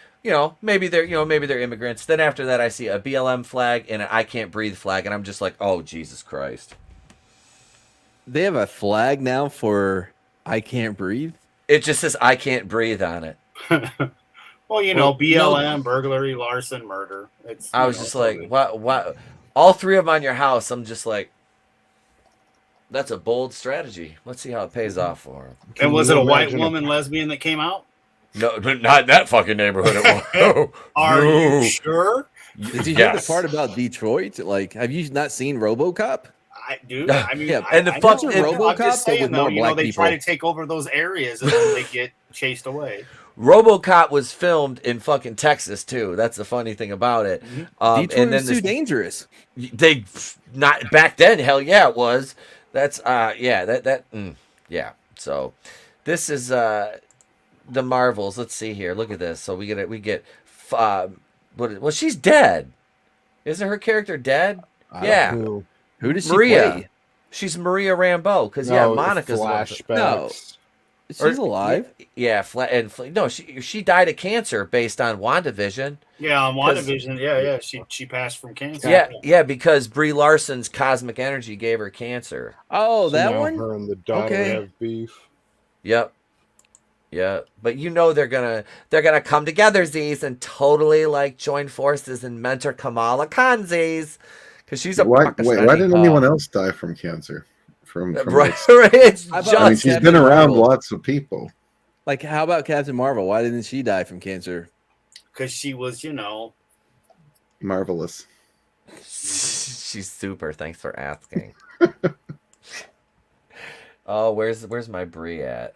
maybe they're immigrants. Then after that I see a BLM flag and an I can't breathe flag and I'm just like, "Oh, Jesus Christ." They have a flag now for I can't breathe? It just says I can't breathe on it. Well, BLM, burglary, larcen, murder. I was just like, what? All three of them on your house. I'm just like, that's a bold strategy. Let's see how it pays off for them. And was it a white woman lesbian that came out? No, not in that fucking neighborhood. Are you sure? Did you hear the part about Detroit? Like, have you not seen RoboCop? I do. I mean, yeah. And the fuck RoboCop, I'm just saying, though, they people. try to take over those areas and then they get chased away. RoboCop was filmed in fucking Texas too. That's the funny thing about it. Detroit and then was too dangerous. They not back then. Hell yeah, it was. That's yeah. So this is the Marvels. Let's see here. Look at this. So we get well, she's dead. Isn't her character dead? Yeah. Who does she Maria. play? She's Maria Rambeau. Because Monica's flashbacks. No. She's alive. Yeah, no, she died of cancer based on WandaVision. Yeah, on WandaVision. Yeah. She passed from cancer. Yeah, because Brie Larson's cosmic energy gave her cancer. Oh, that now one. Her and the daughter have beef. Yep. Yeah, but they're gonna come together, Z's, and totally like join forces and mentor Kamala Khan, Z's, because she's a why didn't anyone else die from cancer? Right. It's just she's been around lots of people. Like, how about Captain Marvel? Why didn't she die from cancer? Because she was, marvelous. She's super. Thanks for asking. Oh, where's my Brie at?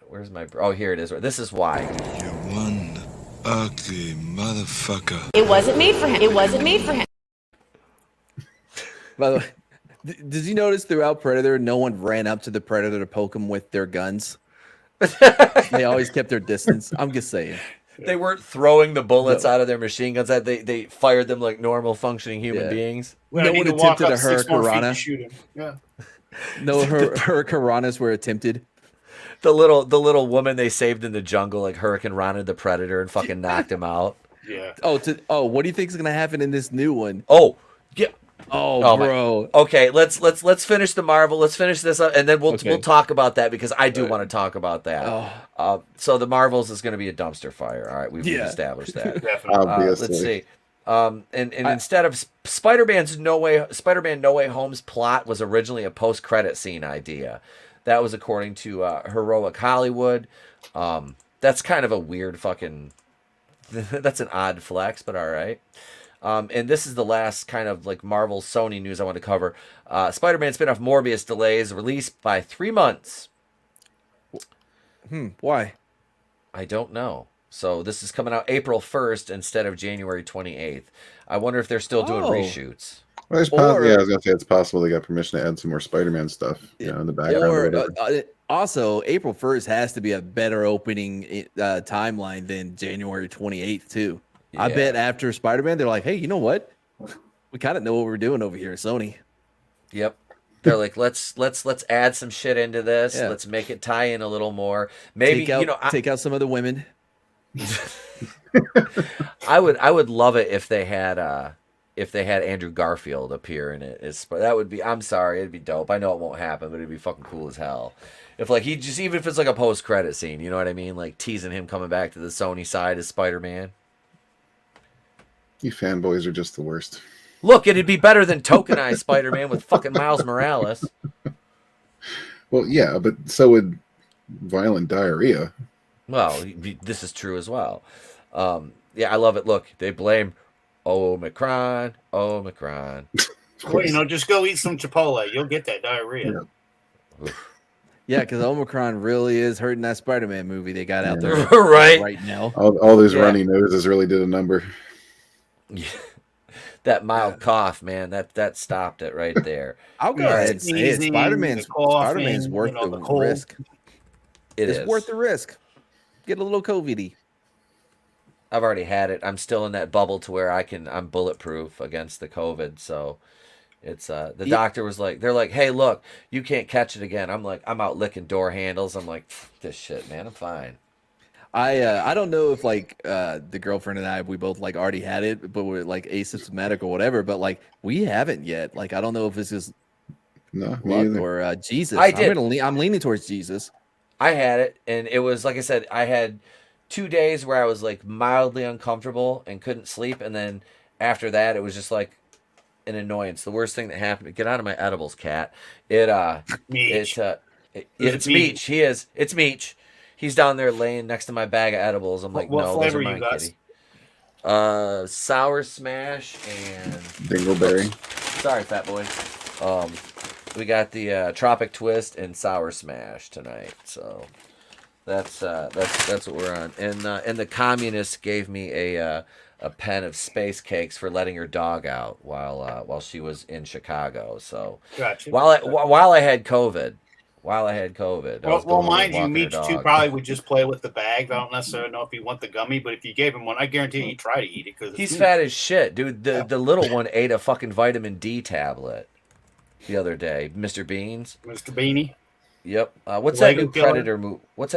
Oh, here it is. This is why. You one ugly motherfucker. It wasn't made for him. It wasn't made for him. By the way, did you notice throughout Predator, no one ran up to the Predator to poke him with their guns? They always kept their distance. I'm just saying. They weren't throwing the bullets out of their machine guns. They fired them like normal functioning human beings. Well, no one attempted a hurricanrana. Yeah. No hurricanranas were attempted. The little woman they saved in the jungle, like Hurricane Rana the Predator, and fucking knocked him out. Yeah. What do you think is gonna happen in this new one? Oh, yeah. Oh, bro. Okay, let's finish the Marvel. Let's finish this up, and then we'll talk about that because I do want to talk about that. So the Marvels is going to be a dumpster fire. All right, we've established that. Obviously. Let's see. And instead of Spider-Man No Way Home's plot was originally a post-credit scene idea. That was according to Heroic Hollywood. That's kind of a weird fucking That's an odd flex, but all right. And this is the last kind of like Marvel Sony news I want to cover. Spider-Man spin-off Morbius delays release by 3 months. Why? I don't know. So this is coming out April 1st instead of January 28th. I wonder if they're still doing reshoots. Well, yeah, I was gonna say it's possible they got permission to add some more Spider-Man stuff, in the background. Or whatever. Also, April 1st has to be a better opening timeline than January 28th too. I bet after Spider-Man, they're like, hey, you know what? We kind of know what we're doing over here at Sony. Yep. They're like, let's add some shit into this. Yeah. Let's make it tie in a little more. Maybe take out some of the women. I would love it if they had Andrew Garfield appear in it. That would be. I'm sorry, it'd be dope. I know it won't happen, but it'd be fucking cool as hell. If like even if it's like a post credit scene, you know what I mean? Like teasing him coming back to the Sony side as Spider-Man. You fanboys are just the worst. Look, it'd be better than tokenized Spider-Man with fucking Miles Morales. Well, yeah, but so would violent diarrhea. Well, this is true as well. Yeah, I love it. Look, they blame Omicron. Well, just go eat some Chipotle. You'll get that diarrhea. Yeah, because Omicron really is hurting that Spider-Man movie they got out there right now. All those runny noses really did a number. Yeah. That mild cough, man, that stopped it right there. I'll go ahead and say it. Spider-Man's worth the risk. It's worth the risk. Get a little COVID-y. I've already had it. I'm still in that bubble to where I'm bulletproof against the COVID. So it's the doctor was like, they're like, hey, look, you can't catch it again. I'm like, I'm out licking door handles. I'm like, this shit, man, I'm fine. I don't know if like the girlfriend and I, we both like already had it, but we're like asymptomatic or whatever. But like we haven't yet. Like I don't know if this is luck or Jesus. I did. I'm leaning towards Jesus. I had it, and it was like I said. I had 2 days where I was like mildly uncomfortable and couldn't sleep, and then after that, it was just like an annoyance. The worst thing that happened. Get out of my edibles, cat. It's Meech. It's Meech. He's down there laying next to my bag of edibles. I'm like, what no, flavor those are you mine, kitty. Sour Smash and Dingleberry. Sorry, fat boy. We got the Tropic Twist and Sour Smash tonight. So that's what we're on. And the communist gave me a pen of space cakes for letting her dog out while she was in Chicago. So gotcha. while I had COVID. Well, mind you, Meech too probably would just play with the bag. I don't necessarily know if he want the gummy, but if you gave him one, I guarantee he'd try to eat it because he's fat as shit, dude. The little one ate a fucking vitamin D tablet the other day. Mr. Beans. Mr. Beanie. Yep. What's that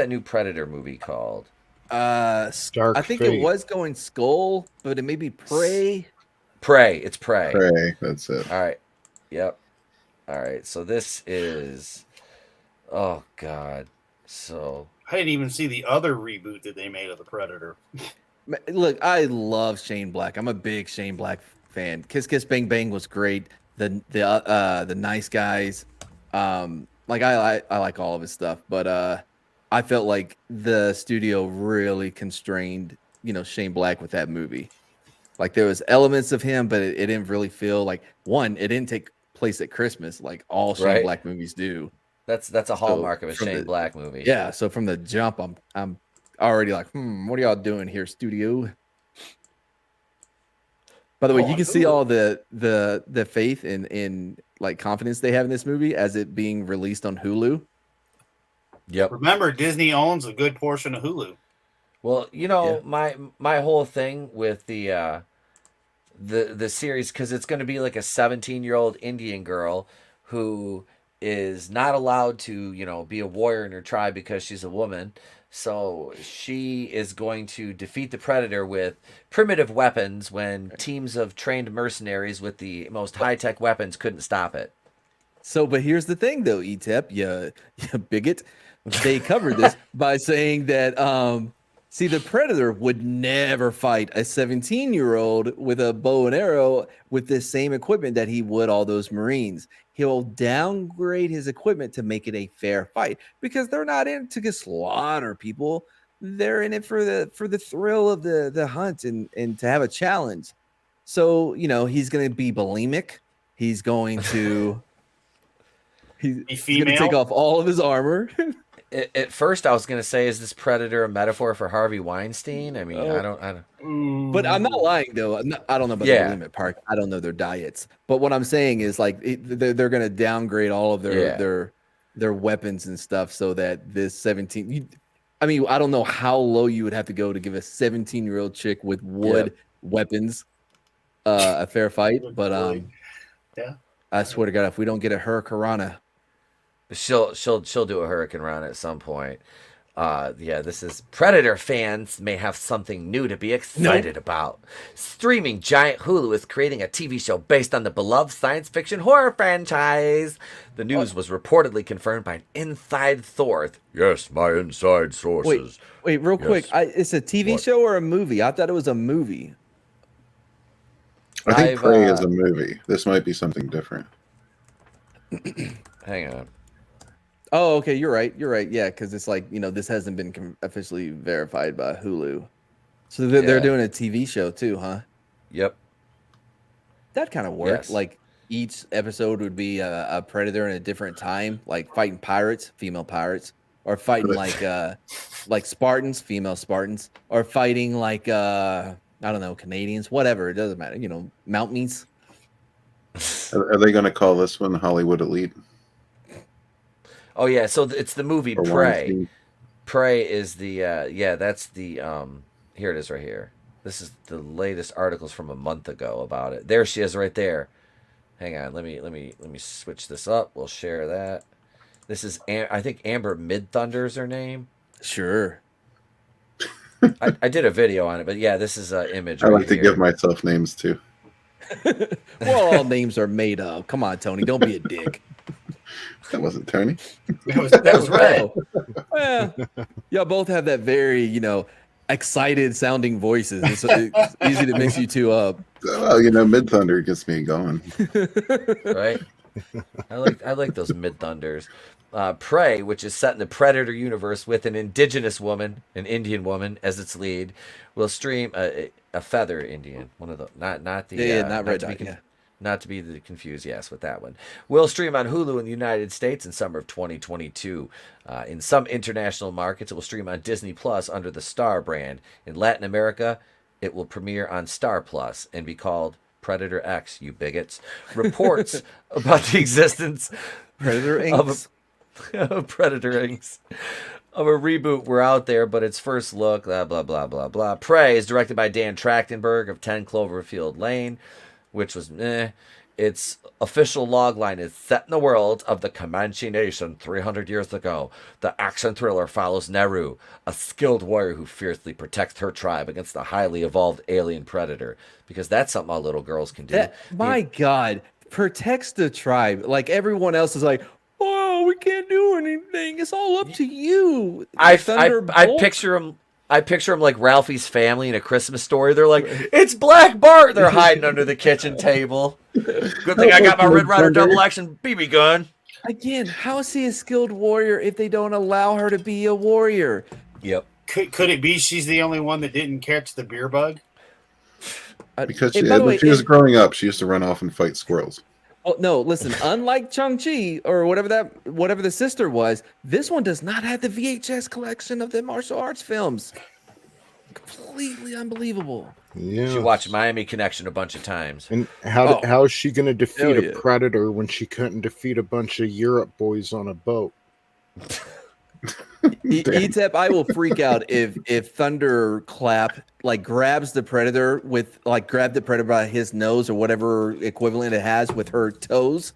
new Predator movie called? Stark I think Fate. it was going Skull, but it may be Prey. It's Prey. Prey. That's it. All right. Yep. All right. So this is. Oh God. So I didn't even see the other reboot that they made of the Predator. Look, I love Shane Black. I'm a big Shane Black fan. Kiss Kiss Bang Bang was great. The Nice Guys. Like I like all of his stuff, but I felt like the studio really constrained, Shane Black with that movie. Like there was elements of him, but it didn't really feel like it didn't take place at Christmas like all Shane Black movies do. That's a hallmark of a Shane Black movie. Yeah, so from the jump, I'm already like, what are y'all doing here, studio? By the way, you can see all the faith in like confidence they have in this movie as it being released on Hulu. Yep. Remember, Disney owns a good portion of Hulu. Well, my whole thing with the series, because it's going to be like a 17-year-old Indian girl who is not allowed to, be a warrior in her tribe because she's a woman. So she is going to defeat the Predator with primitive weapons when teams of trained mercenaries with the most high-tech weapons couldn't stop it. So, but here's the thing, though, ETEP, you bigot. They covered this by saying that, the Predator would never fight a 17-year-old with a bow and arrow with the same equipment that he would all those Marines. He'll downgrade his equipment to make it a fair fight because they're not in to slaughter people. they're in it for the thrill of the hunt and to have a challenge. So, he's going to be bulimic. He's going to he's going to take off all of his armor. At first, I was going to say, is this Predator a metaphor for Harvey Weinstein? I mean, I don't. But I'm not lying, though. I don't know about the bulimic part. I don't know their diets. But what I'm saying is, like, they're going to downgrade all of their weapons and stuff so that this 17. I mean, I don't know how low you would have to go to give a 17-year-old chick with wood weapons a fair fight. But I swear to God, if we don't get a Hurricanrana. She'll do a Hurricane Run at some point. This is Predator fans may have something new to be excited about. Streaming giant Hulu is creating a TV show based on the beloved science fiction horror franchise. The news was reportedly confirmed by an inside source. Yes, my inside sources. Wait, real quick. It's a TV show or a movie? I thought it was a movie. I think Prey is a movie. This might be something different. Hang on. Oh, okay. You're right. Yeah, because it's like, this hasn't been officially verified by Hulu. So they're doing a TV show too, huh? Yep. That kind of works. Yes. Like each episode would be a predator in a different time, like fighting pirates, female pirates, or fighting like Spartans, female Spartans, or fighting like I don't know, Canadians, whatever. It doesn't matter. Mounties. Are they going to call this one Hollywood Elite? Oh yeah, so it's the movie Prey. Prey is the that's the here it is right here. This is the latest articles from a month ago about it. There she is right there. Hang on, let me switch this up. We'll share that. This is I think Amber Midthunder is her name. Sure. I did a video on it, but yeah, this is an image. I like to give myself names too. Well, all names are made up. Come on, Tony, don't be a dick. That wasn't Tony. That was Red. Well, y'all both have that very, excited sounding voices. It's easy to mix you two up. Well, Mid Thunder gets me going. Right? I like those Mid Thunders. Prey, which is set in the Predator universe with an indigenous woman, an Indian woman, as its lead, will stream a feather Indian, one of the not the not red dot, not to be confused, yes, with that one. Will stream on Hulu in the United States in summer of 2022. In some international markets, it will stream on Disney Plus under the Star brand. In Latin America, it will premiere on Star Plus and be called Predator X, you bigots. Reports about the existence Predator Inc. of Predator Inc. of a reboot were out there, but its first look, blah, blah, blah, blah, blah. Prey is directed by Dan Trachtenberg of 10 Cloverfield Lane, which was Its official logline is set in the world of the Comanche Nation 300 years ago. The action thriller follows Neru, a skilled warrior who fiercely protects her tribe against a highly evolved alien predator. Because that's something all little girls can do. My God, protects the tribe. Like everyone else is like, oh, we can't do anything. It's all up to you. I picture him. I picture him like Ralphie's family in A Christmas Story. They're like, it's Black Bart. They're hiding under the kitchen table. Good thing I got my Red Ryder double action BB gun. Again, how is he a skilled warrior if they don't allow her to be a warrior? Yep. Could it be she's the only one that didn't catch the beer bug? Because when she was growing up, she used to run off and fight squirrels. Oh no! Listen, unlike Chung-Chi or whatever the sister was, this one does not have the VHS collection of the martial arts films. Completely unbelievable. Yeah. She watched Miami Connection a bunch of times. And how is she going to defeat a predator when she couldn't defeat a bunch of Europe boys on a boat? Etep, I will freak out if Thunderclap grabs the predator grab the predator by his nose or whatever equivalent it has with her toes.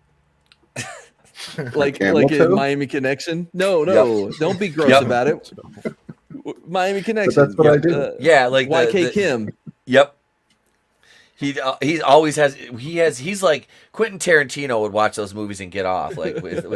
like in Miami Connection. No, don't be gross about it. Miami Connection. But that's what I do. Like YK Kim. Yep. He always has. He's like Quentin Tarantino would watch those movies and get off. Like with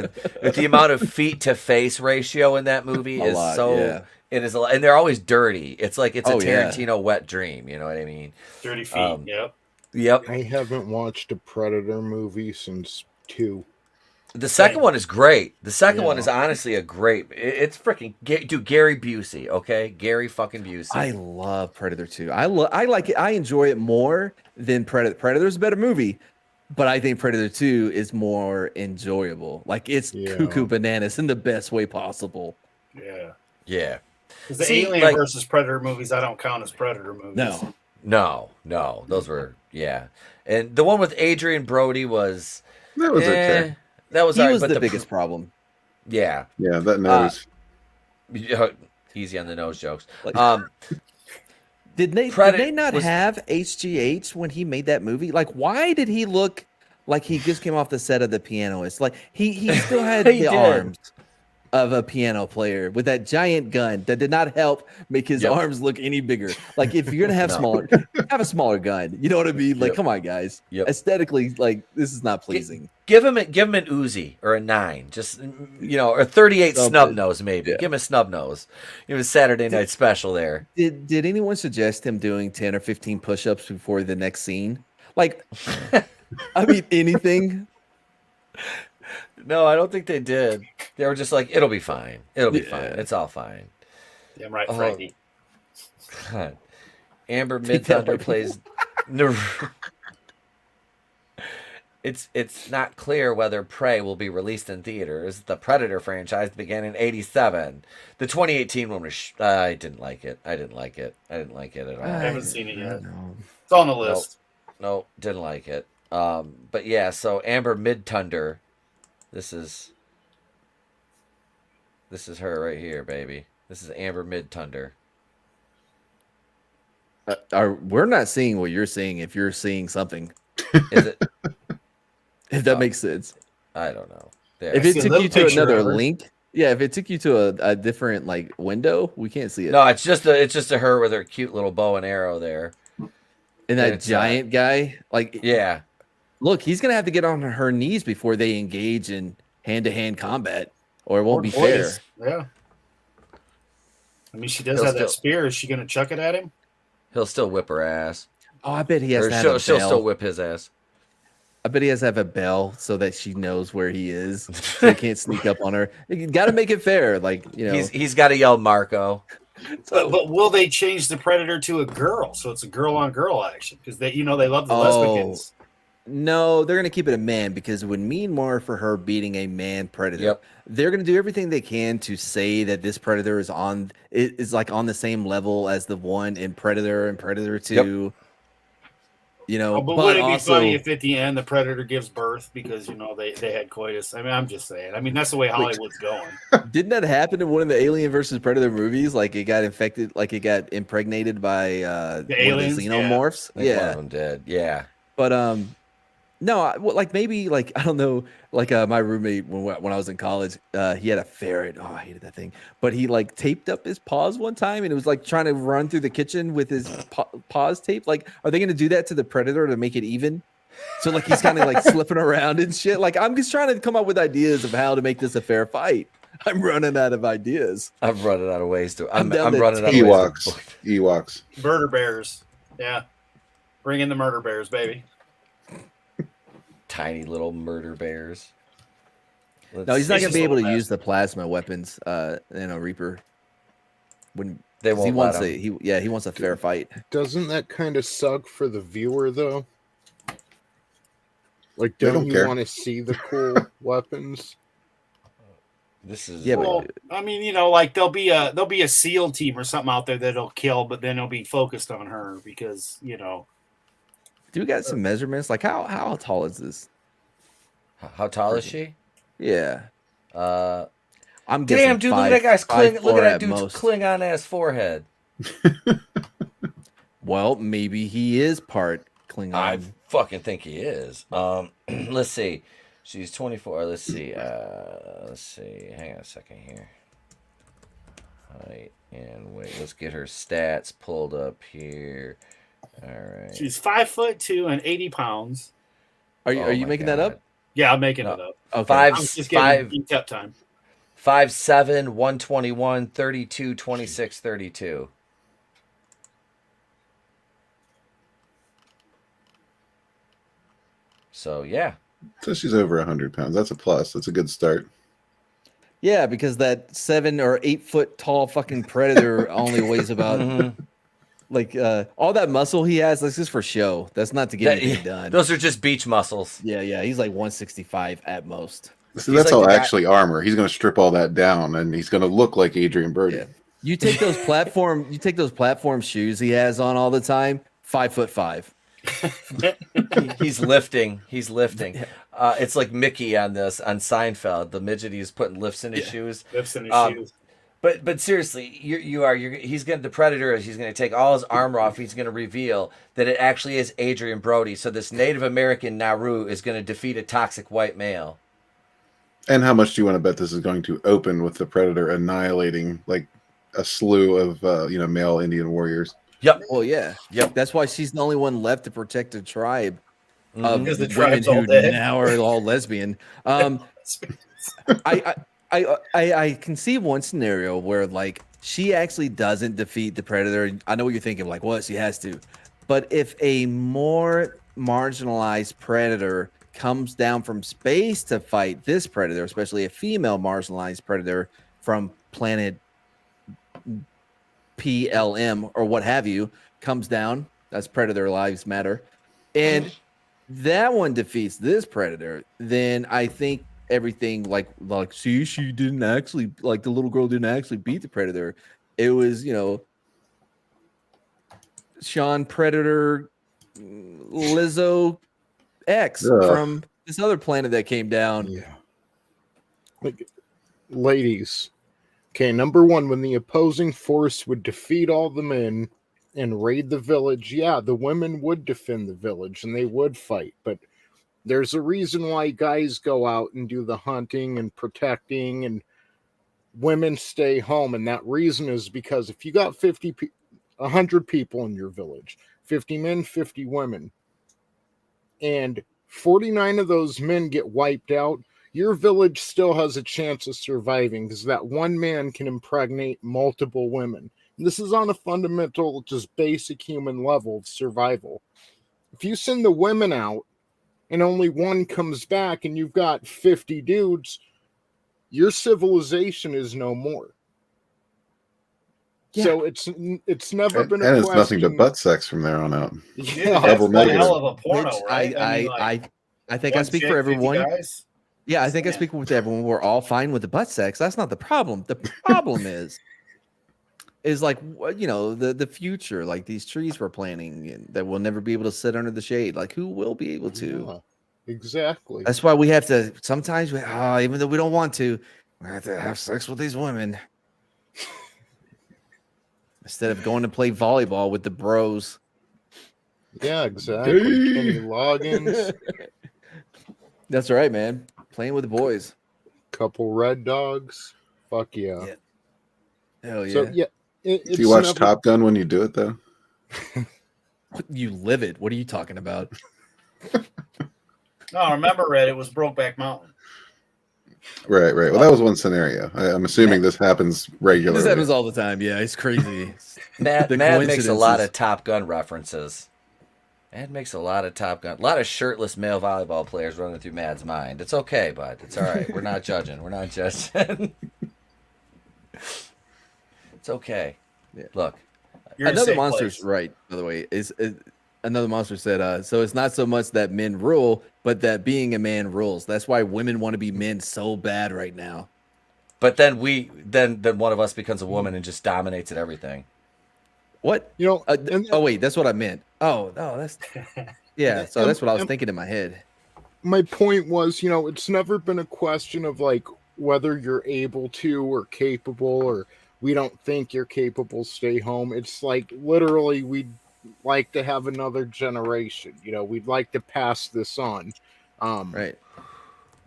the amount of feet to face ratio in that movie It is a lot, and they're always dirty. It's like it's a Tarantino wet dream. You know what I mean? Dirty feet. Yep. Yep. I haven't watched a Predator movie since 2. The second one is great. The second one is honestly a great. It's freaking dude. Gary Busey, okay, Gary fucking Busey. I love Predator 2. I like it. I enjoy it more than Predator. Predator's a better movie, but I think Predator 2 is more enjoyable. Like it's cuckoo bananas in the best way possible. Yeah. Yeah. Because the Alien versus Predator movies, I don't count as Predator movies. No. Those were and the one with Adrian Brody was okay. That was he right, was but the biggest problem. Yeah. Yeah, that nose. Easy on the nose jokes. Did they not have HGH when he made that movie? Like, why did he look like he just came off the set of The Pianist? Like he still had the arms of a piano player with that giant gun that did not help make his arms look any bigger. Like, if you're gonna have have a smaller gun. You know what I mean? Like, come on, guys. Aesthetically, like, this is not pleasing. Give him an Uzi or a 9, just or 38 snub nose maybe. Give him a snub nose. It was Saturday Night Special there. Did anyone suggest him doing 10 or 15 push-ups before the next scene? Like, I mean, anything. No, I don't think they did. They were just like, it'll be fine. It'll be fine. It's all fine. Damn right, Frankie. God. Amber Midthunder plays. It's not clear whether Prey will be released in theaters. The Predator franchise began in '87. The 2018 one was. I didn't like it. I didn't like it at all. I haven't seen it yet. It's on the list. No, didn't like it. But yeah, so Amber Midthunder. This is her right here, baby. This is Amber Midthunder. We're not seeing what you're seeing if you're seeing something. Is it? If that makes sense. I don't know. There. If it took you to another link, if it took you to a different like window, we can't see it. No, it's just a her with her cute little bow and arrow there. And that giant guy, like look, he's gonna have to get on her knees before they engage in hand-to-hand combat, or it won't be fair. Yeah. I mean, she does have that spear. Is she gonna chuck it at him? He'll still whip her ass. Oh, I bet he has to have a bell. She'll still whip his ass. I bet he has to have a bell so that she knows where he is. So he can't sneak up on her. You got to make it fair, like He's got to yell Marco. But will they change the Predator to a girl, so it's a girl-on-girl action? Because they love the lesbians. No, they're gonna keep it a man because it would mean more for her beating a man predator. Yep. They're gonna do everything they can to say that this predator is like on the same level as the one in Predator and Predator 2. Yep. But would it be funny if at the end the Predator gives birth because they had coitus? I mean, I'm just saying. I mean, that's the way Hollywood's going. Didn't that happen in one of the Alien versus Predator movies? Like it got infected, like it got impregnated by the aliens, the xenomorphs. One of them did. Yeah. But no, like maybe like I don't know, like my roommate when I was in college, he had a ferret. Oh, I hated that thing. But he like taped up his paws one time, and it was like trying to run through the kitchen with his paws taped. Like, are they going to do that to the Predator to make it even? So like he's kind of like slipping around and shit. Like I'm just trying to come up with ideas of how to make this a fair fight. I'm running out of ideas. I'm running out of ways to. I'm down to running out of Ewoks. Murder bears. Yeah. Bring in the murder bears, baby. Tiny little murder bears. No, he's not going to be able to use the plasma weapons. Reaper. When they won't he wants let him. he wants a fair fight. Doesn't that kind of suck for the viewer though? Like, They don't don't you care. want to see the cool weapons? This is Well, I mean, like there'll be a SEAL team or something out there that'll kill, but then it'll be focused on her because Do we got some measurements? Like how tall is this? How tall is she? Yeah. I'm guessing damn, dude! Look at that guy's look at that dude's most. Klingon ass forehead. Well, maybe he is part Klingon. I fucking think he is. Let's see. She's 24. Let's see. Hang on a second here. Height and weight. Let's get her stats pulled up here. All right. she's 5'2" and 80 pounds. Are you making that up? Yeah, I'm making it up. Okay. I'm just getting beat up time. 5'7", 121, 32, 26, 32. So yeah, So she's over 100 pounds. That's a plus. That's a good start. Yeah, because that 7 or 8 foot tall fucking predator only weighs about like all that muscle he has. That's just for show. That's not to get anything done. Those are just beach muscles. Yeah. He's like 165 at most. So that's all actually armor. He's going to strip all that down, and he's going to look like Adrian Brody. Yeah. You take those platform shoes he has on all the time. 5'5". He's lifting. It's like Mickey on Seinfeld. The midget, he's putting lifts in his shoes. Lifts in his shoes. But seriously, he's going to, the Predator, he's going to take all his armor off. He's going to reveal that it actually is Adrian Brody. So this Native American Naru is going to defeat a toxic white male. And how much do you want to bet this is going to open with the Predator annihilating like a slew of male Indian warriors? Yep. Well, yeah. Yep. That's why she's the only one left to protect the tribe of Because the women tribe's all who dead. now are all lesbian. I can see one scenario where like she actually doesn't defeat the Predator. I know what you're thinking, like, what? She has to. But if a more marginalized Predator comes down from space to fight this Predator, especially a female marginalized Predator from planet PLM or what have you, comes down, that's Predator Lives Matter, and that one defeats this Predator, then I think everything like see, she didn't actually, like, the little girl didn't actually beat the Predator. It was, Sean Predator Lizzo X from this other planet that came down. Yeah. Like, ladies, okay, number one, when the opposing force would defeat all the men and raid the village, yeah, the women would defend the village and they would fight. But there's a reason why guys go out and do the hunting and protecting and women stay home. And that reason is because if you got 100 people in your village, 50 men, 50 women, and 49 of those men get wiped out, your village still has a chance of surviving because that one man can impregnate multiple women. And this is on a fundamental, just basic human level of survival. If you send the women out and only one comes back and you've got 50 dudes, your civilization is no more. Yeah. So it's never been a and question. It's nothing but butt sex from there on out. Yeah, Double that's a negative. hell of a porno, right? I think I speak for everyone. Yeah, I think I speak with everyone. We're all fine with the butt sex. That's not the problem. The problem is like, the future, like these trees we're planting that will never be able to sit under the shade. Like, who will be able to? Yeah, exactly. That's why we have to sometimes, even though we don't want to, we have to have sex with these women instead of going to play volleyball with the bros. Yeah, exactly. Kenny Loggins. That's right, man. Playing with the boys. Couple red dogs. Fuck yeah. Hell yeah. So yeah. Do you watch Top Gun when you do it though? You live it. What are you talking about? No, remember, Red, it was Brokeback Mountain. Right. Well, that was one scenario. I'm assuming this happens regularly. This happens all the time. Yeah, it's crazy. Matt makes a lot of Top Gun references. Matt makes a lot of Top Gun. A lot of shirtless male volleyball players running through Matt's mind. It's okay, bud. It's all right. We're not judging. It's okay. Yeah. Look. Another monster's right, by the way, is another monster said, so it's not so much that men rule, but that being a man rules. That's why women want to be men so bad right now. But then then one of us becomes a woman and just dominates at everything. What? Oh wait, that's what I meant. Oh no, that's yeah. So that's what I was thinking in my head. My point was, it's never been a question of like whether you're able to or capable, or we don't think you're capable, stay home. It's like literally we'd like to have another generation. We'd like to pass this on. Right.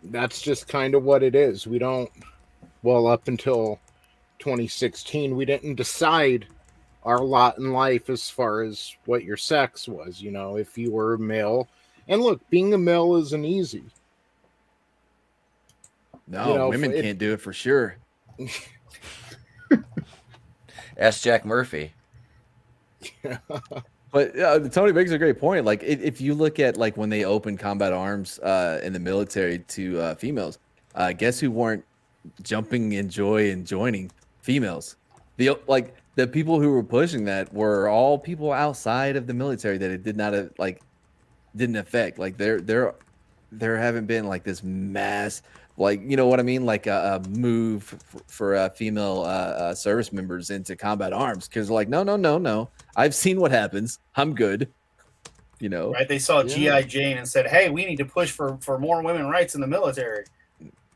That's just kind of what it is. We don't. Well, up until 2016, we didn't decide our lot in life as far as what your sex was, if you were a male. And look, being a male isn't easy. No, women can't do it for sure. Ask Jack Murphy. But Tony makes a great point. Like if you look at like when they opened combat arms in the military to females, guess who weren't jumping in joy and joining? Females. The people who were pushing that were all people outside of the military that it did not didn't affect. Like there haven't been like this mass, like, you know what I mean, like a move for female service members into combat arms, because like no, I've seen what happens. I'm good. You know, right? They saw G.I. Jane and said, "Hey, we need to push for more women rights in the military."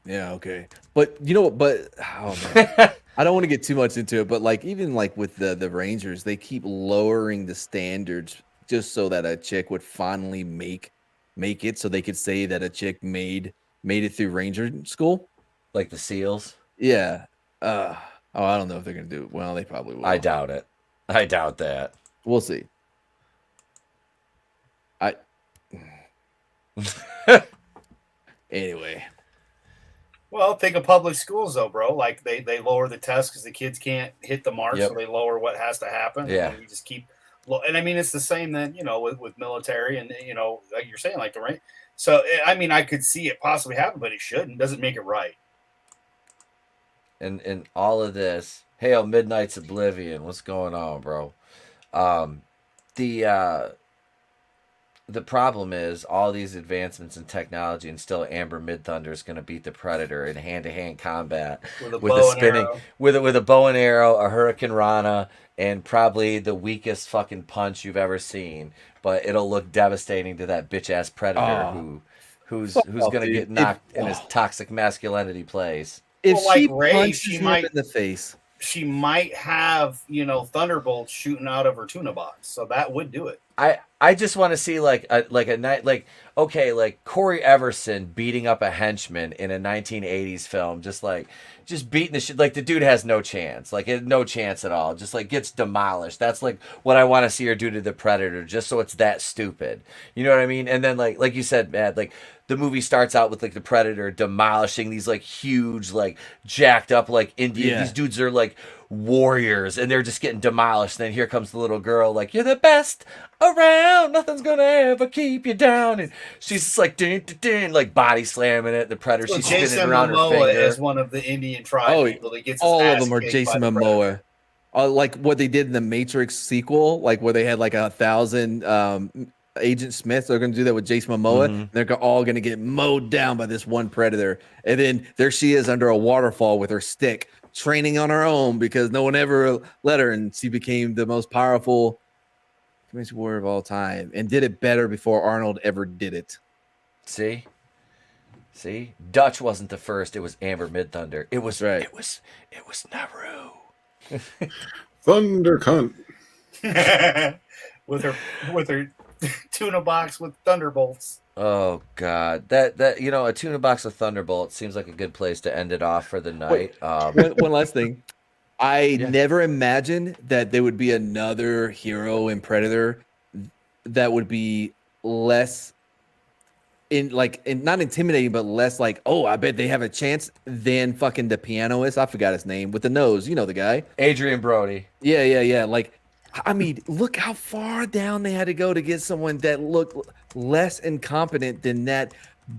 Yeah, okay, but oh man, I don't want to get too much into it. But like even like with the Rangers, they keep lowering the standards just so that a chick would finally make it, so they could say that a chick made it through Ranger school, like the SEALs. Yeah. I don't know if they're gonna do it. Well, they probably will. I doubt it. I doubt that. We'll see. Anyway. Well, think of public schools though, bro. Like they lower the test because the kids can't hit the mark, so they lower what has to happen. Yeah. And you just keep. And I mean, it's the same then, with military and like you're saying, like the right. So I mean, I could see it possibly happen, but it shouldn't. Doesn't make it right. And all of this, hail Midnight's Oblivion. What's going on, bro? The problem is all these advancements in technology, and still Amber Midthunder is going to beat the Predator in hand-to-hand combat with a spinning with a bow and arrow, a Hurricane Rana, and probably the weakest fucking punch you've ever seen. But it'll look devastating to that bitch ass Predator who's going to get knocked in his toxic masculinity place. If she punches him in the face, she might have thunderbolts shooting out of her tuna box, so that would do it. I just want to see like a night like Corey Everson beating up a henchman in a 1980s film, just beating the shit. Like the dude has no chance, no chance at all. Just like gets demolished. That's like what I want to see her do to the Predator, just so it's that stupid. You know what I mean? And then like you said, Matt, like the movie starts out with like the Predator demolishing these like huge, like jacked up like Indian. Yeah. These dudes are like warriors, and they're just getting demolished. And then here comes the little girl, like, you're the best around, nothing's gonna ever keep you down. And she's just like ding, ding, ding, like body slamming it. The Predator, she's spinning around her finger. Is one of the Indian tribe people that gets his all ass of them are kicked Jason by the Predator. Momoa. Like what they did in the Matrix sequel, like where they had like 1,000 Agent Smiths. They're going to do that with Jason Momoa. Mm-hmm. They're all going to get mowed down by this one Predator. And then there she is under a waterfall with her stick, training on her own because no one ever let her. And she became the most powerful communist warrior of all time and did it better before Arnold ever did it. See, Dutch wasn't the first. It was Amber Midthunder. It was right. It was Naru. Thunder cunt. with her tuna box with thunderbolts. Oh God, that a tuna box of Thunderbolt seems like a good place to end it off for the night. One last thing, I never imagined that there would be another hero in Predator that would be less not intimidating, but less like, oh, I bet they have a chance than fucking the pianist. I forgot his name with the nose. You know the guy, Adrian Brody. Yeah. Like, I mean, look how far down they had to go to get someone that looked less incompetent than that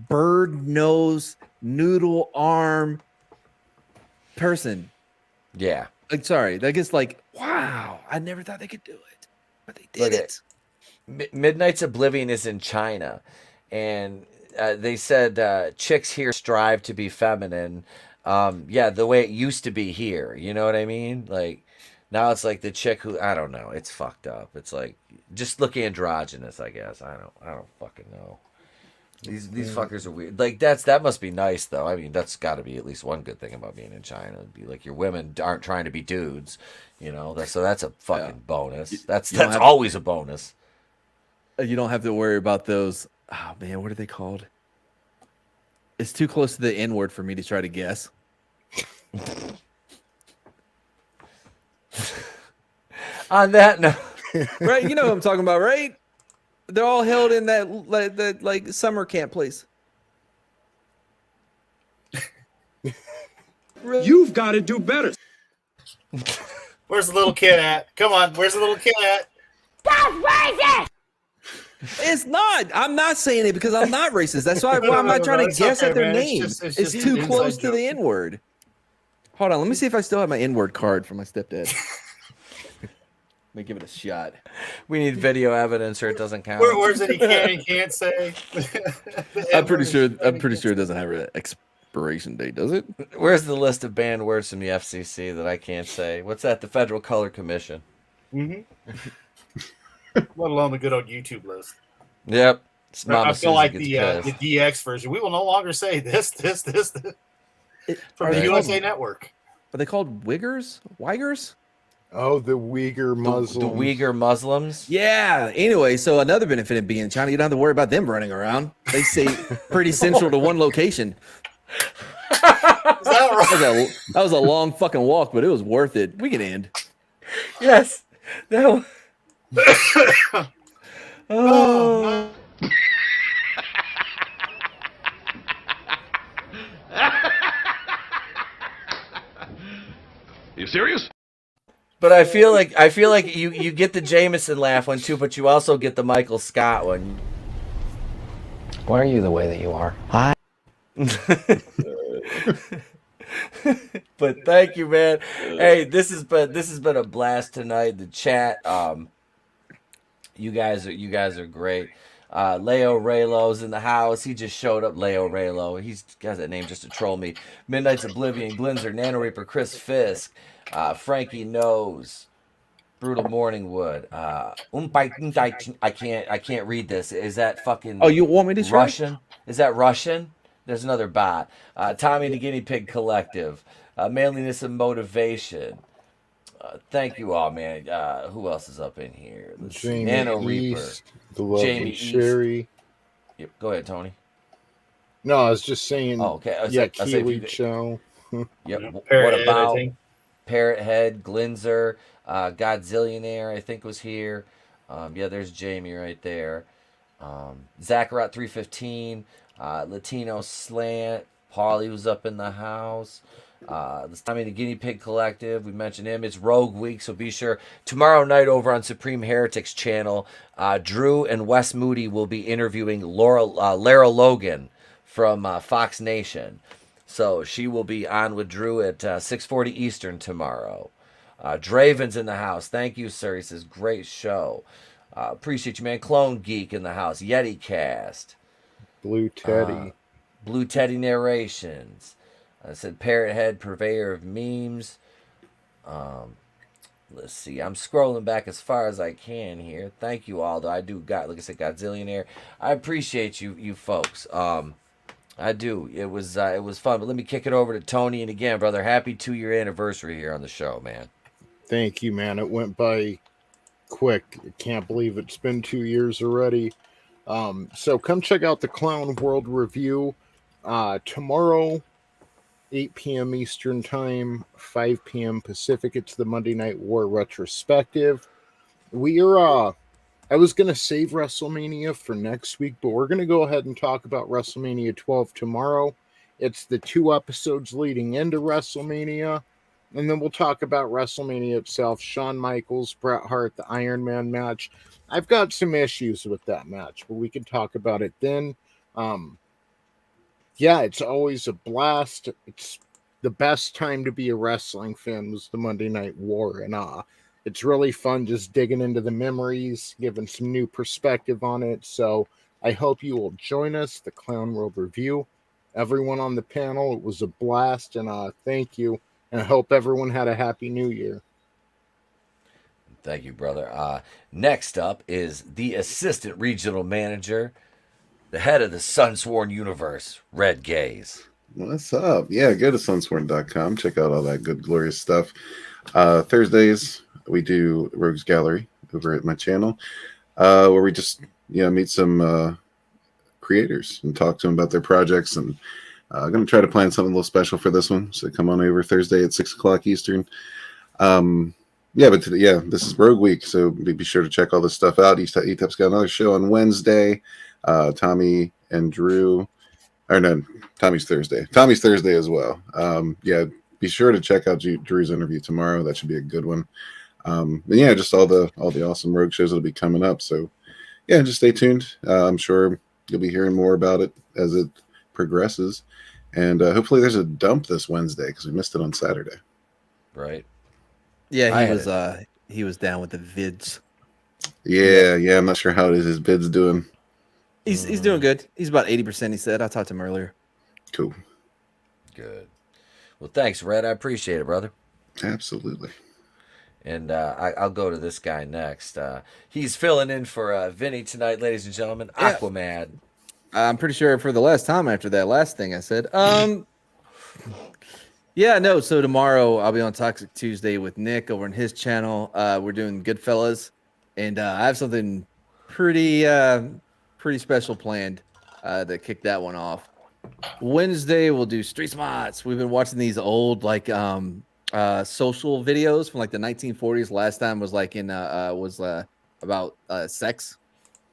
bird nose, noodle arm person. Yeah. Like, sorry, that gets like, wow, I never thought they could do it, but they did it. Midnight's Oblivion is in China, and they said chicks here strive to be feminine. The way it used to be here. You know what I mean? Like, now it's like the chick who, I don't know. It's fucked up. It's like, just look androgynous, I guess. I don't fucking know. These fuckers are weird. Like, that must be nice, though. I mean, that's got to be at least one good thing about being in China. It'd be like your women aren't trying to be dudes, you know. So that's a fucking bonus. That's always a bonus. You don't have to worry about those. Oh man, what are they called? It's too close to the N word for me to try to guess. On that note, right? You know what I'm talking about, right? They're all held in that like summer camp place. You've got to do better. Where's the little kid at? Come on, where's the little kid at? That's racist! It's not. I'm not saying it because I'm not racist. That's why I'm not trying to guess at their name. It's just too an close inside to the N-word. Hold on. Let me see if I still have my N-word card from my stepdad. Let me give it a shot. We need video evidence or it doesn't count. Where's it he can and can't say? I'm pretty sure it doesn't have an expiration date, does it? Where's the list of banned words from the FCC that I can't say? What's that? The Federal Color Commission. Mm-hmm. Let alone the good old YouTube list. Yep. I feel like the DX version. We will no longer say this from the USA Network. Are they called Wiggers? Wigers? Oh, the Uyghur Muslims. The Uyghur Muslims? Yeah. Anyway, so another benefit of being in China, you don't have to worry about them running around. They stay pretty central to one location. Is that right? That was a long fucking walk, but it was worth it. We can end. Yes. That was... oh. You serious? But I feel like you get the Jameson laugh one too, but you also get the Michael Scott one. Why are you the way that you are? Hi. But thank you, man. Hey, this has been a blast tonight. The chat, you guys are great. Leo Raylo's in the house. He just showed up. Leo Raylo. He's got that name just to troll me. Midnight's Oblivion, Glinzer, Nano Reaper, Chris Fisk, Frankie Knows, Brutal Morningwood. I can't read this. Is that fucking? Oh, you want me to try? Russian? Is that Russian? There's another bot. Tommy the Guinea Pig Collective. Manliness and Motivation. Thank you all, man. Who else is up in here? Let's see. Nano Reaper. The lovely Jamie Sherry. Yep. Go ahead, Tony. No, I was just saying. Oh, okay. Keely Chow. Yep. What Parrot about Head, Parrot Head, Glinzer, Godzillionaire? I think was here. Yeah, there's Jamie right there. Zacharot 315, Latino Slant. Paulie was up in the house. This time in the Guinea Pig Collective, we mentioned him. It's Rogue Week, so be sure tomorrow night over on Supreme Heretics channel, Drew and Wes Moody will be interviewing Lara Logan from Fox Nation. So she will be on with Drew at 6:40 Eastern tomorrow. Draven's in the house. Thank you, sir. He says, great show. Appreciate you, man. Clone Geek in the house. Yeti Cast. Blue Teddy. Blue Teddy Narrations. I said Parrot Head, purveyor of memes. Let's see. I'm scrolling back as far as I can here. Thank you, Aldo. I do got, like I said, Godzillionaire. I appreciate you folks. I do. It was fun. But let me kick it over to Tony. And again, brother, happy 2-year anniversary here on the show, man. Thank you, man. It went by quick. I can't believe it's been 2 years already. So come check out the Clown World Review tomorrow. 8 p.m. Eastern Time, 5 p.m. Pacific. It's the Monday Night War retrospective. We are, I was going to save WrestleMania for next week, but we're going to go ahead and talk about WrestleMania 12 tomorrow. It's the 2 episodes leading into WrestleMania, and then we'll talk about WrestleMania itself, Shawn Michaels, Bret Hart, the Iron Man match. I've got some issues with that match, but we can talk about it then. Yeah, it's always a blast. It's the best time to be a wrestling fan was the Monday Night War. And it's really fun just digging into the memories, giving some new perspective on it. So I hope you will join us, the Clown World Review. Everyone on the panel, it was a blast. And thank you. And I hope everyone had a happy new year. Thank you, brother. Next up is the assistant regional manager, the head of the Sunsworn Universe, Red Gaze. What's up? Yeah, go to sunsworn.com. Check out all that good, glorious stuff. Thursdays, we do Rogues Gallery over at my channel, where we just meet some creators and talk to them about their projects. And I'm going to try to plan something a little special for this one. So come on over Thursday at 6 o'clock Eastern. This is Rogue Week, so be sure to check all this stuff out. ETEP's got another show on Wednesday. Tommy and Drew, or no, Tommy's Thursday. Tommy's Thursday as well. Be sure to check out Drew's interview tomorrow. That should be a good one. And yeah, just all the awesome rogue shows that'll be coming up. So yeah, just stay tuned. I'm sure you'll be hearing more about it as it progresses, and hopefully there's a dump this Wednesday because we missed it on Saturday. Right. Yeah, he was down with the vids. Yeah. I'm not sure how his bid's doing. He's doing good. He's about 80%. He said. I talked to him earlier. Cool. Good. Well, thanks, Red. I appreciate it, brother. Absolutely. And I'll go to this guy next. He's filling in for Vinny tonight, ladies and gentlemen. Yeah. Aquaman. I'm pretty sure for the last time after that last thing I said. Yeah, no. So tomorrow I'll be on Toxic Tuesday with Nick over on his channel. We're doing Goodfellas, and I have something pretty special planned to kick that one off. Wednesday we'll do Street Smarts. We've been watching these old social videos from like the 1940s. Last time was like about sex,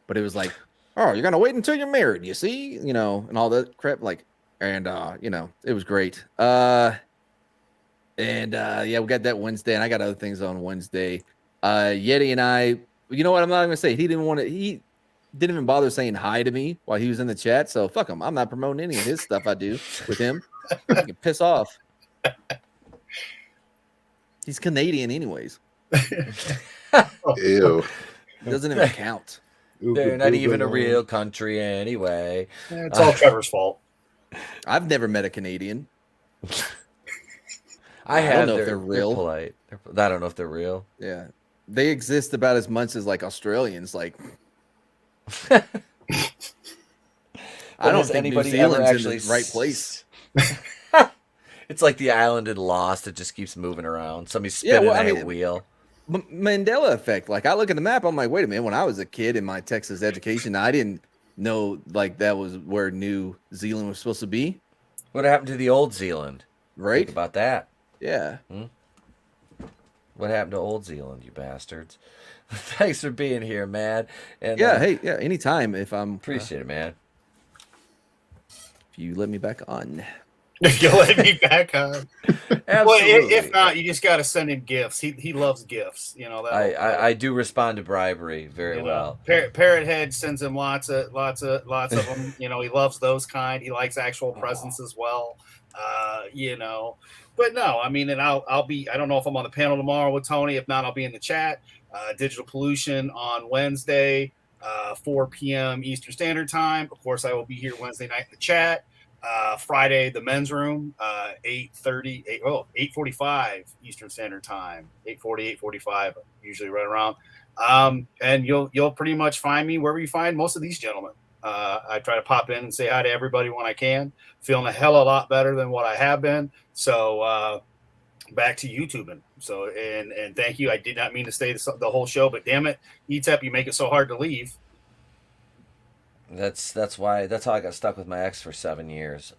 but it was like, oh, you're gonna wait until you're married, you see, and all that crap. Like, and it was great. Yeah, we got that Wednesday, and I got other things on Wednesday. Yeti and I, you know what? I'm not gonna say he didn't even bother saying hi to me while he was in the chat. So fuck him. I'm not promoting any of his stuff I do with him. He can piss off. He's Canadian, anyways. Ew. It doesn't even count. They're not even a real country anyway. It's all Trevor's fault. I've never met a Canadian. I don't know have. if they're real. Polite. I don't know if they're real. Yeah, they exist about as much as like Australians. Like, I don't think anybody New Zealand's actually in the right place. It's like the island in Lost. It just keeps moving around. Somebody's spinning a wheel. Mandela effect. Like, I look at the map, I'm like, wait a minute. When I was a kid in my Texas education, I didn't know like that was where New Zealand was supposed to be. What happened to the old Zealand? Right? Think about that. Yeah. What happened to old Zealand, you bastards? Thanks for being here, man. And anytime. If I'm appreciate it, man. If you let me back on. You'll let me back on. Absolutely. Well, if not, you just got to send him gifts. He loves gifts. I do respond to bribery very well. Parrot Head sends him lots of them. He loves those kind. He likes actual presents as well. But no, I mean, and I'll be. I don't know if I'm on the panel tomorrow with Tony. If not, I'll be in the chat. Digital Pollution on Wednesday, 4 p.m. Eastern Standard Time. Of course, I will be here Wednesday night in the chat. Friday, the men's room, 8:45 Eastern Standard Time, 8:45, usually right around. And you'll pretty much find me wherever you find most of these gentlemen. I try to pop in and say hi to everybody when I can. Feeling a hell of a lot better than what I have been. So back to YouTubing. So and thank you. I did not mean to stay the whole show, but damn it, ETEP, you make it so hard to leave. That's how I got stuck with my ex for 7 years.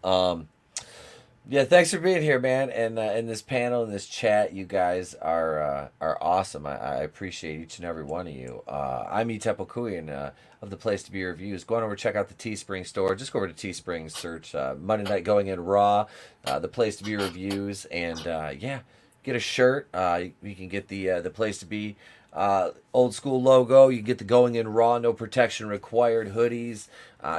Yeah, thanks for being here, man. And in this panel, in this chat, you guys are awesome. I appreciate each and every one of you. I'm Itepokuyan of the Place to Be Reviews. Go on over, check out the Teespring store. Just go over to Teespring, search Monday Night Going In Raw, the Place to Be Reviews, and get a shirt. You can get the Place to Be old school logo. You get the Going In Raw, no protection required hoodies,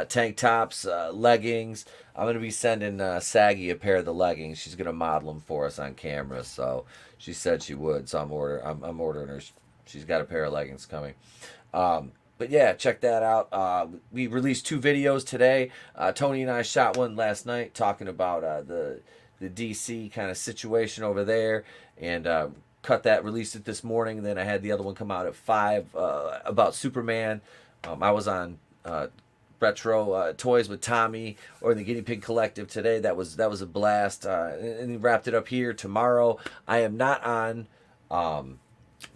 tank tops, leggings. I'm going to be sending Saggy a pair of the leggings. She's going to model them for us on camera, so she said she would, so I'm ordering her. She's got a pair of leggings coming. But yeah, check that out. We released 2 videos today. Tony and I shot one last night talking about the DC kind of situation over there, and cut that, released it this morning, and then I had the other one come out at 5 about Superman. I was on Retro Toys with Tommy or the Guinea Pig Collective today. That was a blast, and he wrapped it up here. Tomorrow I am not on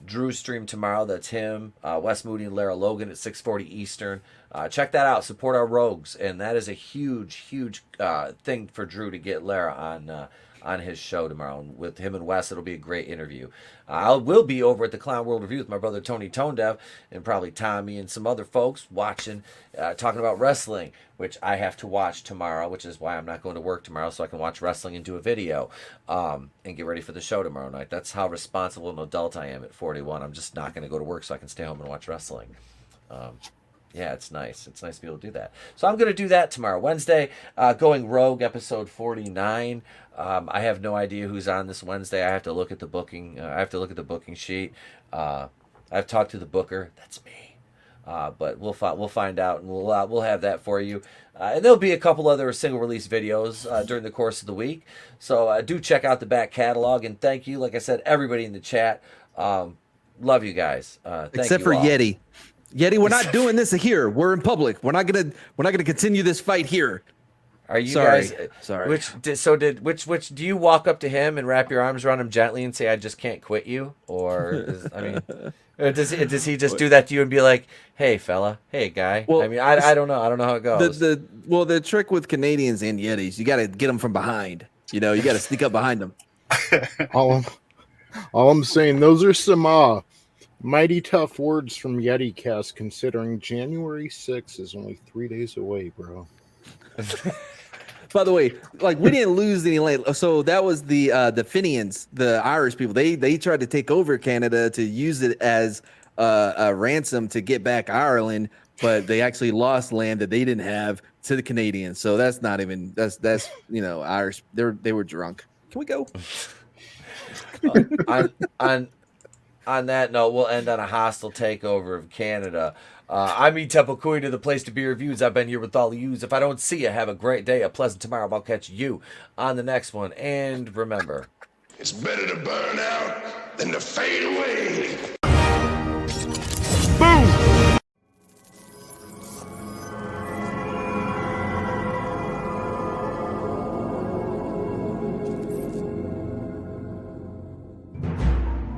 Drew's stream tomorrow. That's him, Wes Moody and Lara Logan at 6:40 Eastern. Check that out. Support our rogues, and that is a huge thing for Drew to get Lara on his show tomorrow. And with him and Wes, it'll be a great interview. I will be over at the Clown World Review with my brother Tony ToneDef and probably Tommy and some other folks watching, talking about wrestling, which I have to watch tomorrow, which is why I'm not going to work tomorrow, so I can watch wrestling and do a video and get ready for the show tomorrow night. That's how responsible an adult I am at 41. I'm just not going to go to work so I can stay home and watch wrestling. Yeah, it's nice. It's nice to be able to do that. So I'm going to do that tomorrow. Wednesday, Going Rogue, episode 49. I have no idea who's on this Wednesday. I have to look at the booking. I have to look at the booking sheet. I've talked to the booker. That's me. But we'll find out, and we'll have that for you. And there'll be a couple other single release videos during the course of the week. So do check out the back catalog. And thank you, like I said, everybody in the chat. Love you guys. Except for Yeti. Yeti, we're not doing this here. We're in public. We're not gonna continue this fight here. Are you Sorry. guys? Sorry. Which do you walk up to him and wrap your arms around him gently and say, "I just can't quit you," or does he just do that to you and be like, "Hey, fella, hey, guy"? Well, I mean, I don't know. I don't know how it goes. The trick with Canadians and Yetis, you got to get them from behind. You know, you got to sneak up behind them. all I'm saying, those are some mighty tough words from Yeti Cast, considering January 6th is only 3 days away, bro. By the way, like, we didn't lose any land. So that was the Fenians, the Irish people. They tried to take over Canada to use it as a ransom to get back Ireland, but they actually lost land that they didn't have to the Canadians. So that's not even that's Irish. They were drunk. Can we go? On that note, we'll end on a hostile takeover of Canada. I'm Temple Queen to the place to be reviews. I've been here with all of yous. If I don't see you, have a great day, a pleasant tomorrow. I'll catch you on the next one. And remember, It's better to burn out than to fade away.